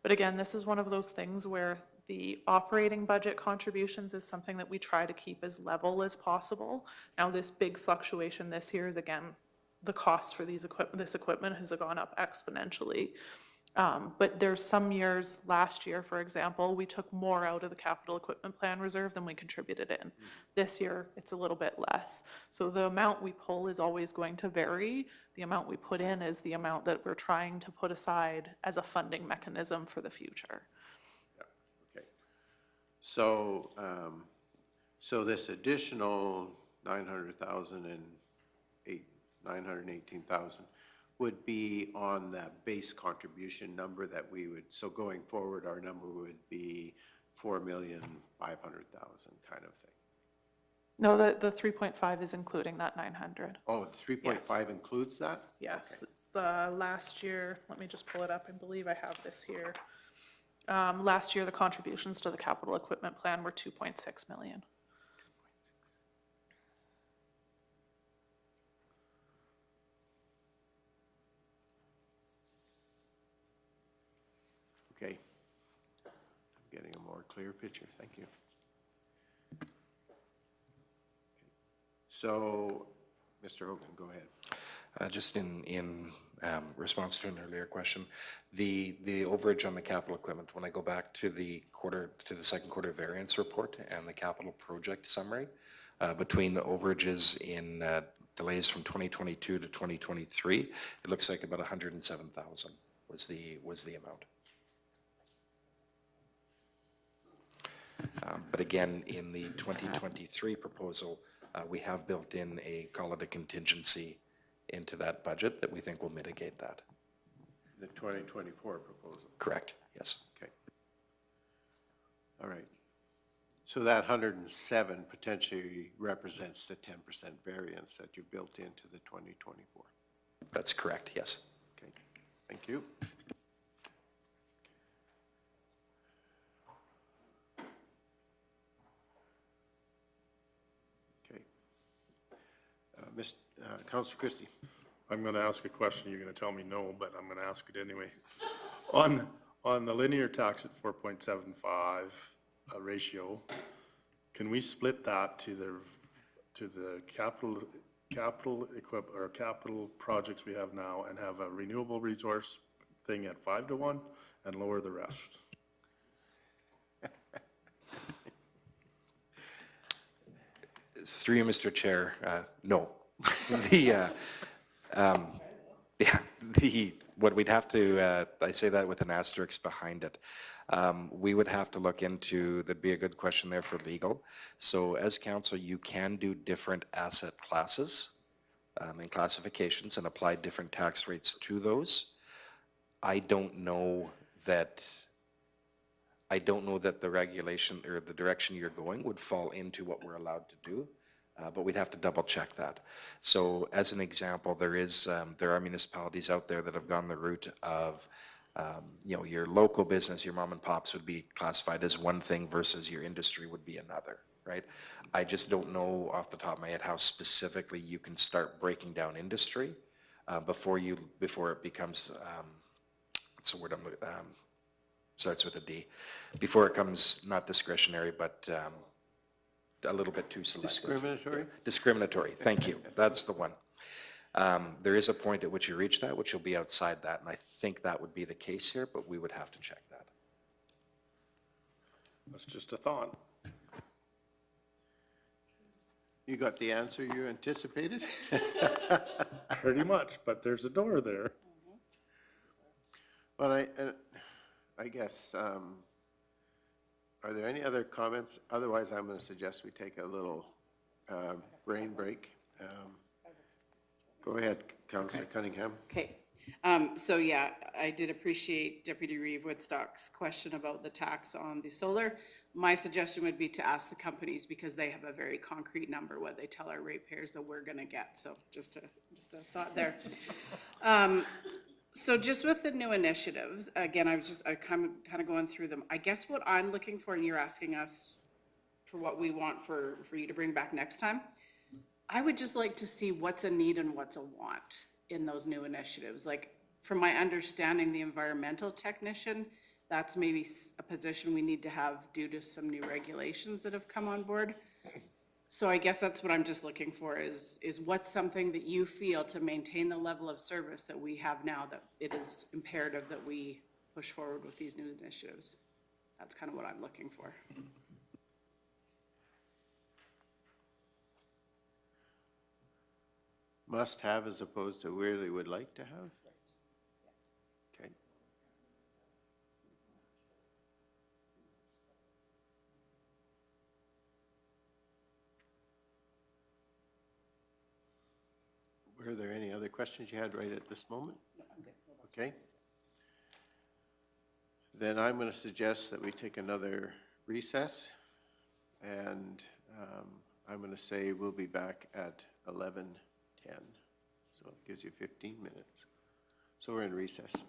But again, this is one of those things where the operating budget contributions is something that we try to keep as level as possible. Now, this big fluctuation this year is, again, the cost for this equipment has gone up exponentially. But there's some years, last year, for example, we took more out of the capital equipment plan reserve than we contributed in. This year, it's a little bit less. So the amount we pull is always going to vary. The amount we put in is the amount that we're trying to put aside as a funding mechanism for the future. Okay. So, so this additional 900,000 and 918,000 would be on that base contribution number that we would, so going forward, our number would be 4,500,000 kind of thing. No, the 3.5 is including that 900. Oh, 3.5 includes that? Yes, the last year, let me just pull it up, I believe I have this here. Last year, the contributions to the capital equipment plan were 2.6 million. Okay. I'm getting a more clear picture, thank you. So, Mr. Hogan, go ahead. Just in response to an earlier question, the overage on the capital equipment, when I go back to the second quarter variance report and the capital project summary, between the overages in delays from 2022 to 2023, it looks like about 107,000 was the amount. But again, in the 2023 proposal, we have built in call it a contingency into that budget that we think will mitigate that. The 2024 proposal. Correct, yes. Okay. All right. So that 107 potentially represents the 10% variance that you built into the 2024. That's correct, yes. Okay, thank you. Councilor Christie. I'm going to ask a question, you're going to tell me no, but I'm going to ask it anyway. On the linear tax at 4.75 ratio, can we split that to the capital projects we have now and have a renewable resource thing at 5-1 and lower the rest? Through you, Mr. Chair, no. What we'd have to, I say that with an asterisk behind it. We would have to look into, that'd be a good question there for legal. So as council, you can do different asset classes and classifications and apply different tax rates to those. I don't know that the regulation or the direction you're going would fall into what we're allowed to do. But we'd have to double check that. So as an example, there are municipalities out there that have gone the route of, your local business, your mom and pops would be classified as one thing versus your industry would be another, right? I just don't know off the top of my head how specifically you can start breaking down industry before it becomes, what's the word starts with a D, before it comes not discretionary, but a little bit too selective. Discriminatory? Yeah. Discriminatory, thank you. That's the one. There is a point at which you reach that, which will be outside that, and I think that would be the case here, but we would have to check that. That's just a thought. You got the answer you anticipated? Pretty much, but there's a door there. Well, I guess, are there any other comments? Otherwise, I'm going to suggest we take a little brain break. Go ahead, Councillor Cunningham. Okay, so yeah, I did appreciate Deputy Reeve Woodstock's question about the tax on the solar. My suggestion would be to ask the companies, because they have a very concrete number, what they tell our ratepayers that we're gonna get, so just a thought there. So just with the new initiatives, again, I kind of going through them. I guess what I'm looking for, and you're asking us for what we want for you to bring back next time, I would just like to see what's a need and what's a want in those new initiatives. Like, from my understanding, the environmental technician, that's maybe a position we need to have due to some new regulations that have come on board. So I guess that's what I'm just looking for is what's something that you feel to maintain the level of service that we have now, that it is imperative that we push forward with these new initiatives? That's kind of what I'm looking for. Must have as opposed to really would like to have? Okay. Were there any other questions you had right at this moment? No, I'm good. Okay. Then I'm going to suggest that we take another recess, and I'm going to say we'll be back at 11:10. So it gives you 15 minutes. So we're in recess.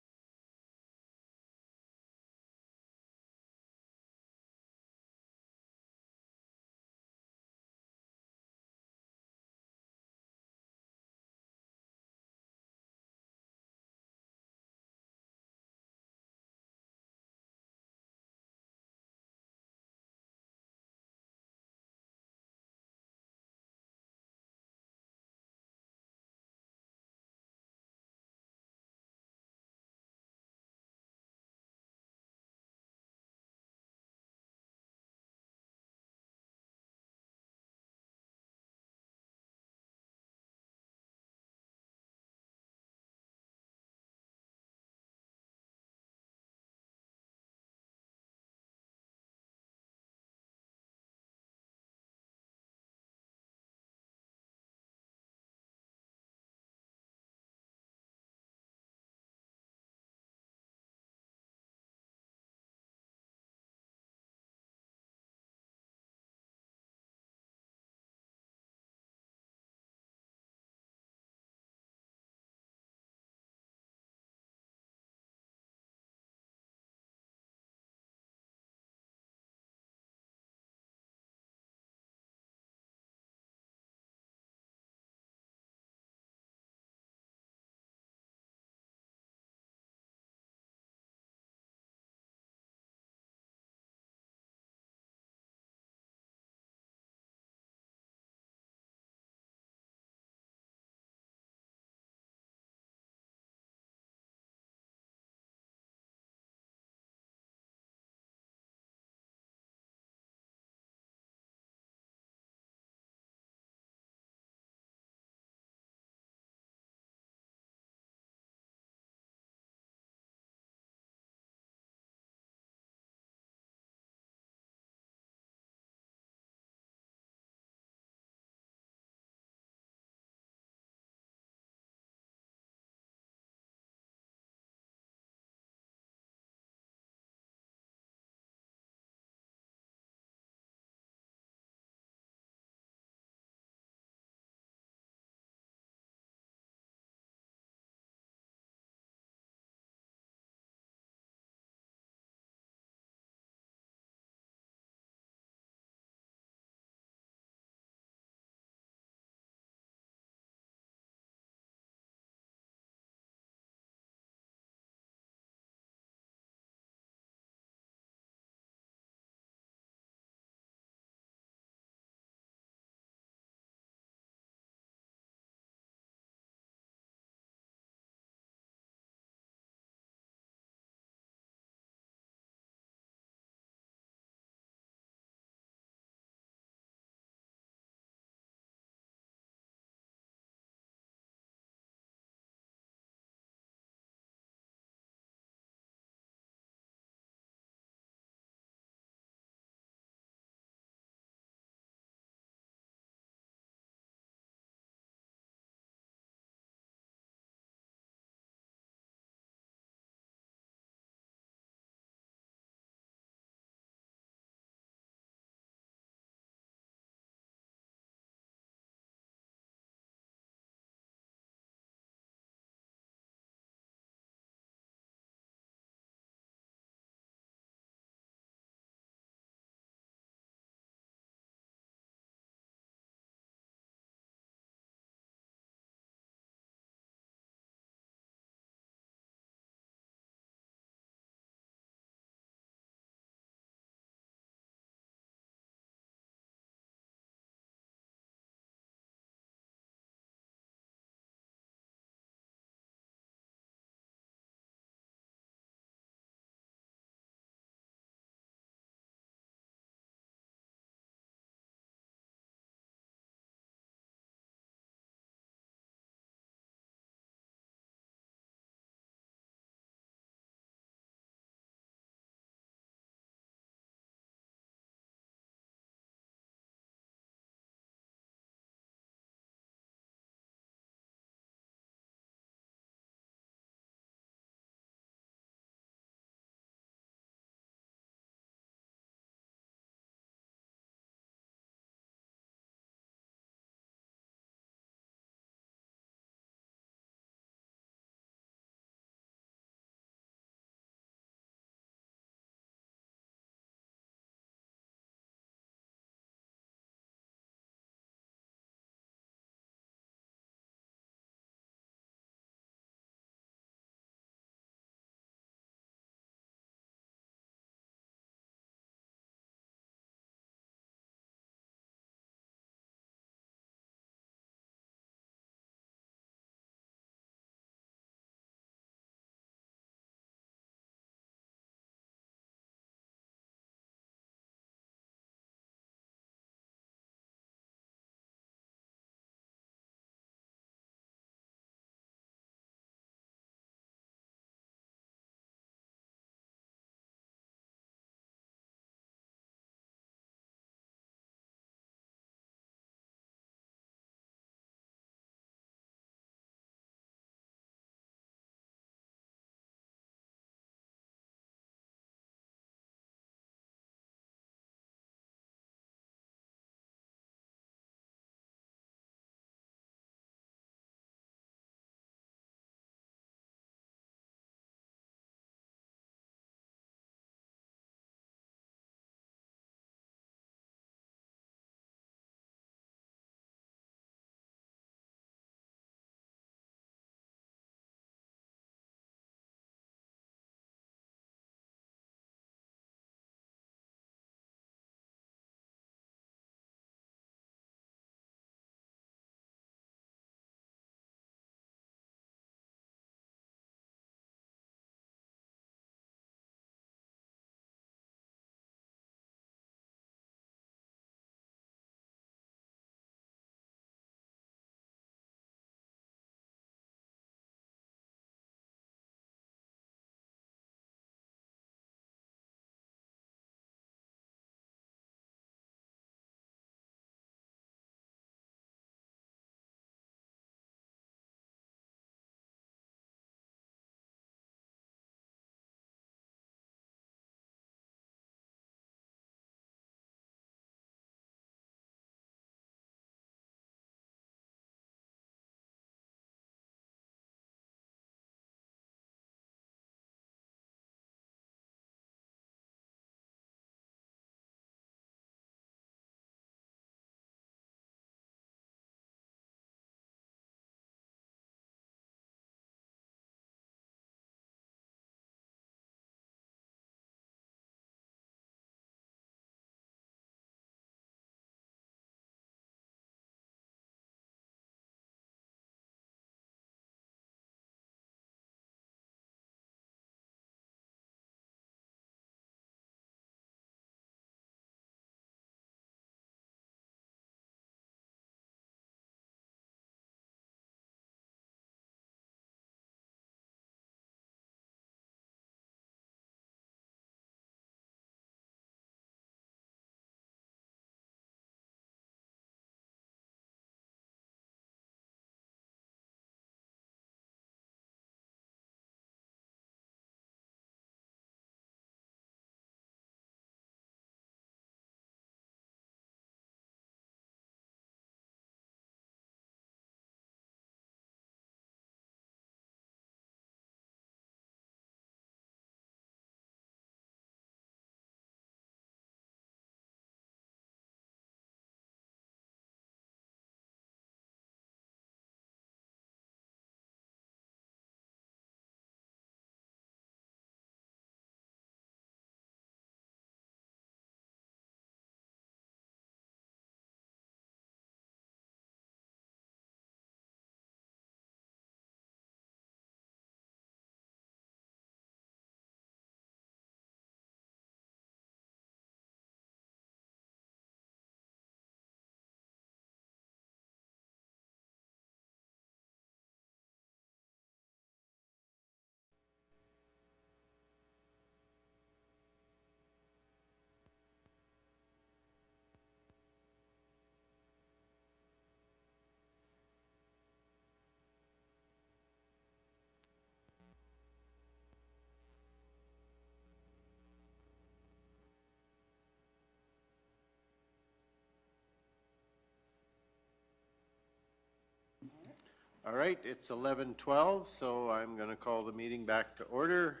All right, it's 11:12, so I'm going to call the meeting back to order.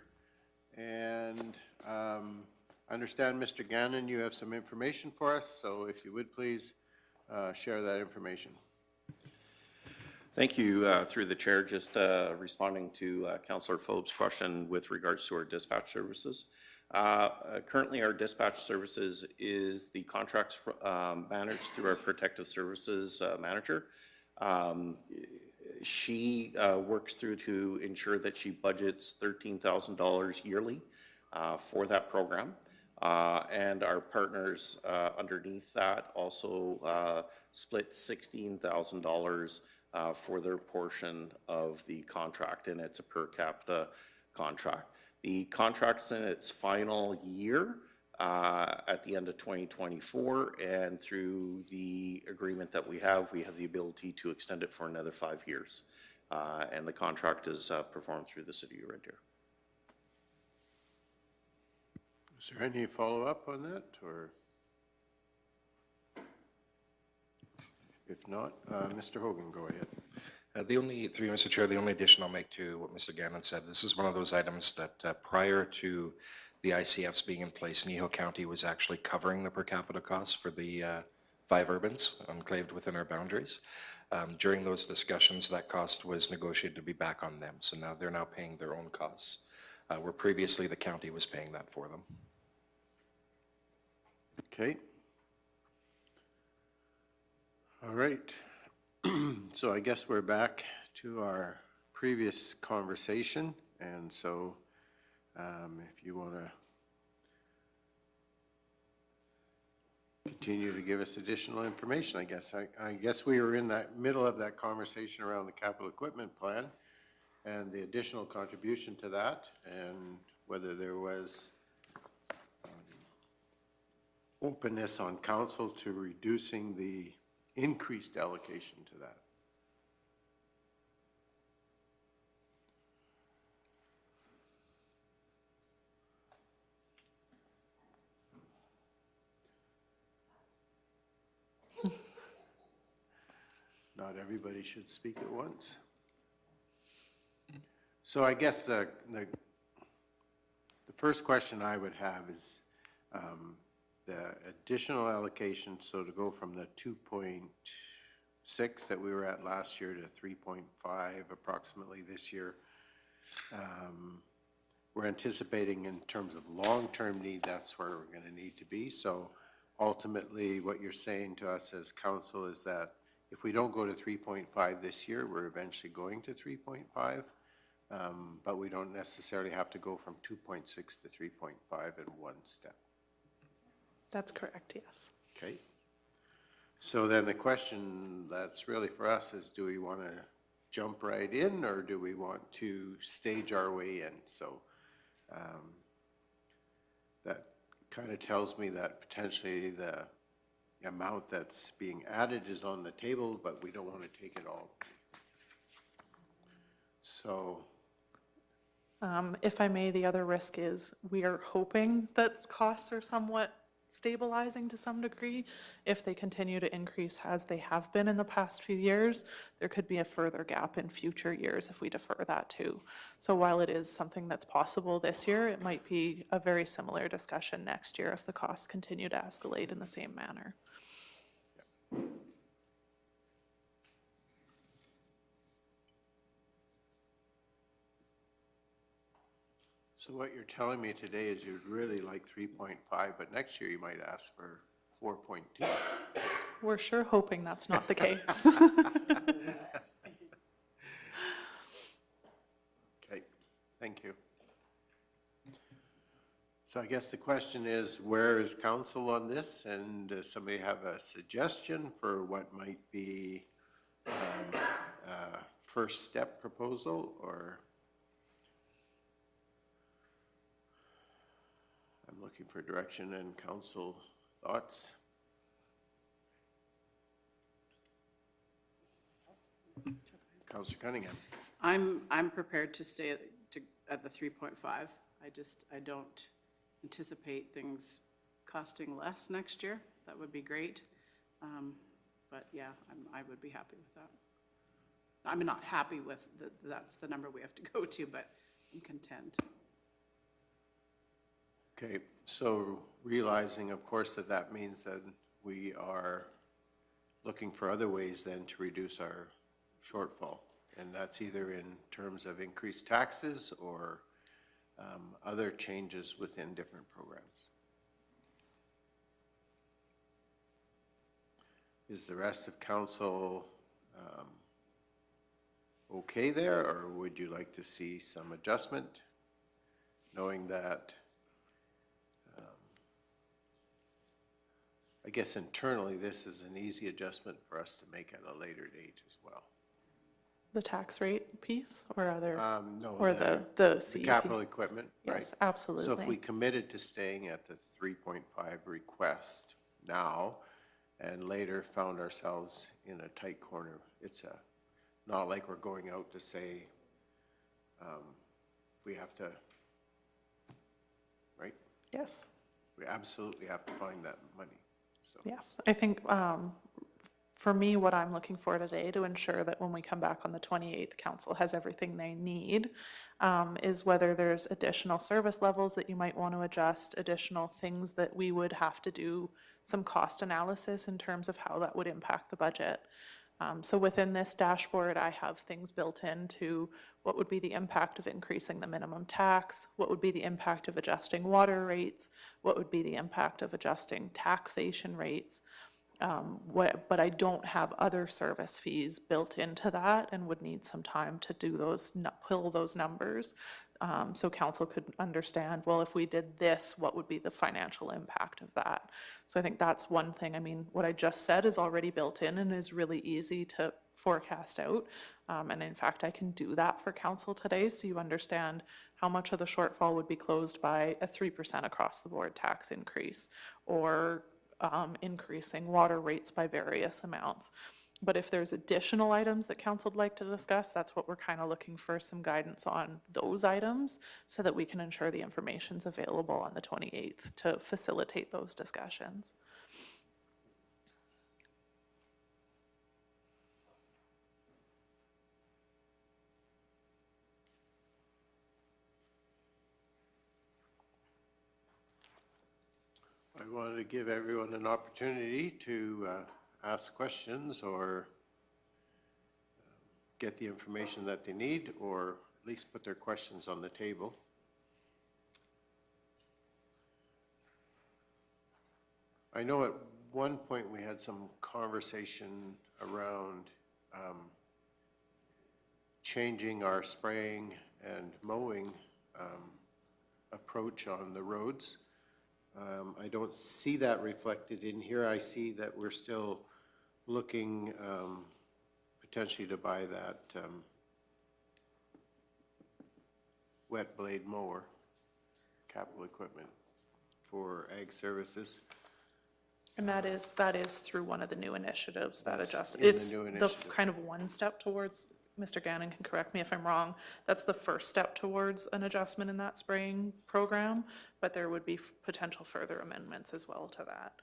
And I understand, Mr. Gannon, you have some information for us, so if you would please share that information. Thank you. Through the chair, just responding to Councillor Phobes' question with regards to our dispatch services. Currently, our dispatch services is the contracts managed through our protective services manager. She works through to ensure that she budgets $13,000 yearly for that program. And our partners underneath that also split $16,000 for their portion of the contract, and it's a per capita contract. The contract's in its final year at the end of 2024, and through the agreement that we have the ability to extend it for another 5 years. And the contract is performed through the City of Red Deer. Is there any follow-up on that, or? If not, Mr. Hogan, go ahead. Through you, Mr. Chair, the only addition I'll make to what Mr. Gannon said, this is one of those items that prior to the ICFs being in place, Kneehill County was actually covering the per capita costs for the 5 urbans enclaved within our boundaries. During those discussions, that cost was negotiated to be back on them. So now they're paying their own costs, where previously the county was paying that for them. Okay. All right. So I guess we're back to our previous conversation. And so if you want to continue to give us additional information, I guess we were in that middle of that conversation around the capital equipment plan and the additional contribution to that, and whether there was openness on council to reducing the increased allocation to that. Not everybody should speak at once. So I guess the first question I would have is the additional allocation, so to go from the 2.6 that we were at last year to 3.5 approximately this year, we're anticipating in terms of long-term need, that's where we're going to need to be. So ultimately, what you're saying to us as council is that if we don't go to 3.5 this year, we're eventually going to 3.5, but we don't necessarily have to go from 2.6 to 3.5 in one step. That's correct, yes. Okay. So then the question that's really for us is, do we want to jump right in, or do we want to stage our way in? So that kind of tells me that potentially the amount that's being added is on the table, but we don't want to take it all. So if I may, the other risk is we are hoping that costs are somewhat stabilizing to some degree. If they continue to increase as they have been in the past few years, there could be a further gap in future years if we defer that too. So while it is something that's possible this year, it might be a very similar discussion next year if the costs continue to escalate in the same manner. So what you're telling me today is you'd really like 3.5, but next year you might ask for 4.2. We're sure hoping that's not the case. Okay, thank you. So I guess the question is, where is council on this? And does somebody have a suggestion for what might be a first step proposal, or? I'm looking for direction and council thoughts. Councillor Cunningham. I'm prepared to stay at the 3.5. I don't anticipate things costing less next year. That would be great. But yeah, I would be happy with that. I'm not happy with, that's the number we have to go to, but I'm content. Okay, so realizing, of course, that that means that we are looking for other ways then to reduce our shortfall. And that's either in terms of increased taxes or other changes within different programs. Is the rest of council okay there, or would you like to see some adjustment, knowing that I guess internally this is an easy adjustment for us to make at a later date as well? The tax rate piece or other, No, or the CEP? capital equipment, right? Yes, absolutely. So if we committed to staying at the 3.5 request now and later found ourselves in a tight corner, it's not like we're going out to say we have to, right? Yes. We absolutely have to find that money, so. Yes, I think for me, what I'm looking for today to ensure that when we come back on the 28th, council has everything they need, is whether there's additional service levels that you might want to adjust, additional things that we would have to do some cost analysis in terms of how that would impact the budget. So within this dashboard, I have things built into what would be the impact of increasing the minimum tax, what would be the impact of adjusting water rates, what would be the impact of adjusting taxation rates. But I don't have other service fees built into that and would need some time to do those, pull those numbers. So council could understand, well, if we did this, what would be the financial impact of that? So I think that's one thing. I mean, what I just said is already built in and is really easy to forecast out. And in fact, I can do that for council today, so you understand how much of the shortfall would be closed by a 3% across the board tax increase, or increasing water rates by various amounts. But if there's additional items that council would like to discuss, that's what we're kind of looking for, some guidance on those items so that we can ensure the information's available on the 28th to facilitate those discussions. I wanted to give everyone an opportunity to ask questions or get the information that they need, or at least put their questions on the table. I know at one point we had some conversation around changing our spraying and mowing approach on the roads. I don't see that reflected in here. I see that we're still looking potentially to buy that wet blade mower, capital equipment for ag services. And that is through one of the new initiatives that That's adjusts. in the It's new the initiative. kind of one step towards, Mr. Gannon can correct me if I'm wrong, that's the first step towards an adjustment in that spraying program, but there would be potential further amendments as well to that.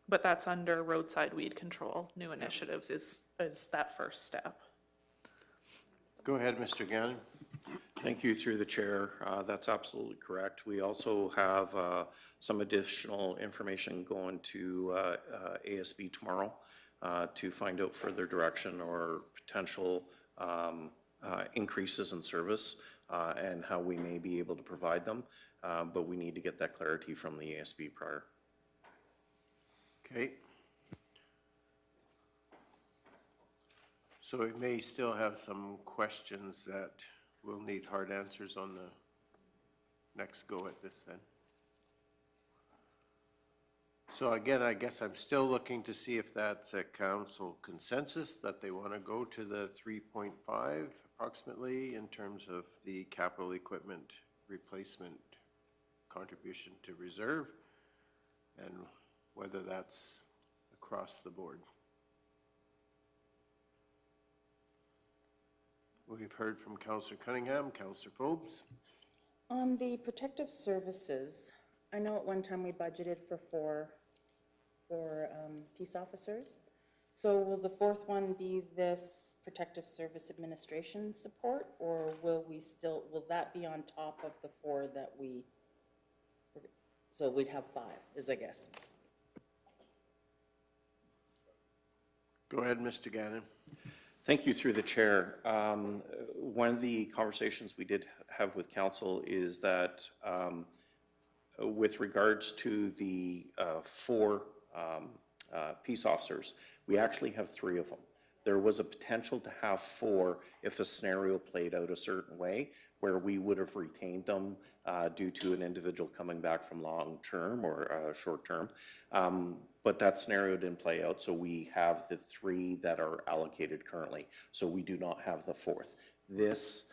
But that's under roadside weed control. New initiatives is that first step. Go ahead, Mr. Gannon. Thank you, through the chair. That's absolutely correct. We also have some additional information going to ASB tomorrow to find out further direction or potential increases in service and how we may be able to provide them. But we need to get that clarity from the ASB prior. Okay. So we may still have some questions that will need hard answers on the next go at this then. So again, I guess I'm still looking to see if that's a council consensus that they want to go to the 3.5 approximately in terms of the capital equipment replacement contribution to reserve, and whether that's across the board. We've heard from Councillor Cunningham, Councillor Forbes. On the protective services, I know at one time we budgeted for four peace officers. So will the fourth one be this protective service administration support, or will that be on top of the 4 that so we'd have 5, is I guess. Go ahead, Mr. Gannon. Thank you through the chair. One of the conversations we did have with council is that with regards to the 4 peace officers, we actually have 3 of them. There was a potential to have 4 if a scenario played out a certain way, where we would have retained them due to an individual coming back from long-term or short-term. But that scenario didn't play out, so we have the 3 that are allocated currently. So we do not have the 4th. This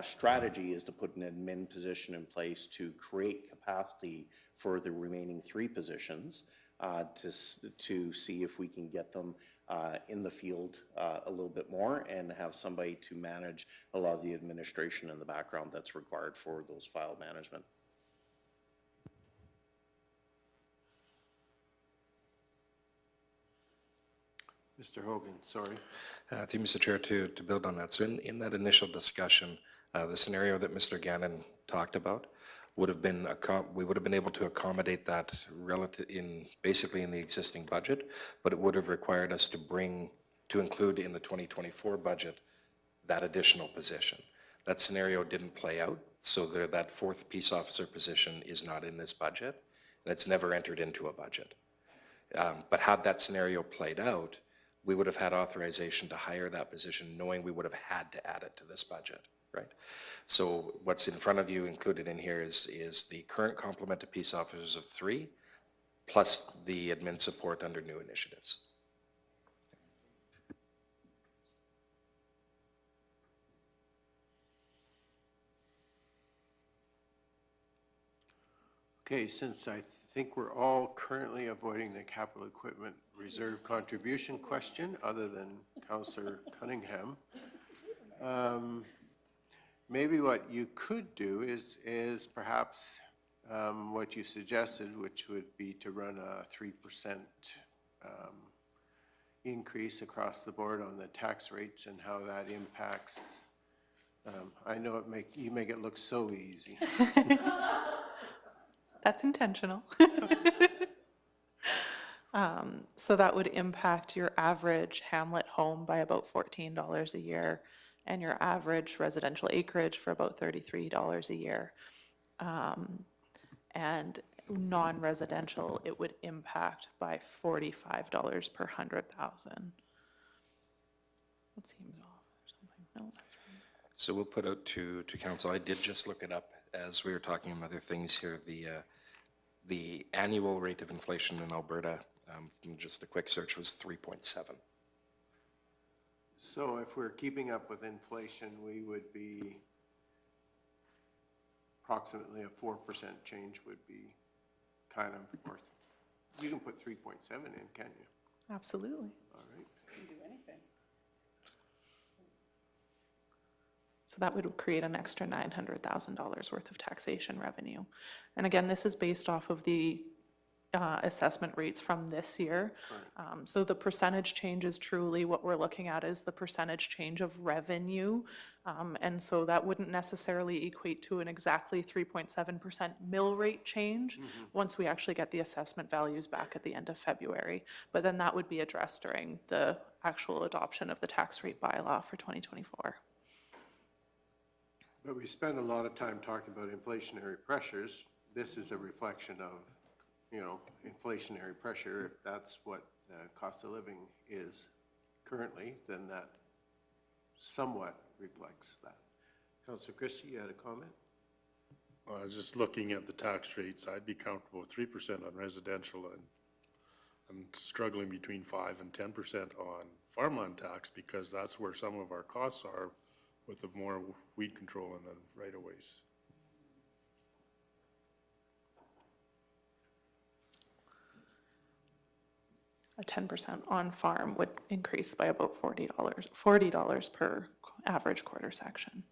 strategy is to put an admin position in place to create capacity for the remaining 3 positions to see if we can get them in the field a little bit more and have somebody to manage a lot of the administration in the background that's required for those file management. Mr. Hogan, sorry. Thank you, Mr. Chair, to build on that. So in that initial discussion, the scenario that Mr. Gannon talked about would have been, we would have been able to accommodate that basically in the existing budget, but it would have required us to include in the 2024 budget that additional position. That scenario didn't play out, so that 4th peace officer position is not in this budget, and it's never entered into a budget. But had that scenario played out, we would have had authorization to hire that position, knowing we would have had to add it to this budget, right? So what's in front of you included in here is the current complement of peace officers of 3, plus the admin support under new initiatives. Okay, since I think we're all currently avoiding the capital equipment reserve contribution question, other than Councillor Cunningham, maybe what you could do is perhaps what you suggested, which would be to run a 3% increase across the board on the tax rates and how that impacts. I know you make it look so easy. That's intentional. So that would impact your average hamlet home by about $14 a year, and your average residential acreage for about $33 a year. And non-residential, it would impact by $45 per 100,000. That seems off or something. No, that's right. So we'll put out to council. I did just look it up as we were talking about other things here. The annual rate of inflation in Alberta, just a quick search, was 3.7. So if we're keeping up with inflation, we would be approximately a 4% change would be kind of worth. You can put 3.7 in, can't you? Absolutely. All right. Can do anything. So that would create an extra $900,000 worth of taxation revenue. And again, this is based off of the assessment rates from this year. So the percentage change is truly what we're looking at is the percentage change of revenue. And so that wouldn't necessarily equate to an exactly 3.7% mill rate change once we actually get the assessment values back at the end of February. But then that would be addressed during the actual adoption of the tax rate bylaw for 2024. But we spend a lot of time talking about inflationary pressures. This is a reflection of, inflationary pressure. If that's what the cost of living is currently, then that somewhat reflects that. Councillor Christie, you had a comment? Well, I was just looking at the tax rates. I'd be comfortable with 3% on residential, and I'm struggling between 5 and 10% on farmland tax because that's where some of our costs are with the more weed control and the right-of-ways. A 10% on farm would increase by about $40 per average quarter section.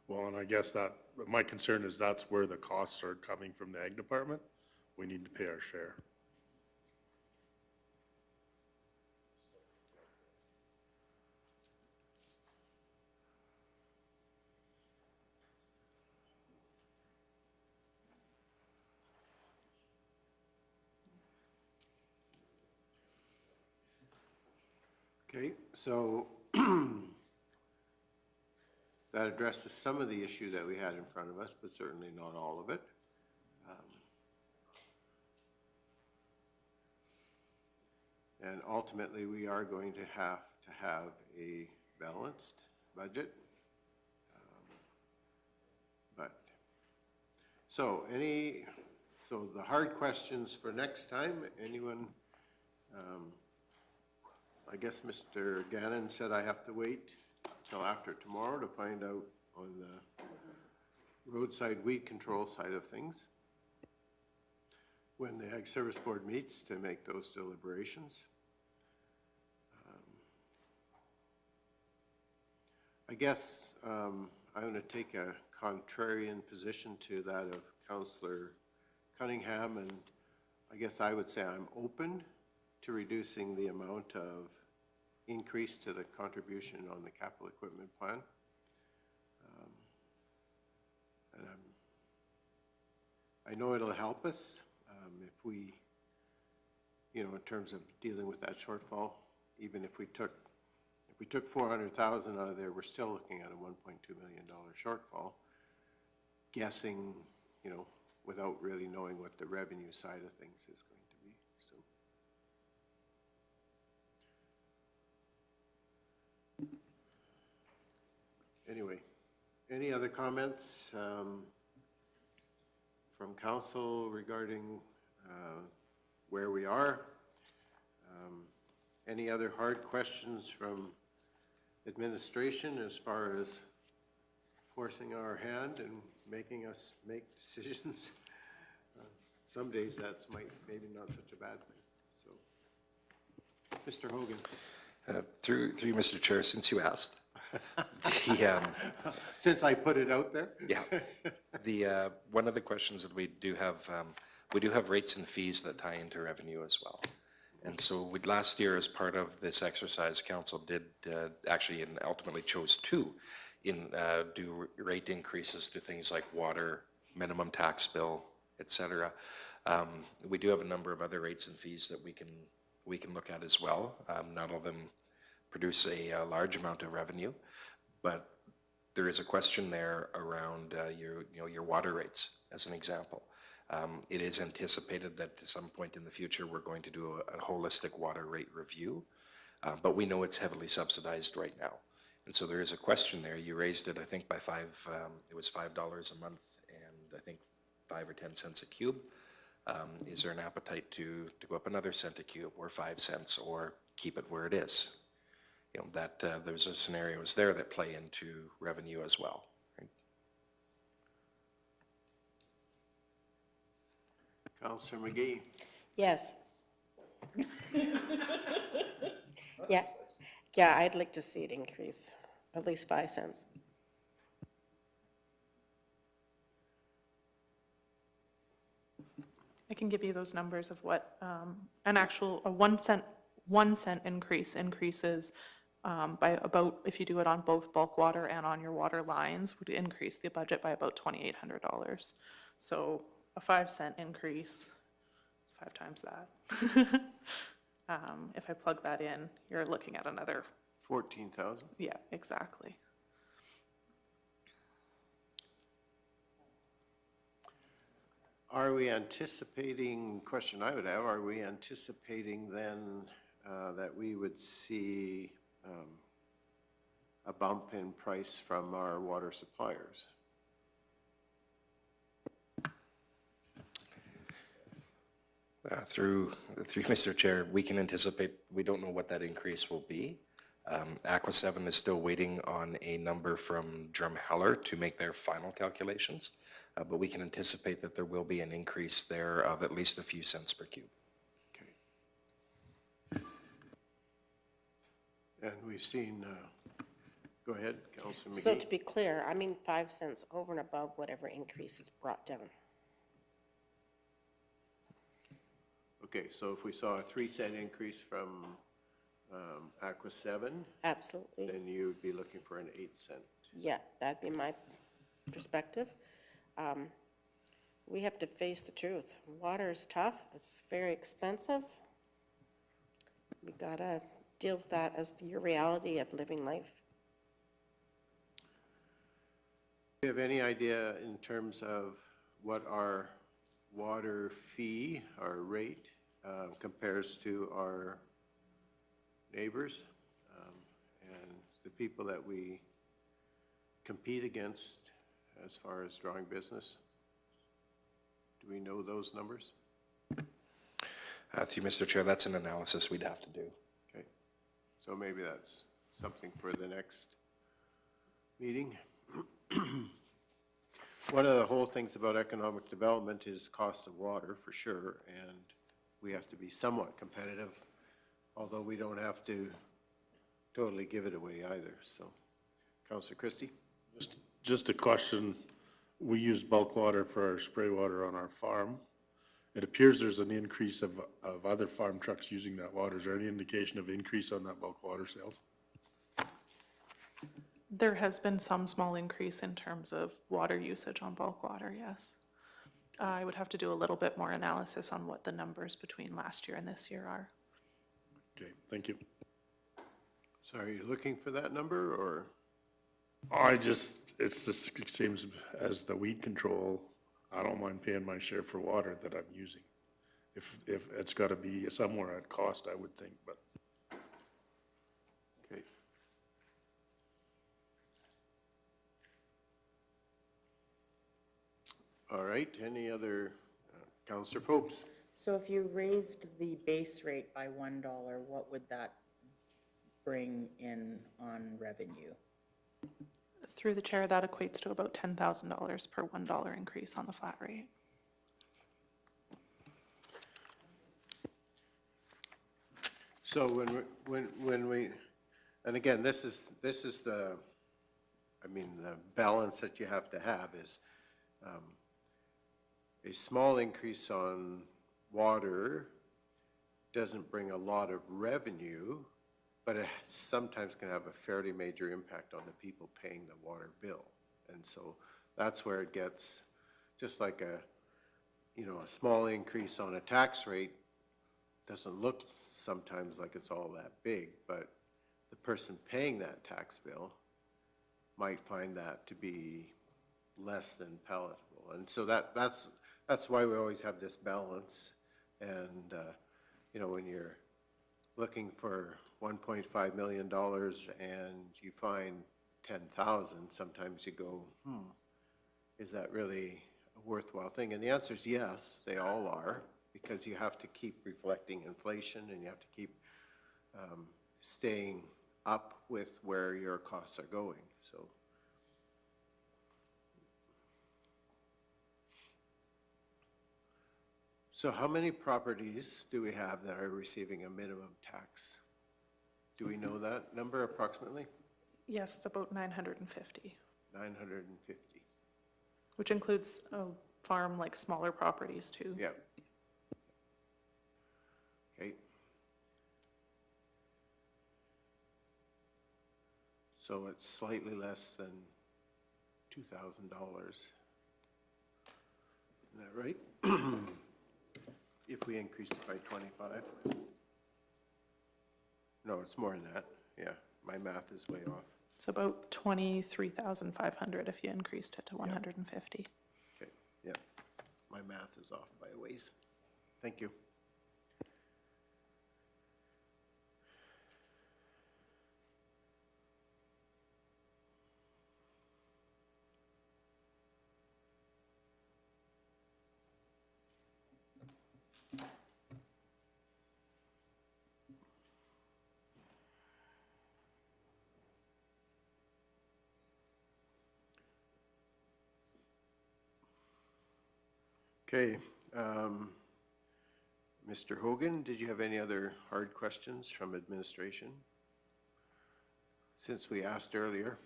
Well, and I guess that, my concern is that's where the costs are coming from the ag department. we need to pay our share. Okay, so that addresses some of the issue that we had in front of us, but certainly not all of it. And ultimately, we are going to have a balanced budget. So the hard questions for next time, anyone, I guess Mr. Gannon said I have to wait till after tomorrow to find out on the roadside weed control side of things, when the Ag Service Board meets to make those deliberations. I guess I'm going to take a contrarian position to that of Councillor Cunningham, and I guess I would say I'm open to reducing the amount of increase to the contribution on the capital equipment plan. And I know it'll help us if we, in terms of dealing with that shortfall, even if we took 400,000 out of there, we're still looking at a $1.2 million shortfall, guessing, without really knowing what the revenue side of things is going to be. So, anyway, any other comments from council regarding where we are? Any other hard questions from administration as far as forcing our hand and making us make decisions? Some days that's maybe not such a bad thing. So, Mr. Hogan. Through Mr. Chair, since you asked, Since I put it out there? Yeah. One of the questions that we do have rates and fees that tie into revenue as well. And so last year, as part of this exercise, council did actually and ultimately chose to do rate increases to things like water, minimum tax bill, et cetera. We do have a number of other rates and fees that we can look at as well. Not all of them produce a large amount of revenue, but there is a question there around your water rates, as an example. It is anticipated that at some point in the future we're going to do a holistic water rate review, but we know it's heavily subsidized right now. And so there is a question there. You raised it, I think, by it was $5 a month, and I think 5 or 10 cents a cube. Is there an appetite to go up another cent a cube, or 5 cents, or keep it where it is? There's scenarios there that play into revenue as well. Councillor McGee. Yes. Yeah, I'd like to see it increase, at least 5 cents. I can give you those numbers of what a 1 cent increases by about, if you do it on both bulk water and on your water lines, would increase the budget by about $2,800. So a 5 cent increase is 5 times that. If I plug that in, you're looking at another 14,000. Yeah, exactly. Are we anticipating, question I would have, are we anticipating then that we would see a bump in price from our water suppliers? Through Mr. Chair, we can anticipate, we don't know what that increase will be. Aqua 7 is still waiting on a number from Drumheller to make their final calculations, but we can anticipate that there will be an increase there of at least a few cents per cube. Okay. And we've seen, go ahead, Councilor McGee. So to be clear, I mean 5 cents over and above whatever increase is brought down. Okay, so if we saw a 3-cent increase from Aqua 7, Absolutely. then you would be looking for an 8-cent. Yeah, that'd be my perspective. We have to face the truth. Water is tough. It's very expensive. We gotta deal with that as your reality of living life. Do you have any idea in terms of what our water fee, our rate, compares to our neighbors and the people that we compete against as far as drawing business? Do we know those numbers? Through Mr. Chair, that's an analysis we'd have to do. Okay, so maybe that's something for the next meeting. One of the whole things about economic development is cost of water, for sure, and we have to be somewhat competitive, although we don't have to totally give it away either, so. Councillor Christie? Just a question. We use bulk water for our spray water on our farm. It appears there's an increase of other farm trucks using that water. Is there any indication of increase on that bulk water sales? There has been some small increase in terms of water usage on bulk water, yes. I would have to do a little bit more analysis on what the numbers between last year and this year are. Okay, thank you. So are you looking for that number, or? It's just, it seems as the weed control, I don't mind paying my share for water that I'm using. If it's gotta be somewhere at cost, I would think, but. Okay. All right, any other, Councillor Phopes? So if you raised the base rate by $1, what would that bring in on revenue? Through the chair, that equates to about $10,000 per $1 increase on the flat rate. So when we, and again, this is the, I mean, the balance that you have to have is a small increase on water doesn't bring a lot of revenue, but it sometimes can have a fairly major impact on the people paying the water bill. And so that's where it gets, just like a small increase on a tax rate doesn't look sometimes like it's all that big, but the person paying that tax bill might find that to be less than palatable. And so that's why we always have this balance. And, when you're looking for $1.5 million and you find 10,000, sometimes you go, is that really a worthwhile thing? And the answer is yes, they all are, because you have to keep reflecting inflation and you have to keep staying up with where your costs are going. So how many properties do we have that are receiving a minimum tax? Do we know that number approximately? Yes, it's about 950, 950. which includes a farm like smaller properties too. Yeah. Okay. So it's slightly less than $2,000. Isn't that right? If we increased it by 25. No, it's more than that. Yeah, my math is way off. It's about 23,500 if you increased it to 150. Okay, yeah, my math is off by a ways. Thank you. Okay, Mr. Hogan, did you have any other hard questions from administration? Since we asked earlier.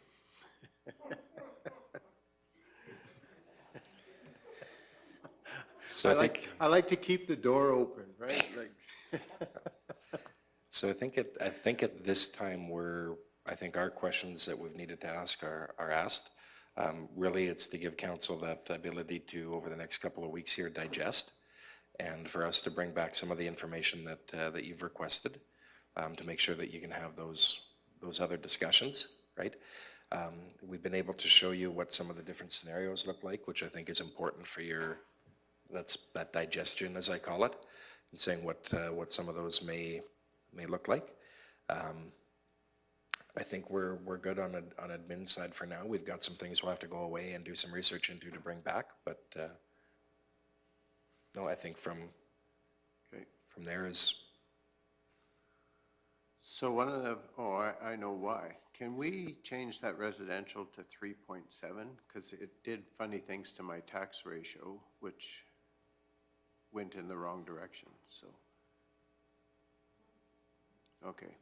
So I think, I like to keep the door open, right? Like, so I think at this time, I think our questions that we've needed to ask are asked. Really, it's to give council that ability to, over the next couple of weeks here, digest, and for us to bring back some of the information that you've requested, to make sure that you can have those other discussions, right? We've been able to show you what some of the different scenarios look like, which I think is important for that digestion, as I call it, and saying what some of those may look like. I think we're good on admin side for now. We've got some things we'll have to go away and do some research into to bring back, but no, I think from there is. so I know why. Can we change that residential to 3.7? Because it did funny things to my tax ratio, which went in the wrong direction, so. Okay.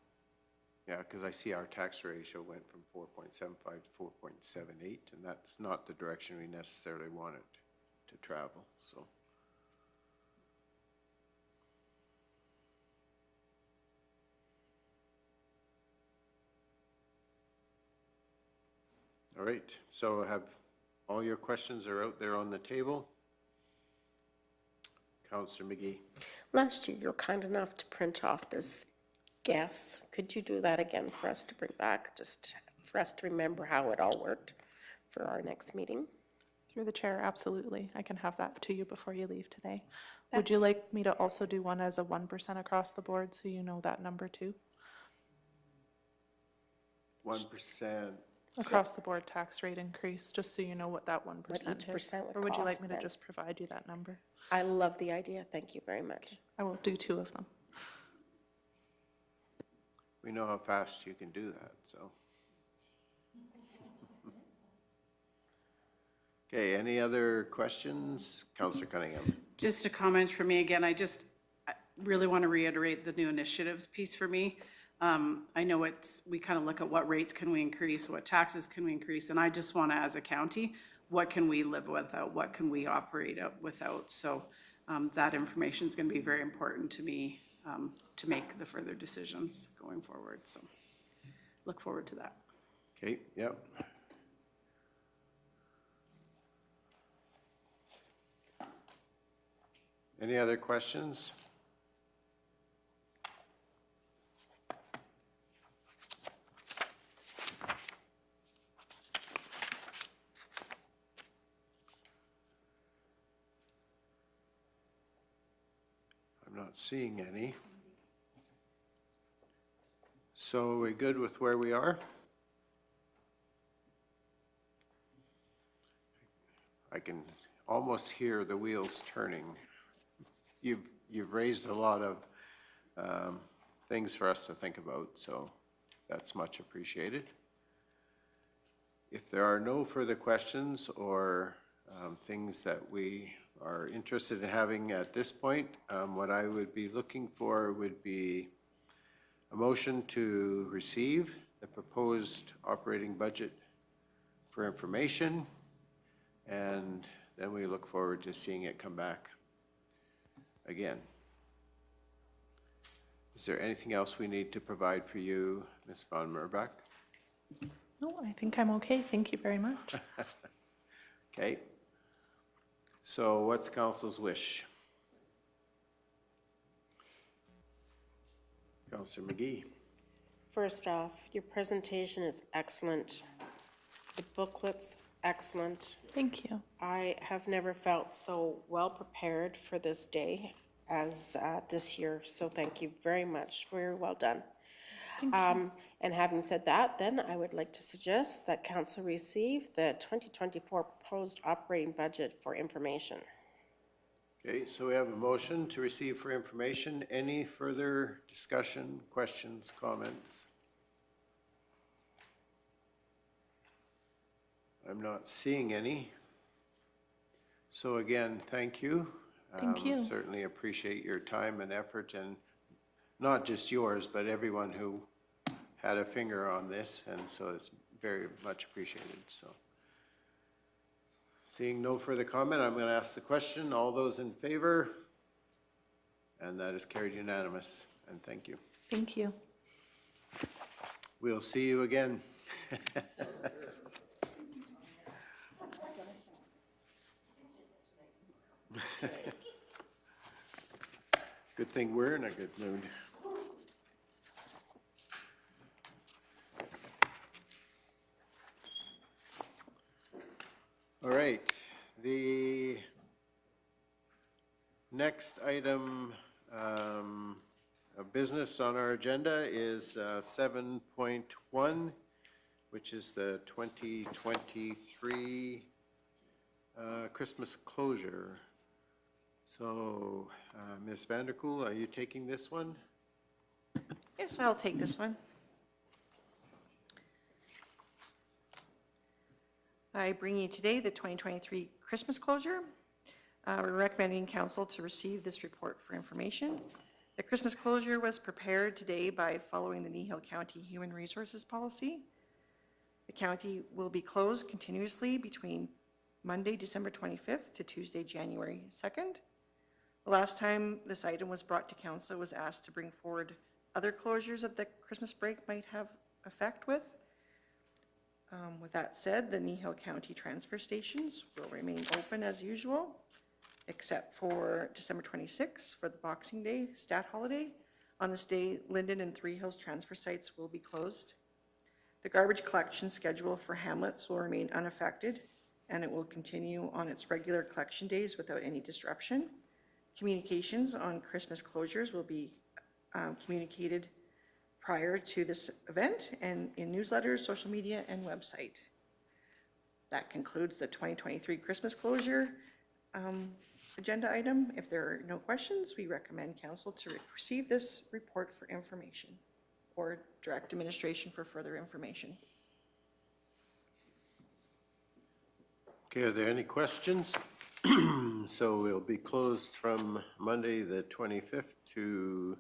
Yeah, because I see our tax ratio went from 4.75 to 4.78, and that's not the direction we necessarily want it to travel, so. All right, so have all your questions are out there on the table? Councillor McGee. Last year, you were kind enough to print off this guess. Could you do that again for us to bring back, just for us to remember how it all worked for our next meeting? Through the chair, absolutely. I can have that to you before you leave today. Would you like me to also do one as a 1% across the board so you know that number too? 1%. Across the board tax rate increase, just so you know what that 1% What each is. percent would Or would you like cost me to then? just provide you that number? I love the idea. Thank you very much. I will do 2 of them. We know how fast you can do that, so. Okay, any other questions? Councillor Cunningham. Just a comment from me again, I really want to reiterate the new initiatives piece for me. I know we kind of look at what rates can we increase, what taxes can we increase, and I just want to, as a county, what can we live without, what can we operate without? So that information is going to be very important to me to make the further decisions going forward. So look forward to that. Okay, yep. Any other questions? I'm not seeing any. So we're good with where we are? I can almost hear the wheels turning. You've raised a lot of things for us to think about, so that's much appreciated. If there are no further questions or things that we are interested in having at this point, what I would be looking for would be a motion to receive the proposed operating budget for information, and then we look forward to seeing it come back again. Is there anything else we need to provide for you, Ms. Von Merbach? No, I think I'm okay. Thank you very much. Okay. So what's council's wish? Councillor McGee. First off, your presentation is excellent. The booklet's excellent. Thank you. I have never felt so well prepared for this day as this year, so thank you very much. Very well done. And having said that, then I would like to suggest that council receive the 2024 proposed operating budget for information. Okay, so we have a motion to receive for information. Any further discussion, questions, comments? I'm not seeing any. So again, thank you. Thank you. Certainly appreciate your time and effort, and not just yours, but everyone who had a finger on this, and so it's very much appreciated. So Seeing no further comment, I'm going to ask the question. All those in favor? And that is carried unanimous, and thank you. Thank you. We'll see you again. Good thing we're in a good mood. All right, the next item of business on our agenda is 7.1, which is the 2023 Christmas closure. So, Ms. Vanderkoel, are you taking this one? Yes, I'll take this one. I bring you today the 2023 Christmas closure. We're recommending council to receive this report for information. The Christmas closure was prepared today by following the Kneehill County Human Resources Policy. The county will be closed continuously between Monday, December 25th to Tuesday, January 2nd. The last time this item was brought to council was asked to bring forward other closures that the Christmas break might have effect with. With that said, the Kneehill County transfer stations will remain open as usual, except for December 26th for the Boxing Day stat holiday. On this day, Linden and Three Hills transfer sites will be closed. The garbage collection schedule for hamlets will remain unaffected, and it will continue on its regular collection days without any disruption. Communications on Christmas closures will be communicated prior to this event and in newsletters, social media, and website. That concludes the 2023 Christmas closure agenda item. If there are no questions, we recommend council to receive this report for information or direct administration for further information. Okay, are there any questions? So we'll be closed from Monday, the 25th to,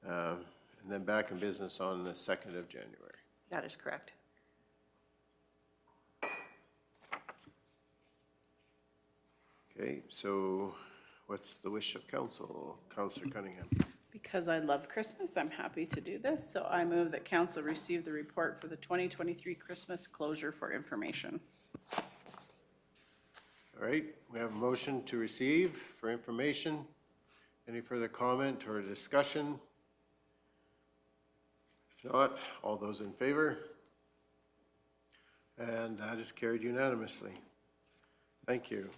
and then back in business on the 2nd of January. That is correct. Okay, so what's the wish of council? Councillor Cunningham. Because I love Christmas, I'm happy to do this, so I move that council receive the report for the 2023 Christmas closure for information. All right, we have a motion to receive for information. Any further comment or discussion? If not, all those in favor? And that is carried unanimously. Thank you.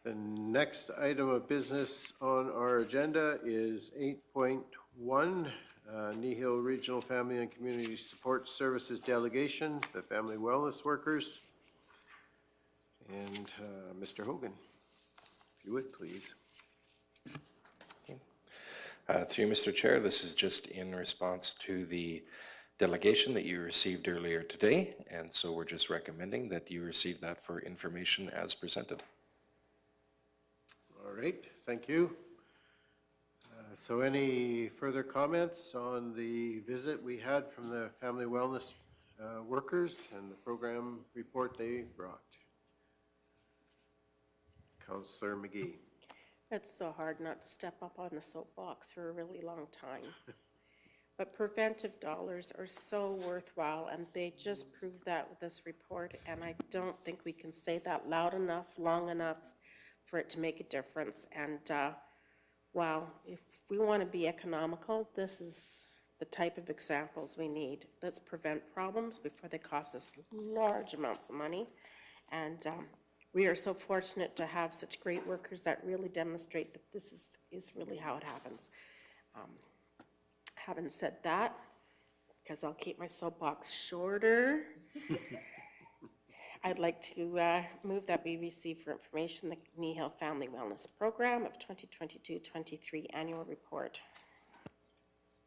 The next item of business on our agenda is 8.1, Kneehill Regional Family and Community Support Services Delegation, the Family Wellness Workers. And Mr. Hogan, if you would, please. Through you, Mr. Chair, this is just in response to the delegation that you received earlier today, and so we're just recommending that you receive that for information as presented. All right, thank you. So any further comments on the visit we had from the Family Wellness Workers and the program report they brought? Councillor McGee. It's so hard not to step up on the soapbox for a really long time. But preventive dollars are so worthwhile, and they just proved that with this report, and I don't think we can say that loud enough, long enough for it to make a difference. And wow, if we want to be economical, this is the type of examples we need. Let's prevent problems before they cost us large amounts of money. And we are so fortunate to have such great workers that really demonstrate that this is really how it happens. Having said that, because I'll keep my soapbox shorter, I'd like to move that we receive for information the Kneehill Family Wellness Program of 2022-23 Annual Report.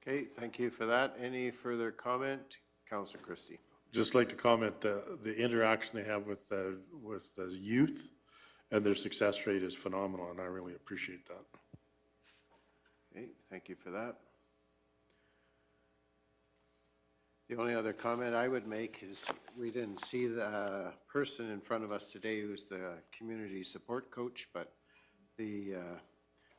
Okay, thank you for that. Any further comment? Councillor Christie. Just like to comment the interaction they have with the youth and their success rate is phenomenal, and I really appreciate that. Okay, thank you for that. The only other comment I would make is we didn't see the person in front of us today who's the community support coach, but the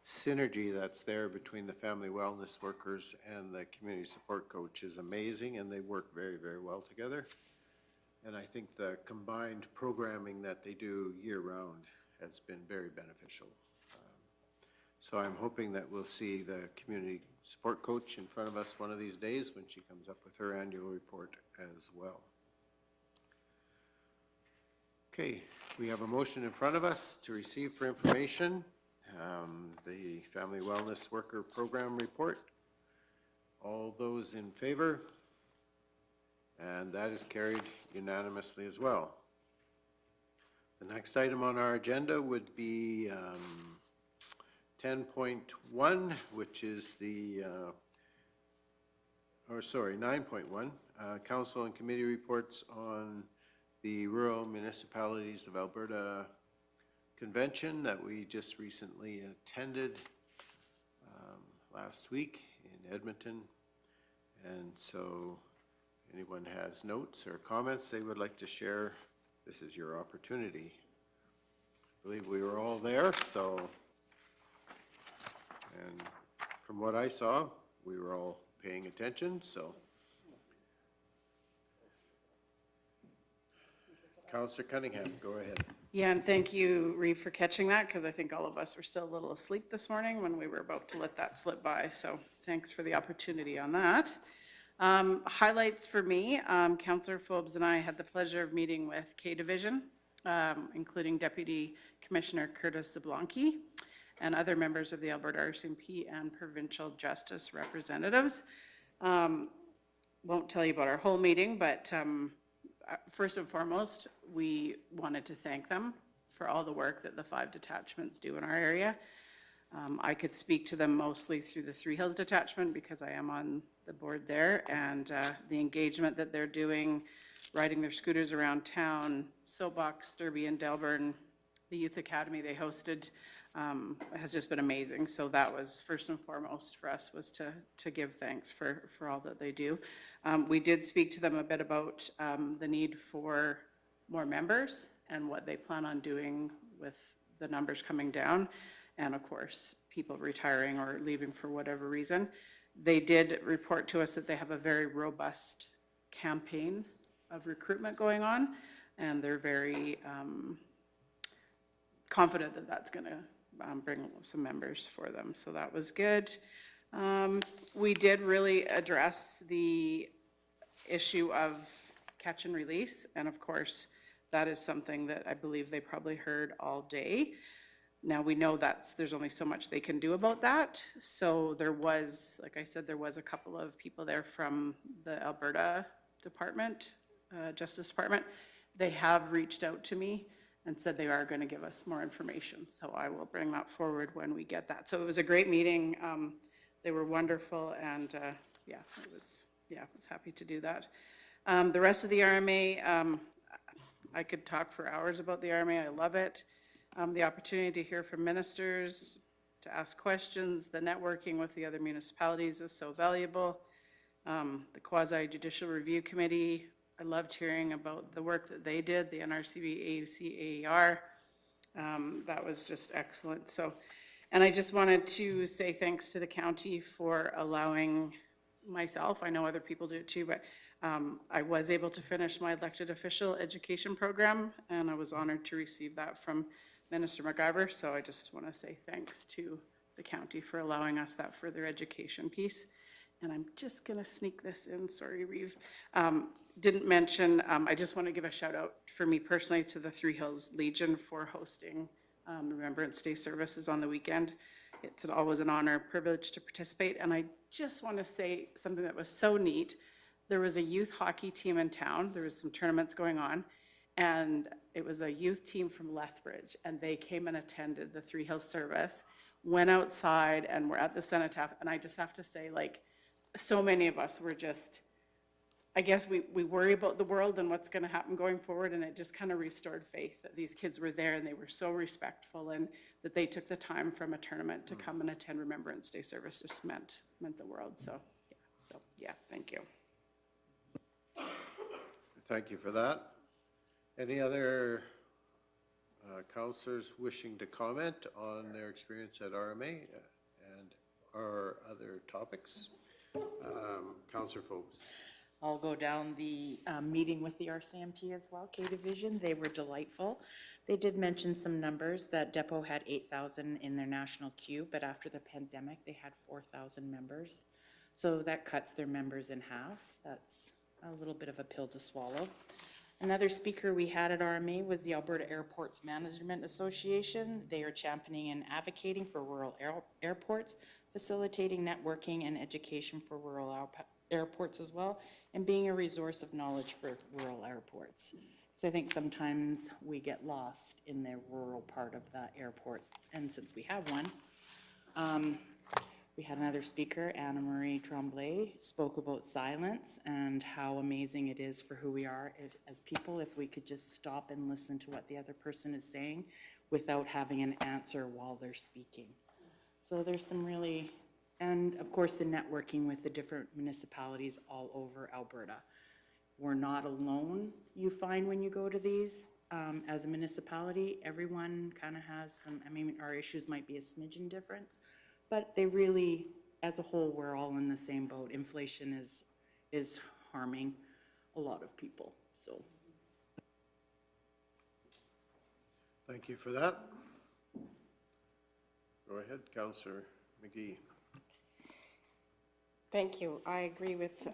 synergy that's there between the family wellness workers and the community support coach is amazing, and they work very, very well together. And I think the combined programming that they do year-round has been very beneficial. So I'm hoping that we'll see the community support coach in front of us one of these days when she comes up with her annual report as well. Okay, we have a motion in front of us to receive for information the Family Wellness Worker Program Report. All those in favor? And that is carried unanimously as well. The next item on our agenda would be 10.1, which is the, 9.1, council and committee reports on the Rural Municipalities of Alberta Convention that we just recently attended last week in Edmonton. And so anyone has notes or comments they would like to share, this is your opportunity. I believe we were all there, so, and from what I saw, we were all paying attention, so. Councillor Cunningham, go ahead. Yeah, and thank you, Reeve, for catching that, because I think all of us were still a little asleep this morning when we were about to let that slip by, so thanks for the opportunity on that. Highlights for me, Councillor Forbes and I had the pleasure of meeting with K Division, including Deputy Commissioner Curtis DeBlanque and other members of the Alberta RCMP and provincial justice representatives. Won't tell you about our whole meeting, but first and foremost, we wanted to thank them for all the work that the 5 detachments do in our area. I could speak to them mostly through the Three Hills detachment because I am on the board there, and the engagement that they're doing, riding their scooters around town, Soapbox, Derby, and Delburn, the youth academy they hosted has just been amazing. So that was first and foremost for us, was to give thanks for all that they do. We did speak to them a bit about the need for more members and what they plan on doing with the numbers coming down, and of course people retiring or leaving for whatever reason. They did report to us that they have a very robust campaign of recruitment going on, and they're very confident that that's going to bring some members for them, so that was good. We did really address the issue of catch and release, and of course that is something that I believe they probably heard all day. Now we know there's only so much they can do about that, so there was, like I said, there was a couple of people there from the Alberta Department, Justice Department. They have reached out to me and said they are going to give us more information, so I will bring that forward when we get that. So it was a great meeting. They were wonderful, and yeah, I was happy to do that. The rest of the RMA, I could talk for hours about the RMA. I love it. The opportunity to hear from ministers, to ask questions, the networking with the other municipalities is so valuable. The Quasi-Judicial Review Committee, I loved hearing about the work that they did, the NRCB, AUC, AER. That was just excellent. So, and I just wanted to say thanks to the county for allowing myself, I know other people do it too, but I was able to finish my elected official education program, and I was honored to receive that from Minister McIver. So I just want to say thanks to the county for allowing us that further education piece. And I'm just going to sneak this in, sorry, Reeve. Didn't mention, I just want to give a shout out for me personally to the Three Hills Legion for hosting Remembrance Day services on the weekend. It's always an honor, privilege to participate. And I just want to say something that was so neat. There was a youth hockey team in town. There was some tournaments going on, and it was a youth team from Lethbridge, and they came and attended the Three Hills service, went outside and were at the cenotaph. And I just have to say, like, so many of us were just, I guess we worry about the world and what's going to happen going forward, and it just kind of restored faith that these kids were there and they were so respectful, and that they took the time from a tournament to come and attend Remembrance Day service just meant the world. So yeah, thank you. Thank you for that. Any other councillors wishing to comment on their experience at RMA and or other topics? Councillor Forbes. I'll go down the meeting with the RCMP as well, K Division. They were delightful. They did mention some numbers, that Depot had 8,000 in their national queue, but after the pandemic, they had 4,000 members. So that cuts their members in half. That's a little bit of a pill to swallow. Another speaker we had at RMA was the Alberta Airports Management Association. They are championing and advocating for rural airports, facilitating networking and education for rural airports as well, and being a resource of knowledge for rural airports. So I think sometimes we get lost in the rural part of the airport, and since we have one, we had another speaker, Anna Marie Tremblay, spoke about silence and how amazing it is for who we are as people if we could just stop and listen to what the other person is saying without having an answer while they're speaking. So there's some really, and of course the networking with the different municipalities all over Alberta. We're not alone, you find when you go to these. As a municipality, everyone kind of has some, I mean, our issues might be a smidgen different, but they really, as a whole, we're all in the same boat. Inflation is harming a lot of people, so. Thank you for that. Go ahead, Councillor McGee. Thank you. I agree with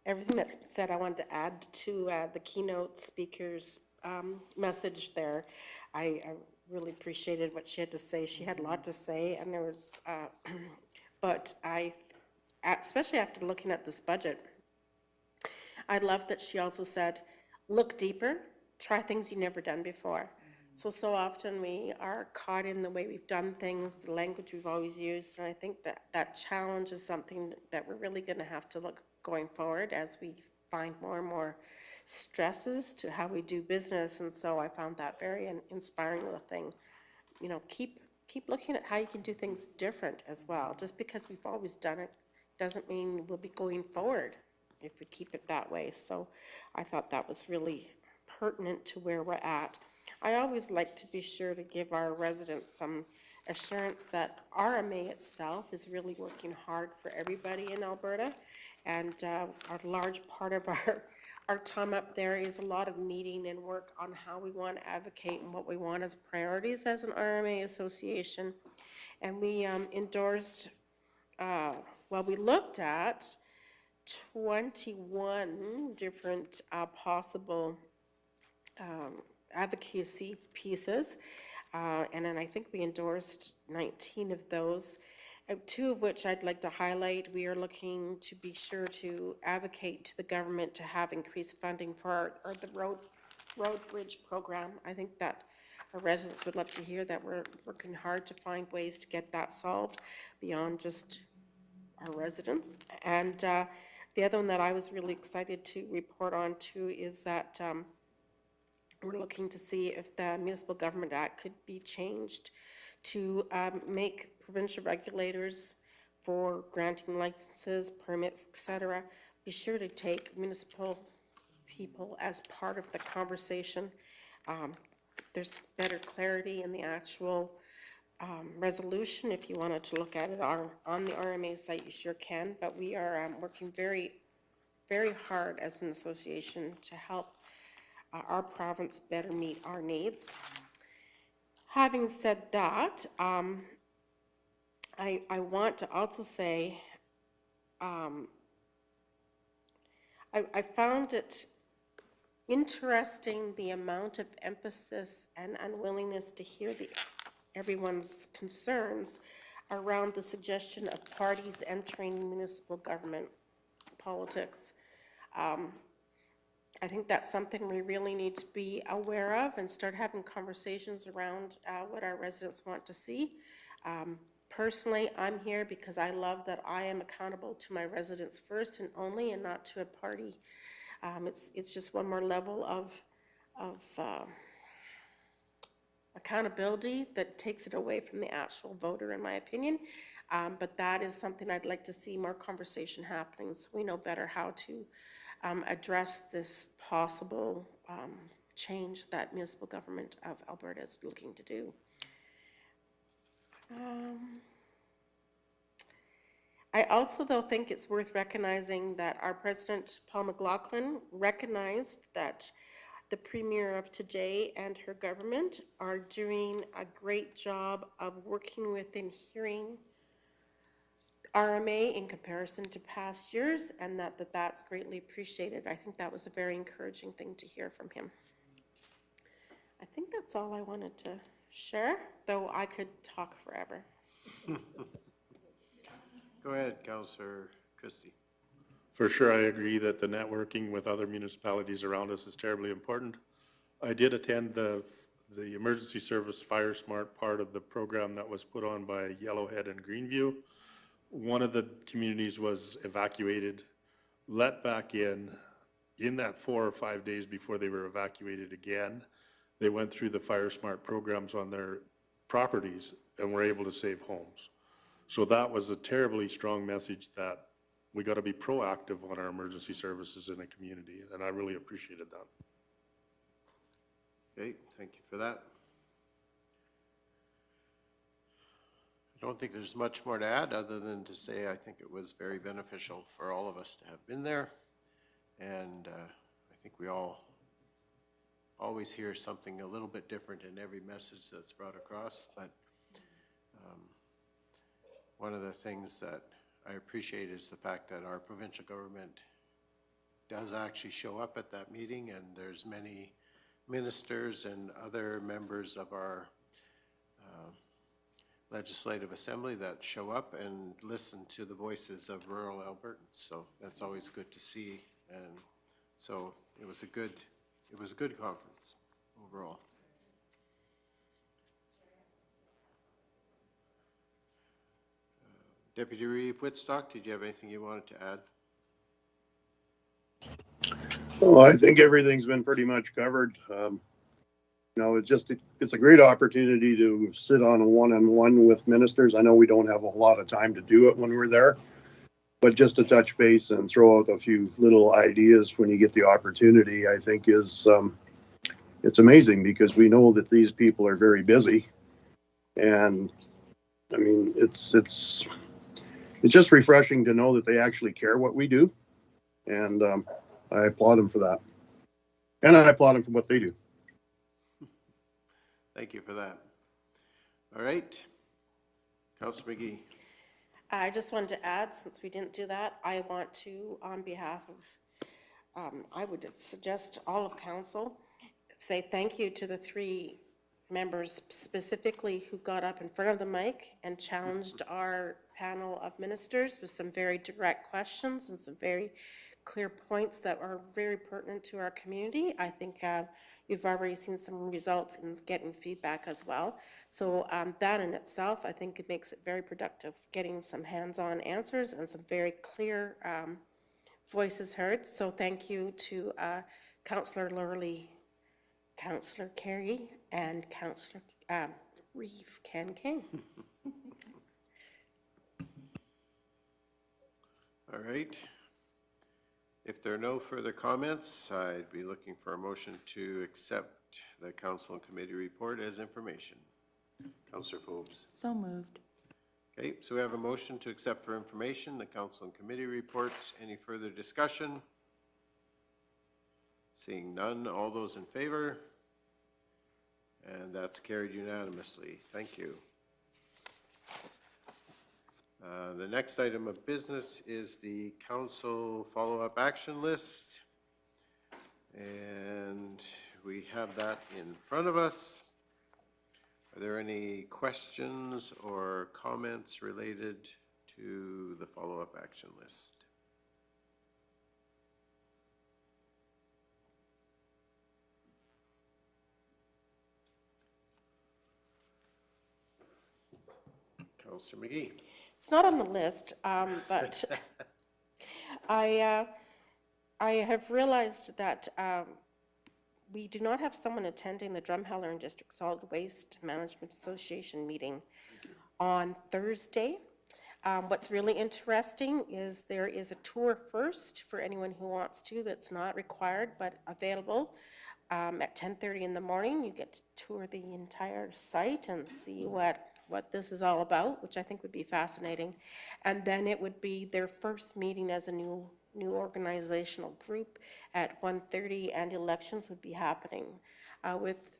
everything that's been said. I wanted to add to the keynote speaker's message there. I really appreciated what she had to say. She had a lot to say, and there was, but especially after looking at this budget, I love that she also said, look deeper, try things you've never done before. So often we are caught in the way we've done things, the language we've always used, and I think that challenge is something that we're really going to have to look going forward as we find more and more stresses to how we do business. And so I found that very inspiring little thing. You know, keep looking at how you can do things different as well. Just because we've always done it doesn't mean we'll be going forward if we keep it that way. So I thought that was really pertinent to where we're at. I always like to be sure to give our residents some assurance that RMA itself is really working hard for everybody in Alberta. And a large part of our time up there is a lot of meeting and work on how we want to advocate and what we want as priorities as an RMA association. And we endorsed, well, we looked at 21 different possible advocacy pieces, and then I think we endorsed 19 of those, 2 of which I'd like to highlight. We are looking to be sure to advocate to the government to have increased funding for the road bridge program. I think that our residents would love to hear that we're working hard to find ways to get that solved beyond just our residents. And the other one that I was really excited to report on too is that we're looking to see if the Municipal Government Act could be changed to make provincial regulators for granting licenses, permits, etc., be sure to take municipal people as part of the conversation. There's better clarity in the actual resolution. If you wanted to look at it on the RMA site, you sure can, but we are working very, very hard as an association to help our province better meet our needs. Having said that, I want to also say I found it interesting the amount of emphasis and unwillingness to hear everyone's concerns around the suggestion of parties entering municipal government politics. I think that's something we really need to be aware of and start having conversations around what our residents want to see. Personally, I'm here because I love that I am accountable to my residents first and only, and not to a party. It's just one more level of accountability that takes it away from the actual voter, in my opinion. But that is something I'd like to see more conversation happening, so we know better how to address this possible change that municipal government of Alberta is looking to do. I also, though, think it's worth recognizing that our president, Paul McLaughlin, recognized that the premier of today and her government are doing a great job of working within hearing RMA in comparison to past years, and that's greatly appreciated. I think that was a very encouraging thing to hear from him. I think that's all I wanted to share, though I could talk forever. Go ahead, Councillor Christie. For sure, I agree that the networking with other municipalities around us is terribly important. I did attend the emergency service Fire Smart part of the program that was put on by Yellowhead and Greenview. One of the communities was evacuated, let back in that 4 or 5 days before they were evacuated again. They went through the Fire Smart programs on their properties and were able to save homes. So that was a terribly strong message that we got to be proactive on our emergency services in a community, and I really appreciated that. Okay, thank you for that. I don't think there's much more to add other than to say I think it was very beneficial for all of us to have been there. And I think we all always hear something a little bit different in every message that's brought across. But one of the things that I appreciate is the fact that our provincial government does actually show up at that meeting, and there's many ministers and other members of our Legislative Assembly that show up and listen to the voices of rural Albertans. So that's always good to see. And so it was a good conference overall. Deputy Reeve Whitstock, did you have anything you wanted to add? Oh, I think everything's been pretty much covered. You know, it's a great opportunity to sit on a one-on-one with ministers. I know we don't have a lot of time to do it when we're there, but just to touch base and throw out a few little ideas when you get the opportunity, I think is, it's amazing because we know that these people are very busy. And I mean, it's just refreshing to know that they actually care what we do. And I applaud them for that. And I applaud them for what they do. Thank you for that. All right. Councillor McGee. I just wanted to add, since we didn't do that, I want to, on behalf of, I would suggest all of council, say thank you to the 3 members specifically who got up in front of the mic and challenged our panel of ministers with some very direct questions and some very clear points that are very pertinent to our community. I think you've already seen some results in getting feedback as well. So that in itself, I think it makes it very productive, getting some hands-on answers and some very clear voices heard. So thank you to Councillor Lurley, Councillor Carey, and Councillor Reeve King. All right. If there are no further comments, I'd be looking for a motion to accept the council and committee report as information. Councillor Forbes. So moved. Okay, so we have a motion to accept for information the council and committee reports. Any further discussion? Seeing none, all those in favor? And that's carried unanimously. Thank you. The next item of business is the council follow-up action list. And we have that in front of us. Are there any questions or comments related to the follow-up action list? Councillor McGee. It's not on the list, but I have realized that we do not have someone attending the Drumheller and District Solid Waste Management Association meeting on Thursday. What's really interesting is there is a tour first for anyone who wants to, that's not required but available. At 10:30 in the morning, you get to tour the entire site and see what this is all about, which I think would be fascinating. And then it would be their first meeting as a new organizational group at 1:30, and elections would be happening. With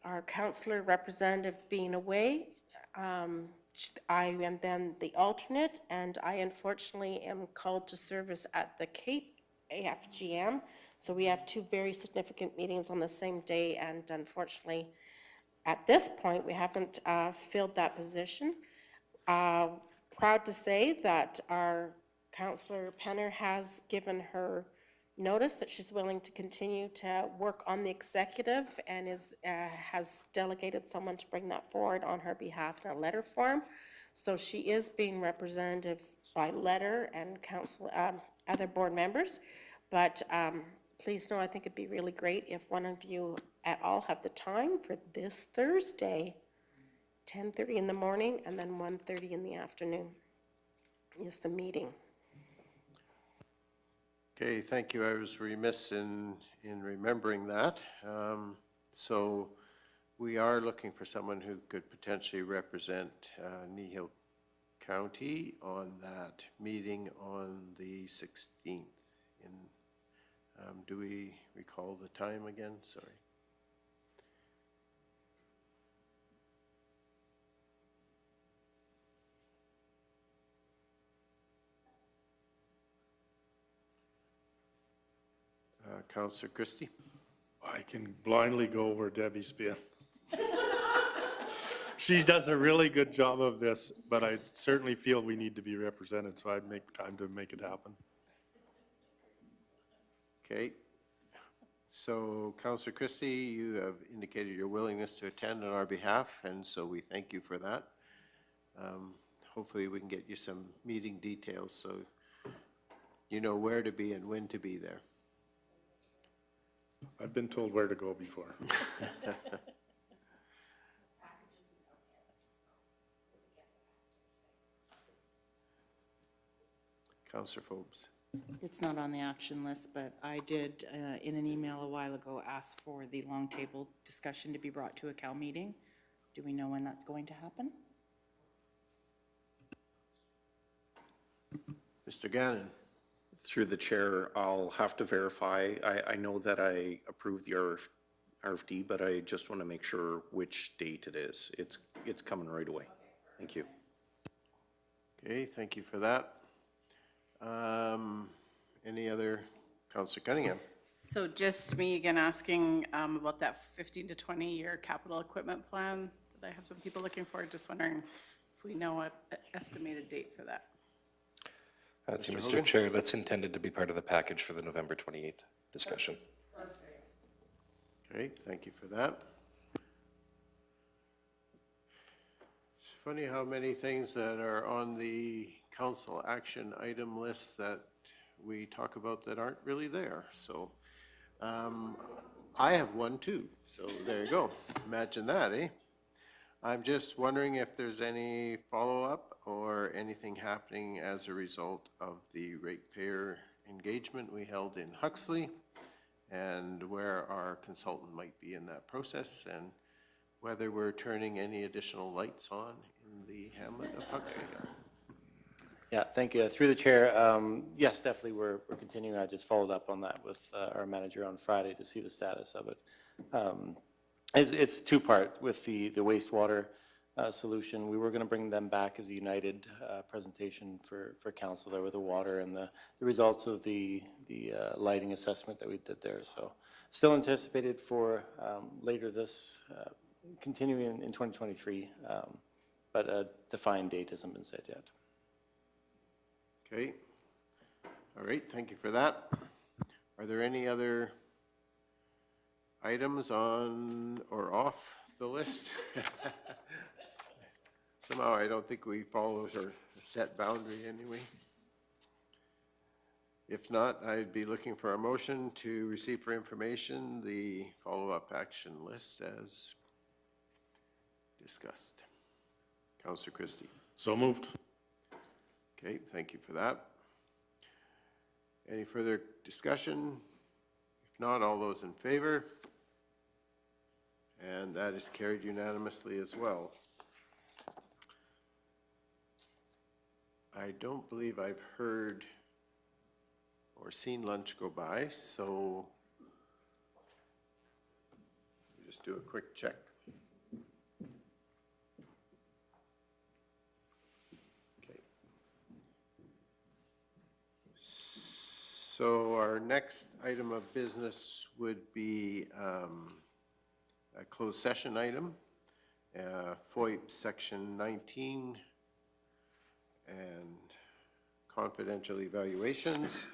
our councillor representative being away, I am then the alternate, and I unfortunately am called to service at the Cape AFGM. So we have two very significant meetings on the same day, and unfortunately, at this point, we haven't filled that position. Proud to say that our councillor Penner has given her notice that she's willing to continue to work on the executive, and has delegated someone to bring that forward on her behalf in a letter form. So she is being representative by letter and council, other board members. But please know, I think it'd be really great if one of you at all have the time for this Thursday, 10:30 in the morning and then 1:30 in the afternoon is the meeting. Okay, thank you. I was remiss in remembering that. So we are looking for someone who could potentially represent Kneehill County on that meeting on the 16th. Do we recall the time again? Sorry. Councillor Christie? I can blindly go where Debbie's been. She does a really good job of this, but I certainly feel we need to be represented, so I'd make time to make it happen. Okay. So Councillor Christie, you have indicated your willingness to attend on our behalf, and so we thank you for that. Hopefully we can get you some meeting details so you know where to be and when to be there. I've been told where to go before. Councillor Forbes. It's not on the action list, but I did, in an email a while ago, ask for the long table discussion to be brought to a Cal meeting. Do we know when that's going to happen? Mr. Gannon. Through the chair, I'll have to verify. I know that I approved the RFD, but I just want to make sure which date it is. It's coming right away. Thank you. Okay, thank you for that. Any other? Councillor Cunningham. So just me again asking about that 15 to 20-year capital equipment plan that I have some people looking for. Just wondering if we know an estimated date for that. Through Mr. Chair, that's intended to be part of the package for the November 28th discussion. Okay, thank you for that. It's funny how many things that are on the council action item list that we talk about that aren't really there. So I have one too. So there you go. Imagine that, eh? I'm just wondering if there's any follow-up or anything happening as a result of the ratepayer engagement we held in Huxley, and where our consultant might be in that process, and whether we're turning any additional lights on in the hamlet of Huxley. Yeah, thank you. Through the chair, yes, definitely we're continuing. I just followed up on that with our manager on Friday to see the status of it. It's two-part with the wastewater solution. We were going to bring them back as a united presentation for council there with the water and the results of the lighting assessment that we did there. So still anticipated for later this, continuing in 2023, but a defined date hasn't been set yet. Okay. All right, thank you for that. Are there any other items on or off the list? Somehow I don't think we follow our set boundary anyway. If not, I'd be looking for a motion to receive for information the follow-up action list as discussed. Councillor Christie. So moved. Okay, thank you for that. Any further discussion? If not, all those in favor? And that is carried unanimously as well. I don't believe I've heard or seen lunch go by, so we'll just do a quick check. Okay. So our next item of business would be a closed session item, FOIP-Section 19, and confidential evaluations.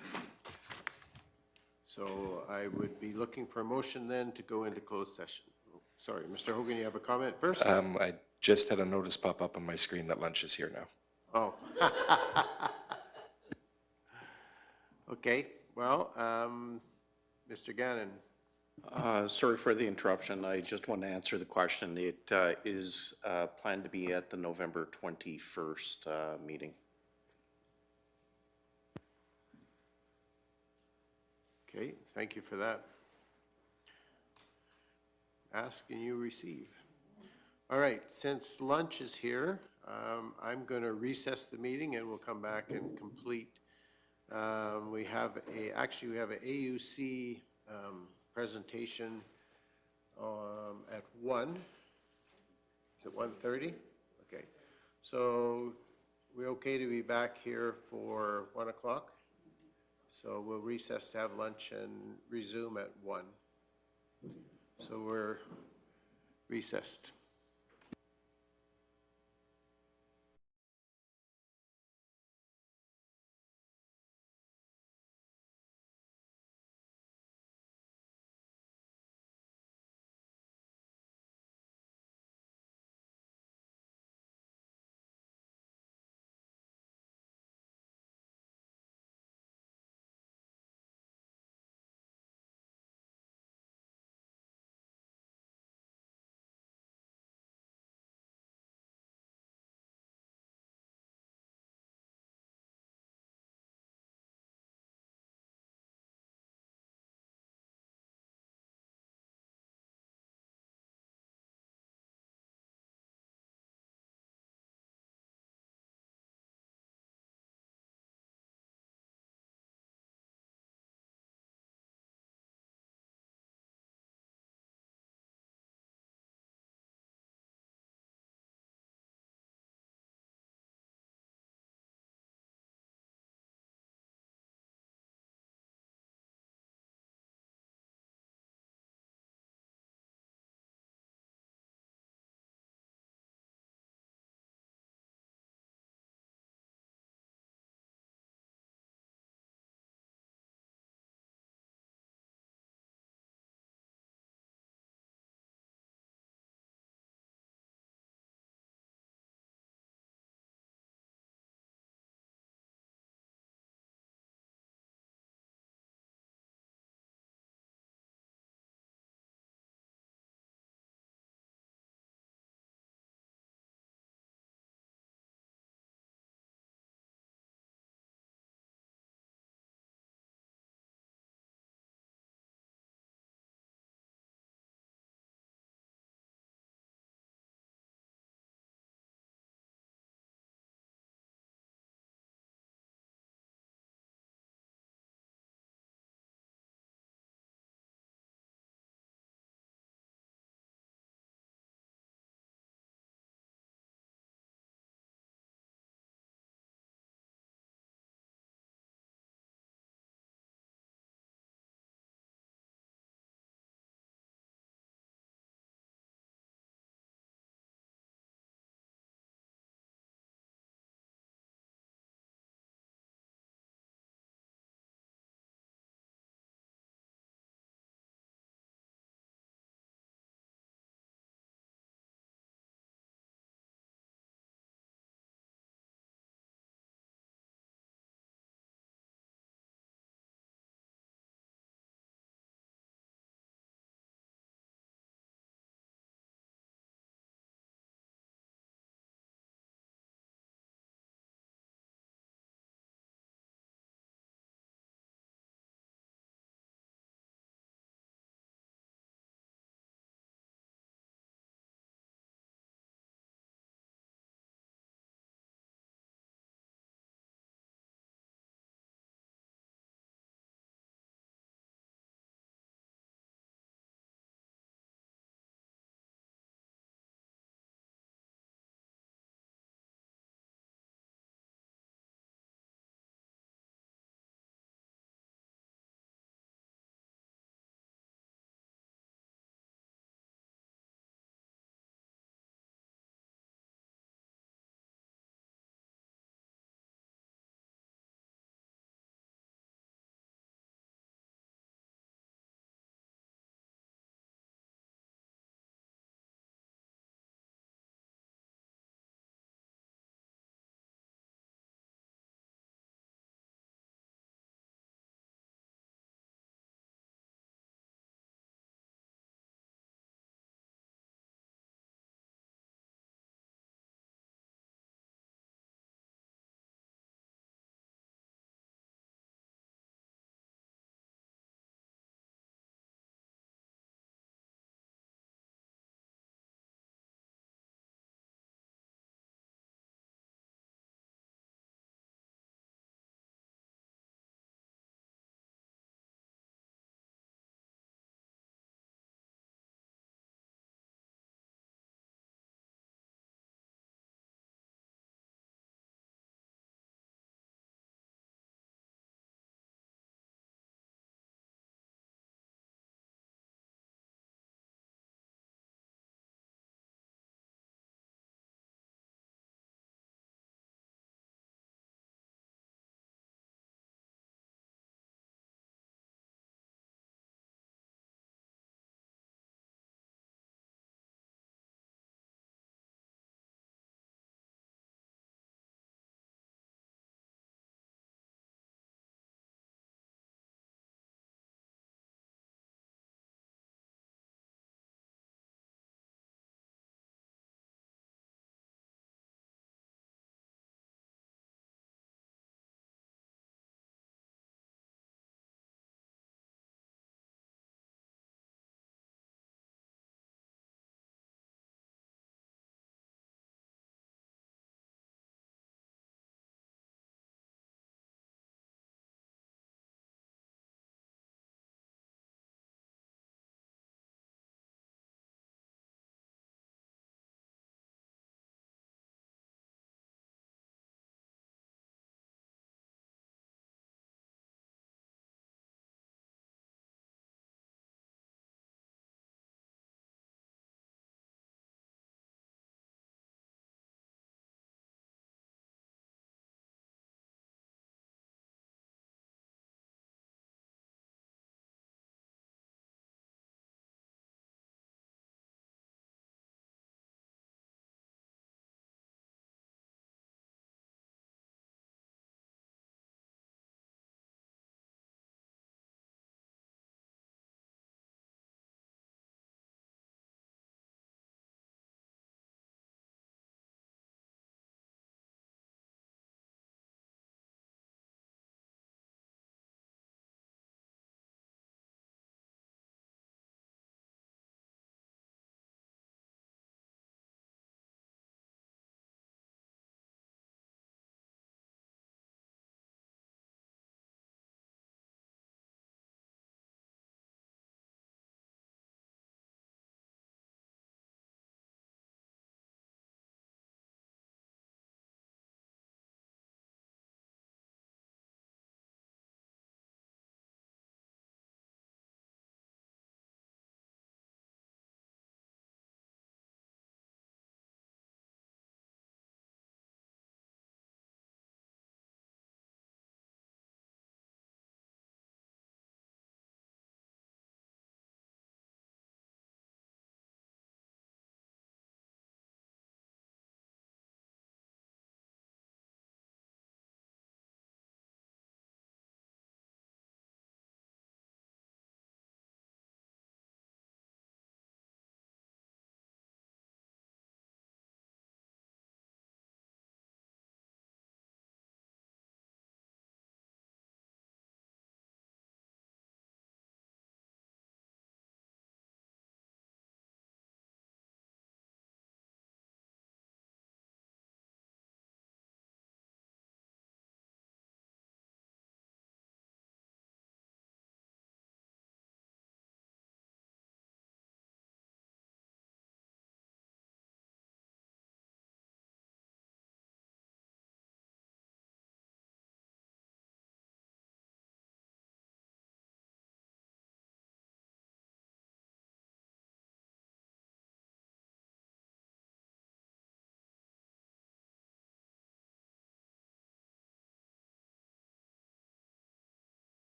So I would be looking for a motion then to go into closed session. Sorry, Mr. Hogan, you have a comment first? I just had a notice pop up on my screen that lunch is here now. Oh. Okay, well, Mr. Gannon. Sorry for the interruption. I just want to answer the question. It is planned to be at the November 21st meeting. Okay, thank you for that. Ask and you receive. All right, since lunch is here, I'm going to recess the meeting and we'll come back and complete. We have an AUC presentation at 1. Is it 1:30? Okay. So we're okay to be back here for 1 o'clock? So we'll recess to have lunch and resume at 1. So we're recessed.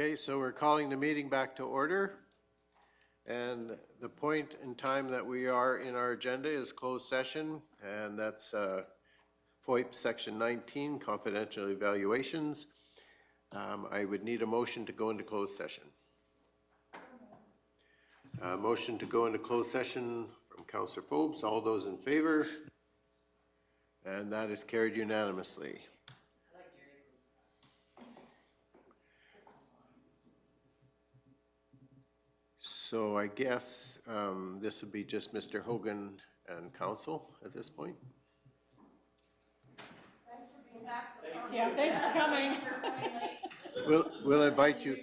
Okay, so we're calling the meeting back to order. And the point in time that we are in our agenda is closed session, and that's FOIP-Section 19, confidential evaluations. I would need a motion to go into closed session. Motion to go into closed session from Councillor Forbes. All those in favor? And that is carried unanimously. So I guess this would be just Mr. Hogan and council at this point. Yeah, thanks for coming. We'll invite you.